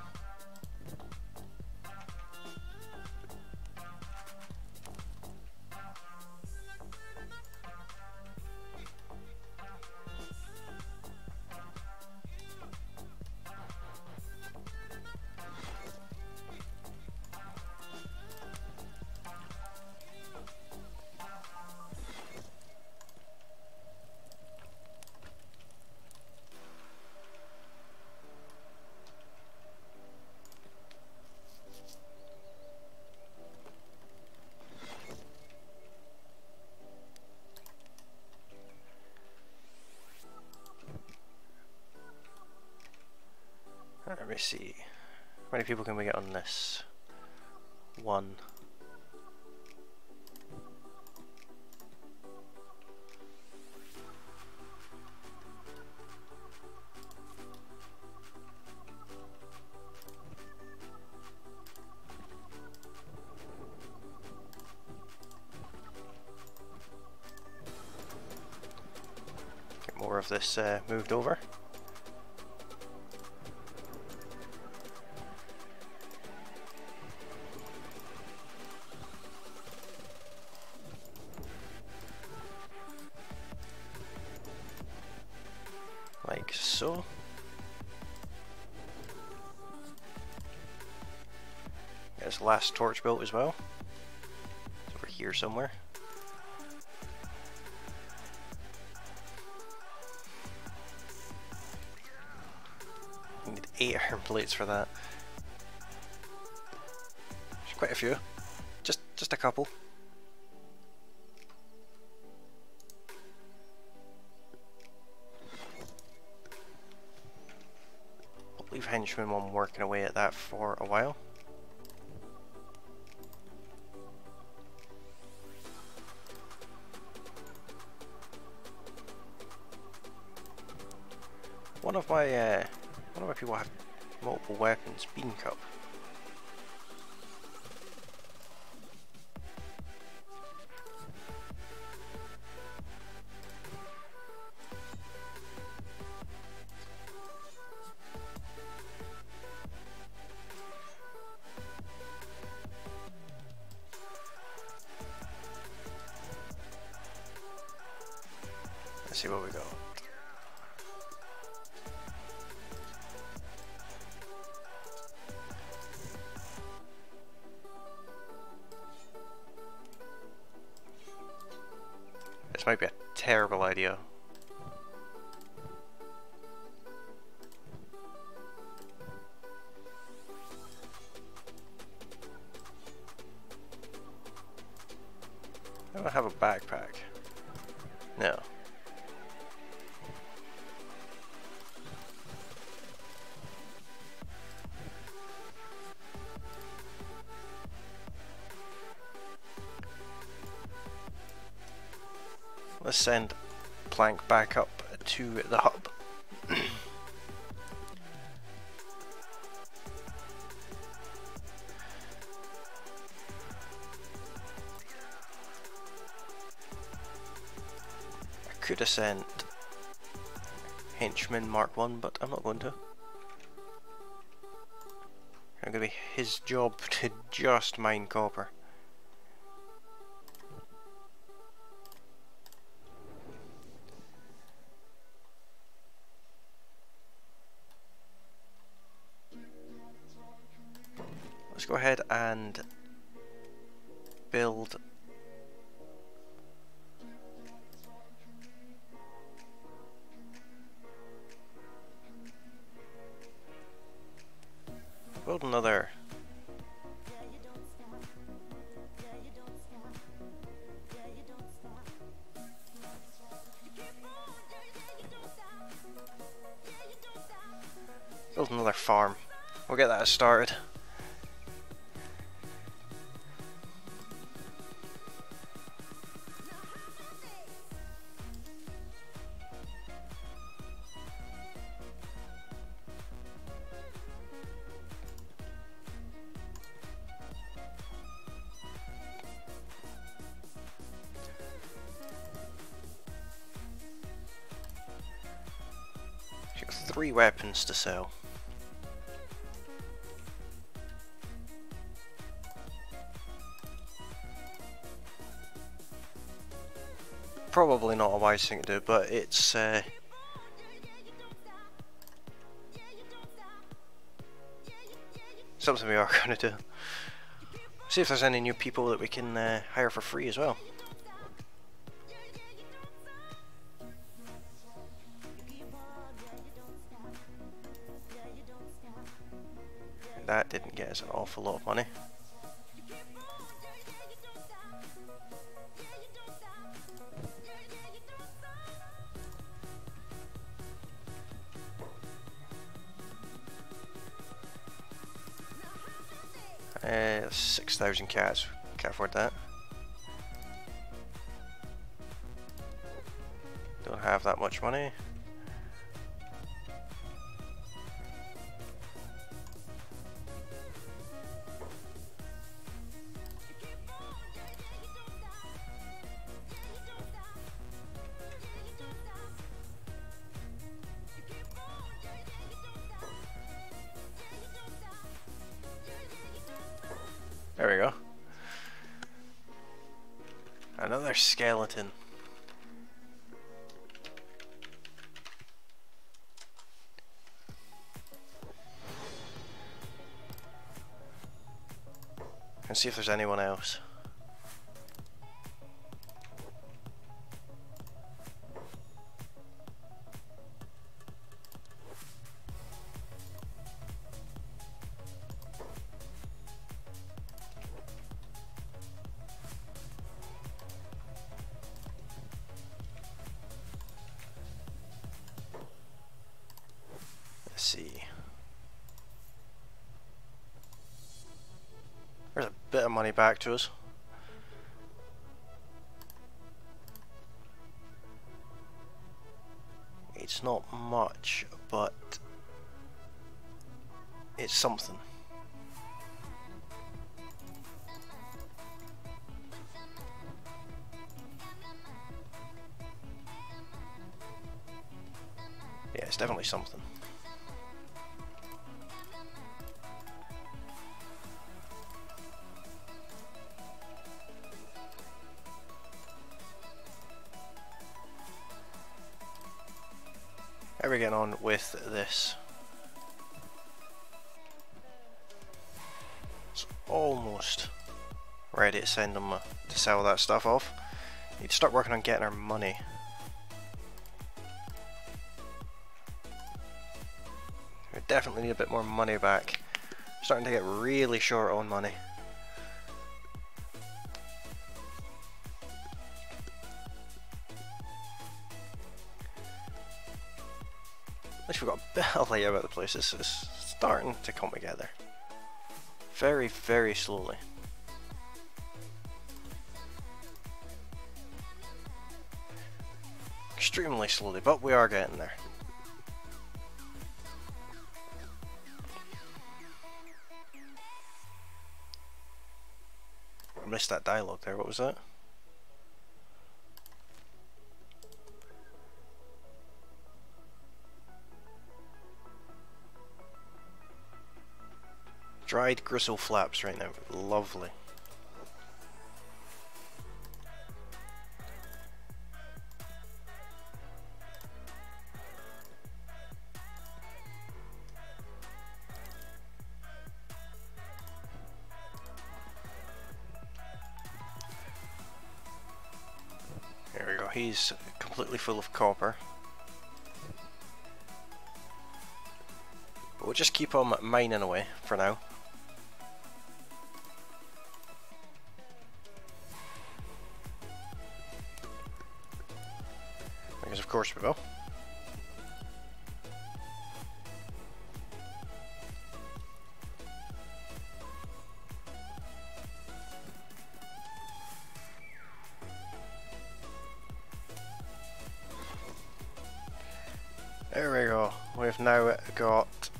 Let me see. How many people can we get on this? One. Get more of this moved over. Like so. Get this last torch built as well. It's over here somewhere. You need 8 iron plates for that. There's quite a few. Just a couple. Leave henchmen one working away at that for a while. One of my people have multiple weapons. Bean cup. Let's see what we got. This might be a terrible idea. I don't have a backpack. No. Let's send Plank back up to the hub. I could have sent Henchman Mark 1, but I'm not going to. It's going to be his job to just mine copper. Let's go ahead and build another farm. We'll get that started. She's got 3 weapons to sell. probably not a wise thing to do, but it's something we are going to do. See if there's any new people that we can hire for free as well. That didn't get us an awful lot of money. Uh, 6,000 cats, can't afford that. Don't have that much money. There we go. Another skeleton. Let's see if there's anyone else. Let's see. There's a bit of money back to us. It's not much, but it's something. Yeah, it's definitely something. How are we getting on with this? It's almost ready to send them to sell that stuff off. Need to start working on getting our money. We definitely need a bit more money back. Starting to get really short on money. At least we've got a bit of layout about the place. This is starting to come together. Very, very slowly. Extremely slowly, but we are getting there. I missed that dialogue there, what was that? Dried gristle flaps right now, lovely. There we go, he's completely full of copper. But we'll just keep on mining away for now. Because of course we will. There we go. We've now got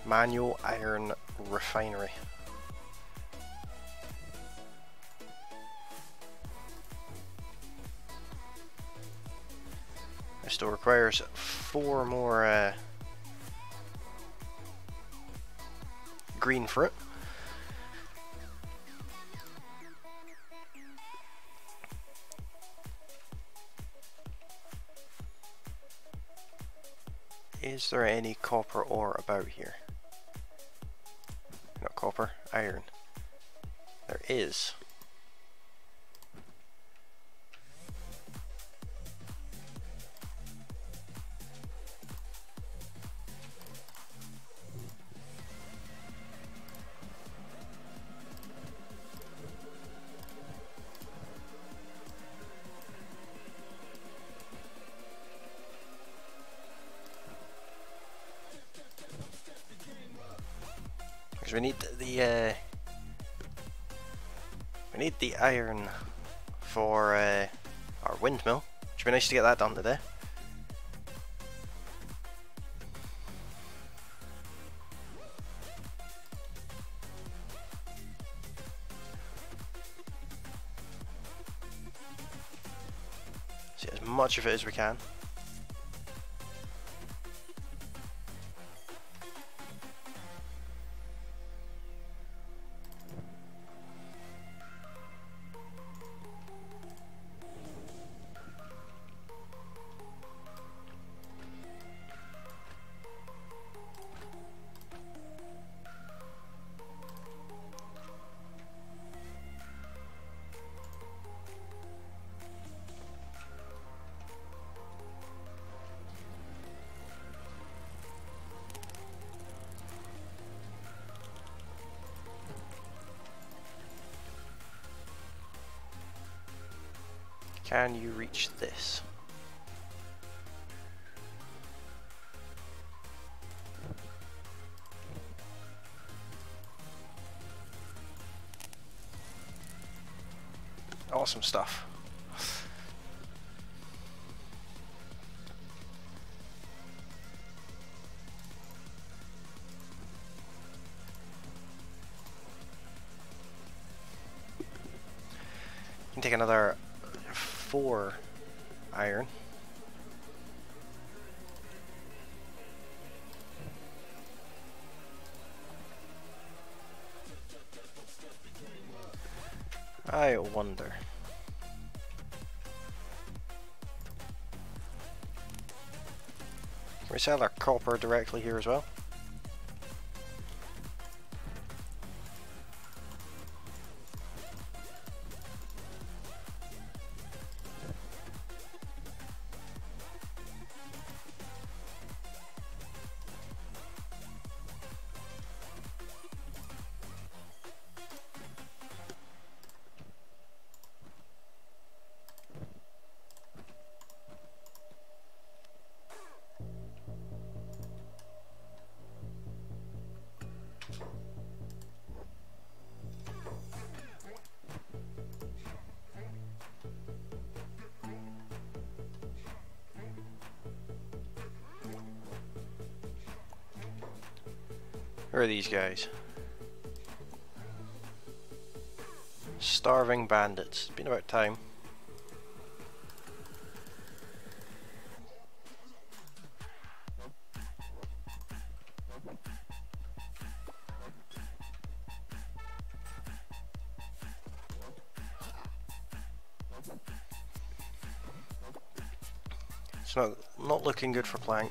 manual iron refinery. It still requires 4 more green fruit. Is there any copper ore about here? Not copper, iron. There is. Because we need the iron for our windmill, which would be nice to get that done today. See as much of it as we can. Can you reach this? Awesome stuff. You can take another 4 iron. I wonder. Can we sell our copper directly here as well? Who are these guys? Starving bandits. It's been about time. It's not looking good for Plank.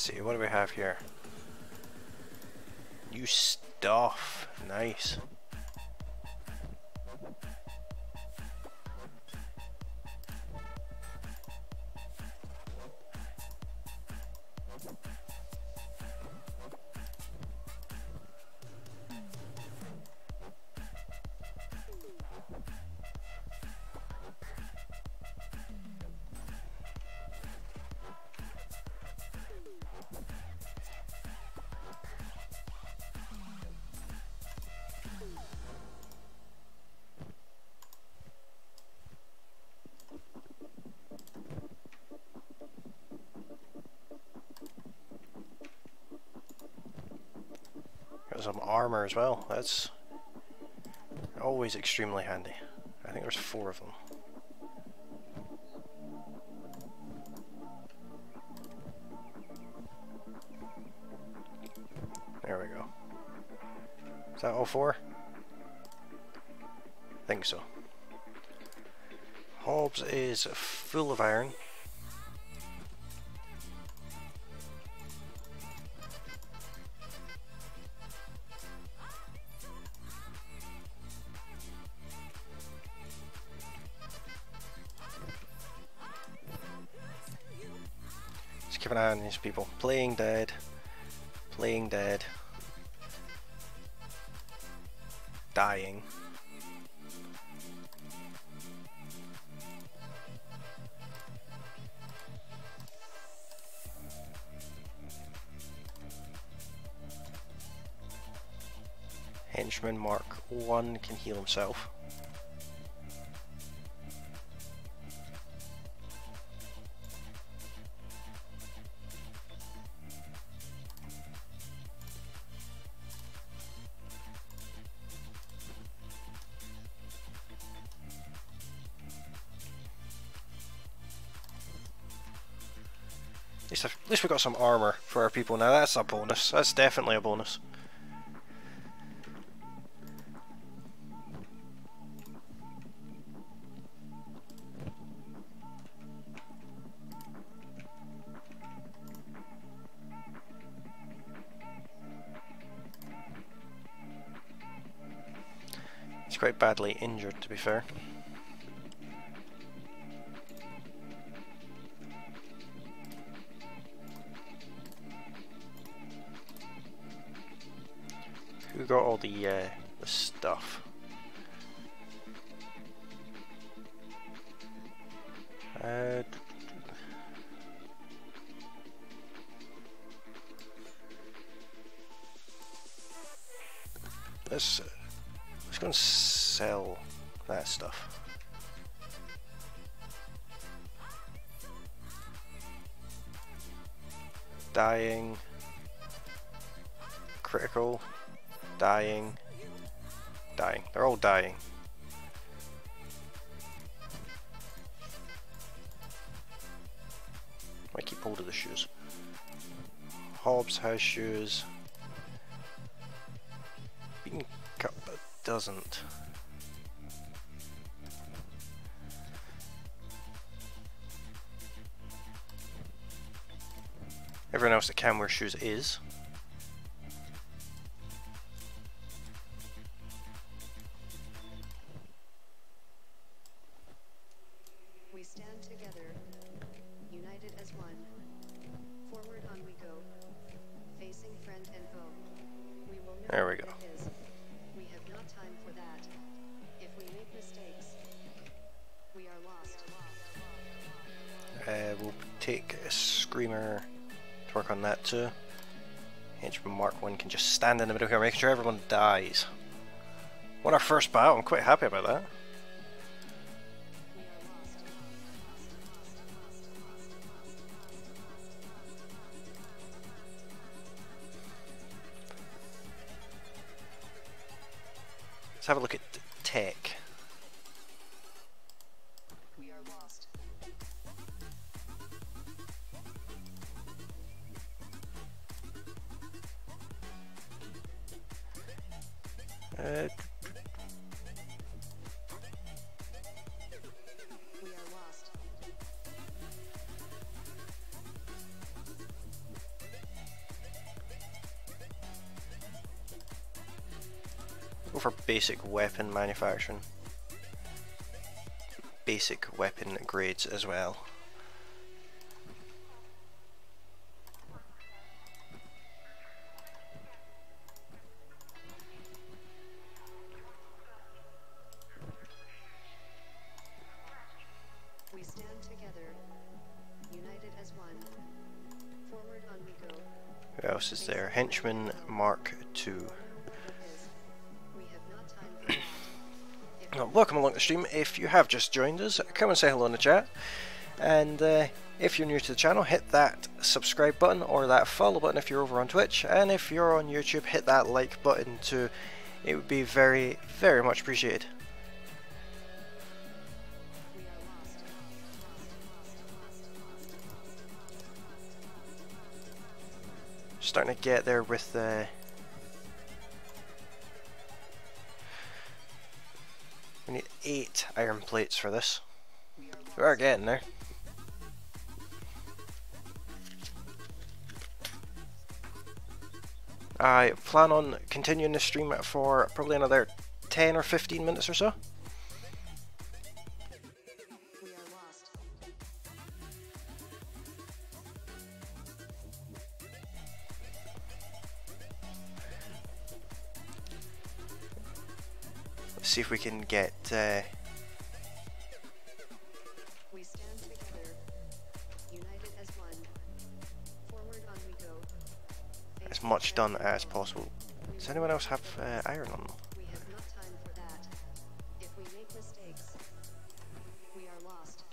Let's see, what do we have here? New stuff. Nice. armor as well. That's always extremely handy. I think there's 4 of them. There we go. Is that all 4? I think so. Hobbs is full of iron. Just keep an eye on these people. Playing dead. Playing dead. Dying. Henchman Mark 1 can heal himself. At least we got some armor for our people now. That's a bonus. That's definitely a bonus. He's quite badly injured, to be fair. Who got all the stuff? Let's go and sell that stuff. Dying. Critical. Dying. Dying. They're all dying. I keep hold of the shoes. Hobbs has shoes. Bean Cup doesn't. Everyone else that can wear shoes is. We stand together, united as one. Forward on we go, facing friend and foe. We will know There we go. what it is. We have not time for that. If we make mistakes, we are lost. We'll take a Screamer to work on that too. Henchman Mark 1 can just stand in the middle here, making sure everyone dies. Won our first battle, I'm quite happy about that. Let's have a look at tech. We are lost. Uh, We are lost. Go for basic weapon manufacturing. Basic weapon grades as well. We stand together, united as one. Forward on we go. Who else is there? Henchman Mark 2. We have not time for that. Well, welcome along the stream. If you have just joined us, come and say hello in the chat. And if you're new to the channel, hit that subscribe button or that follow button if you're over on Twitch, and if you're on YouTube, hit that like button too. It would be very, very much appreciated. Starting to get there with the we need 8 iron plates for this. We are getting there. I plan on continuing the stream for probably another 10 or 15 minutes or so. Let's see if we can get We stand together, united as one. Forward on we go. as much done as possible. Does anyone else have iron on them? We have not time for that. If we make mistakes, we are lost.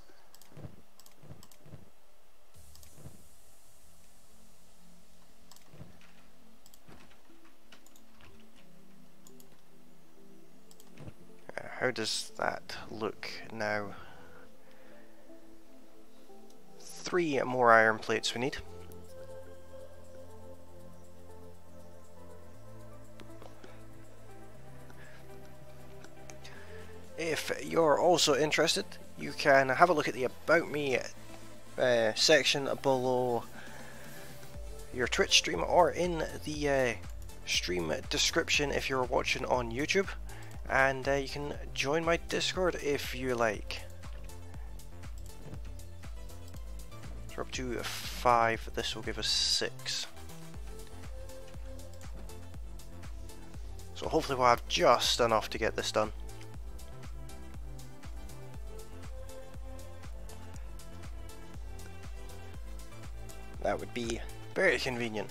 How does that look now? 3 more iron plates we need. If you're also interested, you can have a look at the About Me section below your Twitch stream, or in the stream description if you're watching on YouTube, and you can join my Discord if you like. So we're up to 5, this will give us 6. So hopefully we'll have just enough to get this done. That would be very convenient.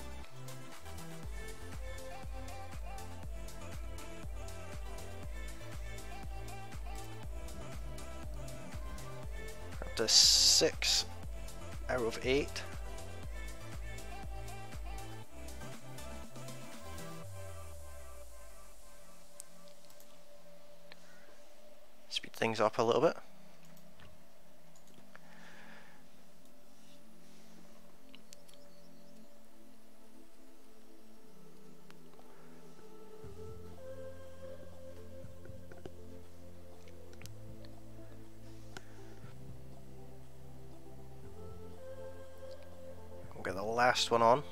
Up to 6 out of 8. Speed things up a little bit. Get the last one on.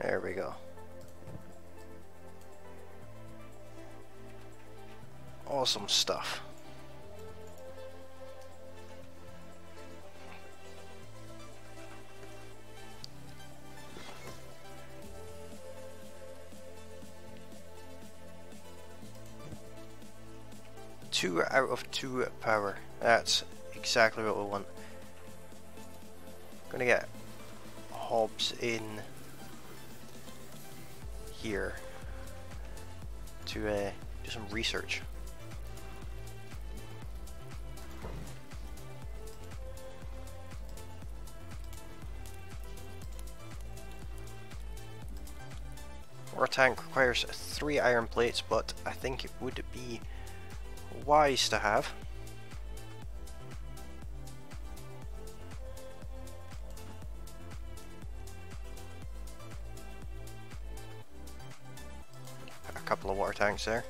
There we go. Awesome stuff. Two out of 2 power. That's exactly what we want. Gonna get Hobbs in here to do some research. Our tank requires 3 iron plates, but I think it would be wise to have. A couple of water tanks there.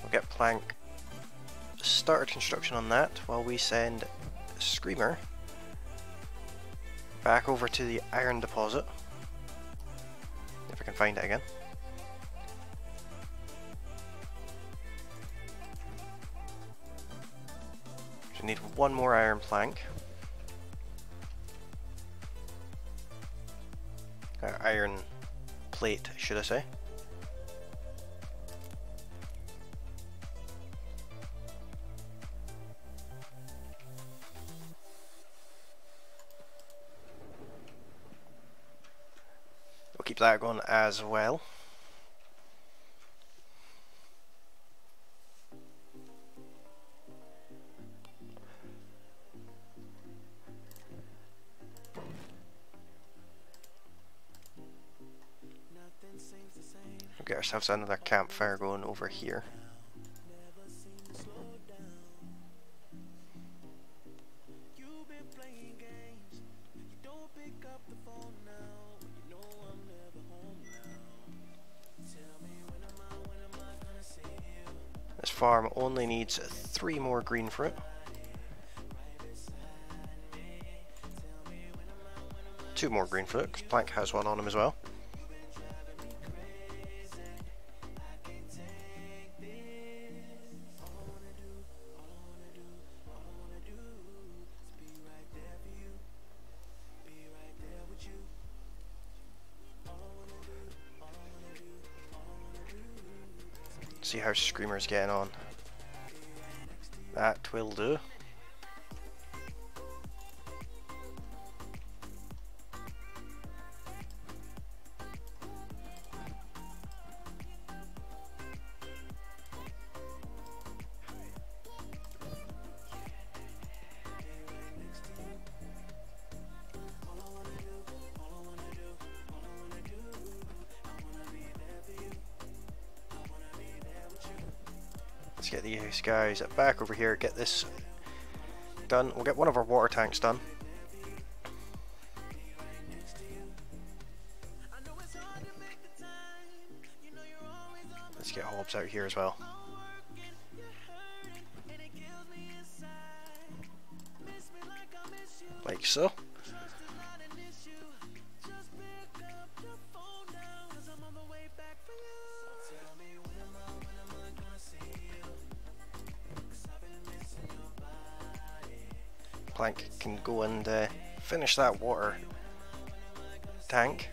We'll get plank started construction on that while we send Screamer back over to the iron deposit, if I can find it again. So we need 1 more iron plank, iron plate should I say. keep that going as well. We'll get ourselves another campfire going over here. This farm only needs 3 more green fruit. 2 more green fruit, because Plank has one on him as well. See how Screamer's getting on. That will do. Let's get these guys back over here, get this done. We'll get one of our water tanks done. Let's get Hobbs out here as well. Like so. Plank can go and finish that water tank.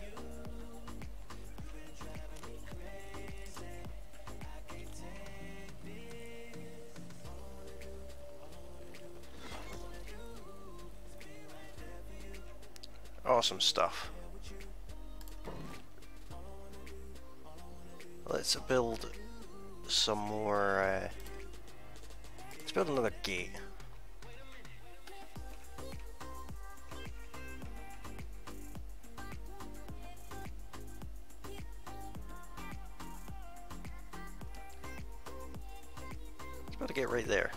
Awesome stuff. Let's build some more. Let's build another gate. Let's build a gate right there.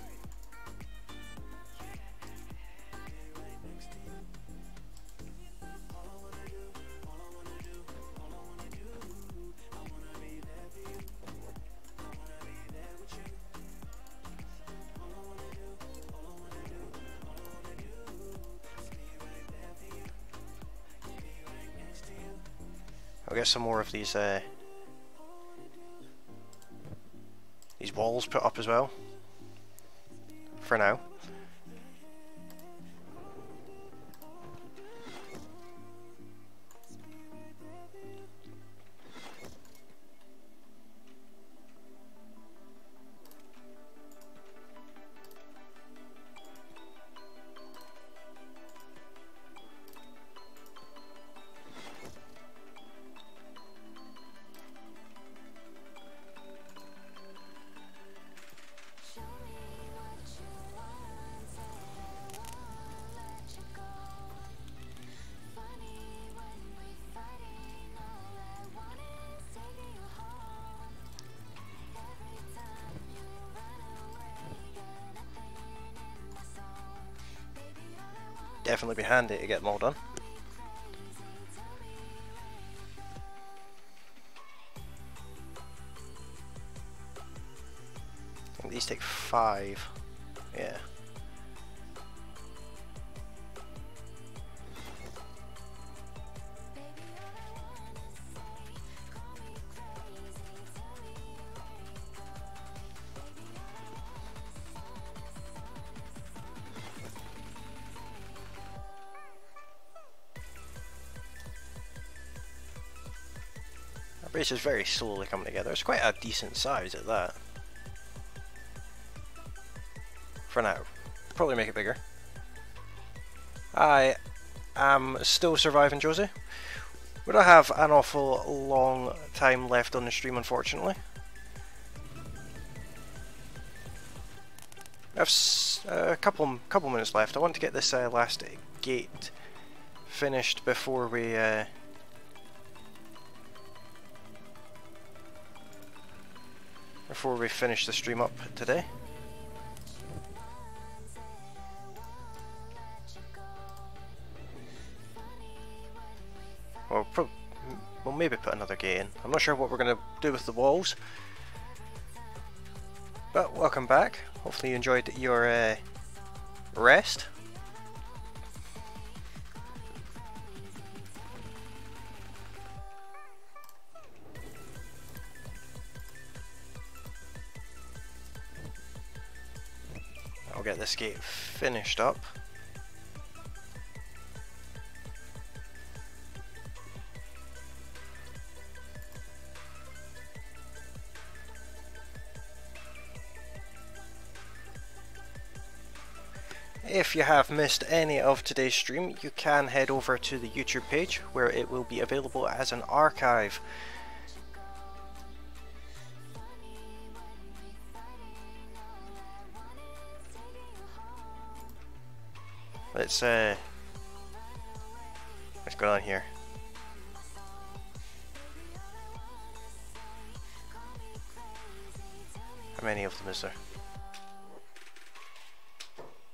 I'll get some more of these walls put up as well, for now. Definitely be handy to get them all done. I think these take 5. Yeah. Our base is very slowly coming together. It's quite a decent size at that. For now. Probably make it bigger. I am still surviving, Josie. We don't have an awful long time left on the stream, unfortunately. I have a couple minutes left. I want to get this last gate finished before we finish the stream up today. We'll maybe put another gate in. I'm not sure what we're going to do with the walls. But welcome back. Hopefully you enjoyed your rest. I'll get this gate finished up. If you have missed any of today's stream, you can head over to the YouTube page where it will be available as an archive. Let's go on here. How many of them is there?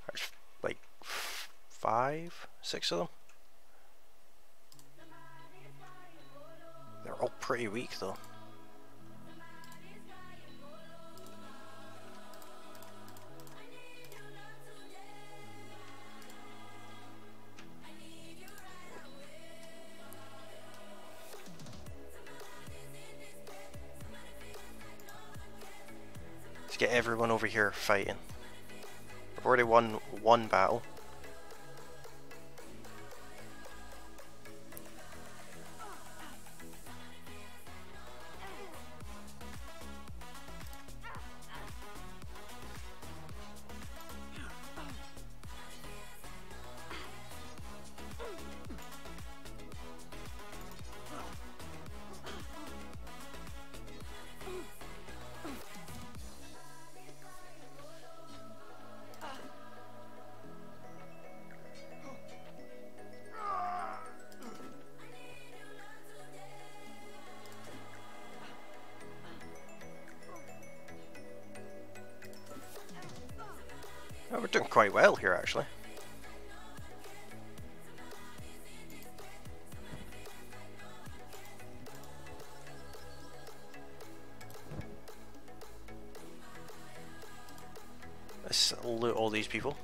There's like 5, 6 of them. They're all pretty weak though. Let's get everyone over here fighting. I've already won one battle. Oh, we're doing quite well here actually. Let's loot all these people.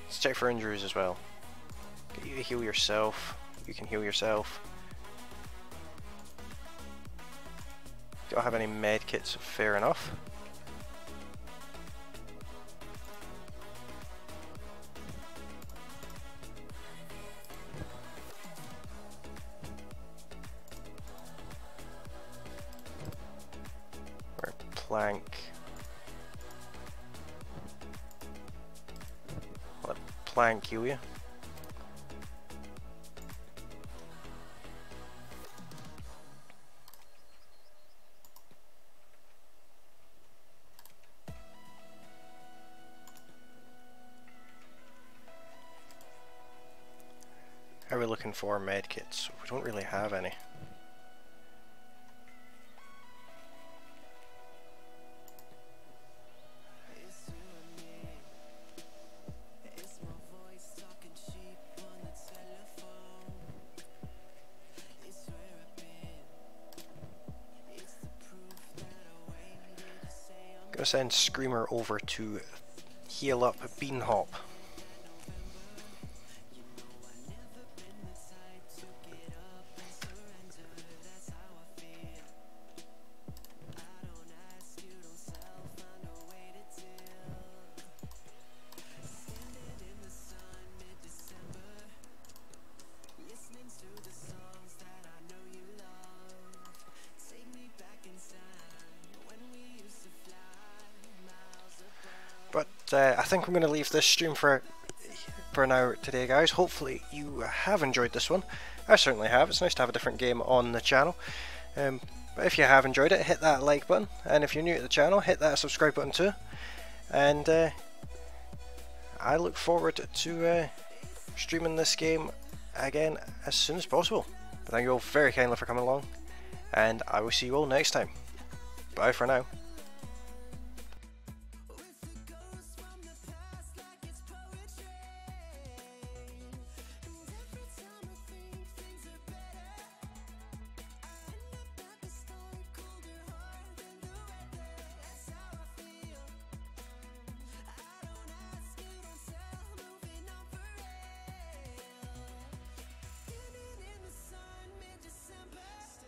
Let's check for injuries as well. Get you to heal yourself. You can heal yourself. Don't have any med kits, fair enough. Or plank. Let plank heal you. How are we looking for medkits? We don't really have any. Gonna send Screamer over to heal up Beanhop. I think I'm going to leave this stream for now today, guys. Hopefully you have enjoyed this one. I certainly have. It's nice to have a different game on the channel. But if you have enjoyed it, hit that like button, and if you're new to the channel, hit that subscribe button too. And I look forward to streaming this game again as soon as possible. But thank you all very kindly for coming along, and I will see you all next time. Bye for now.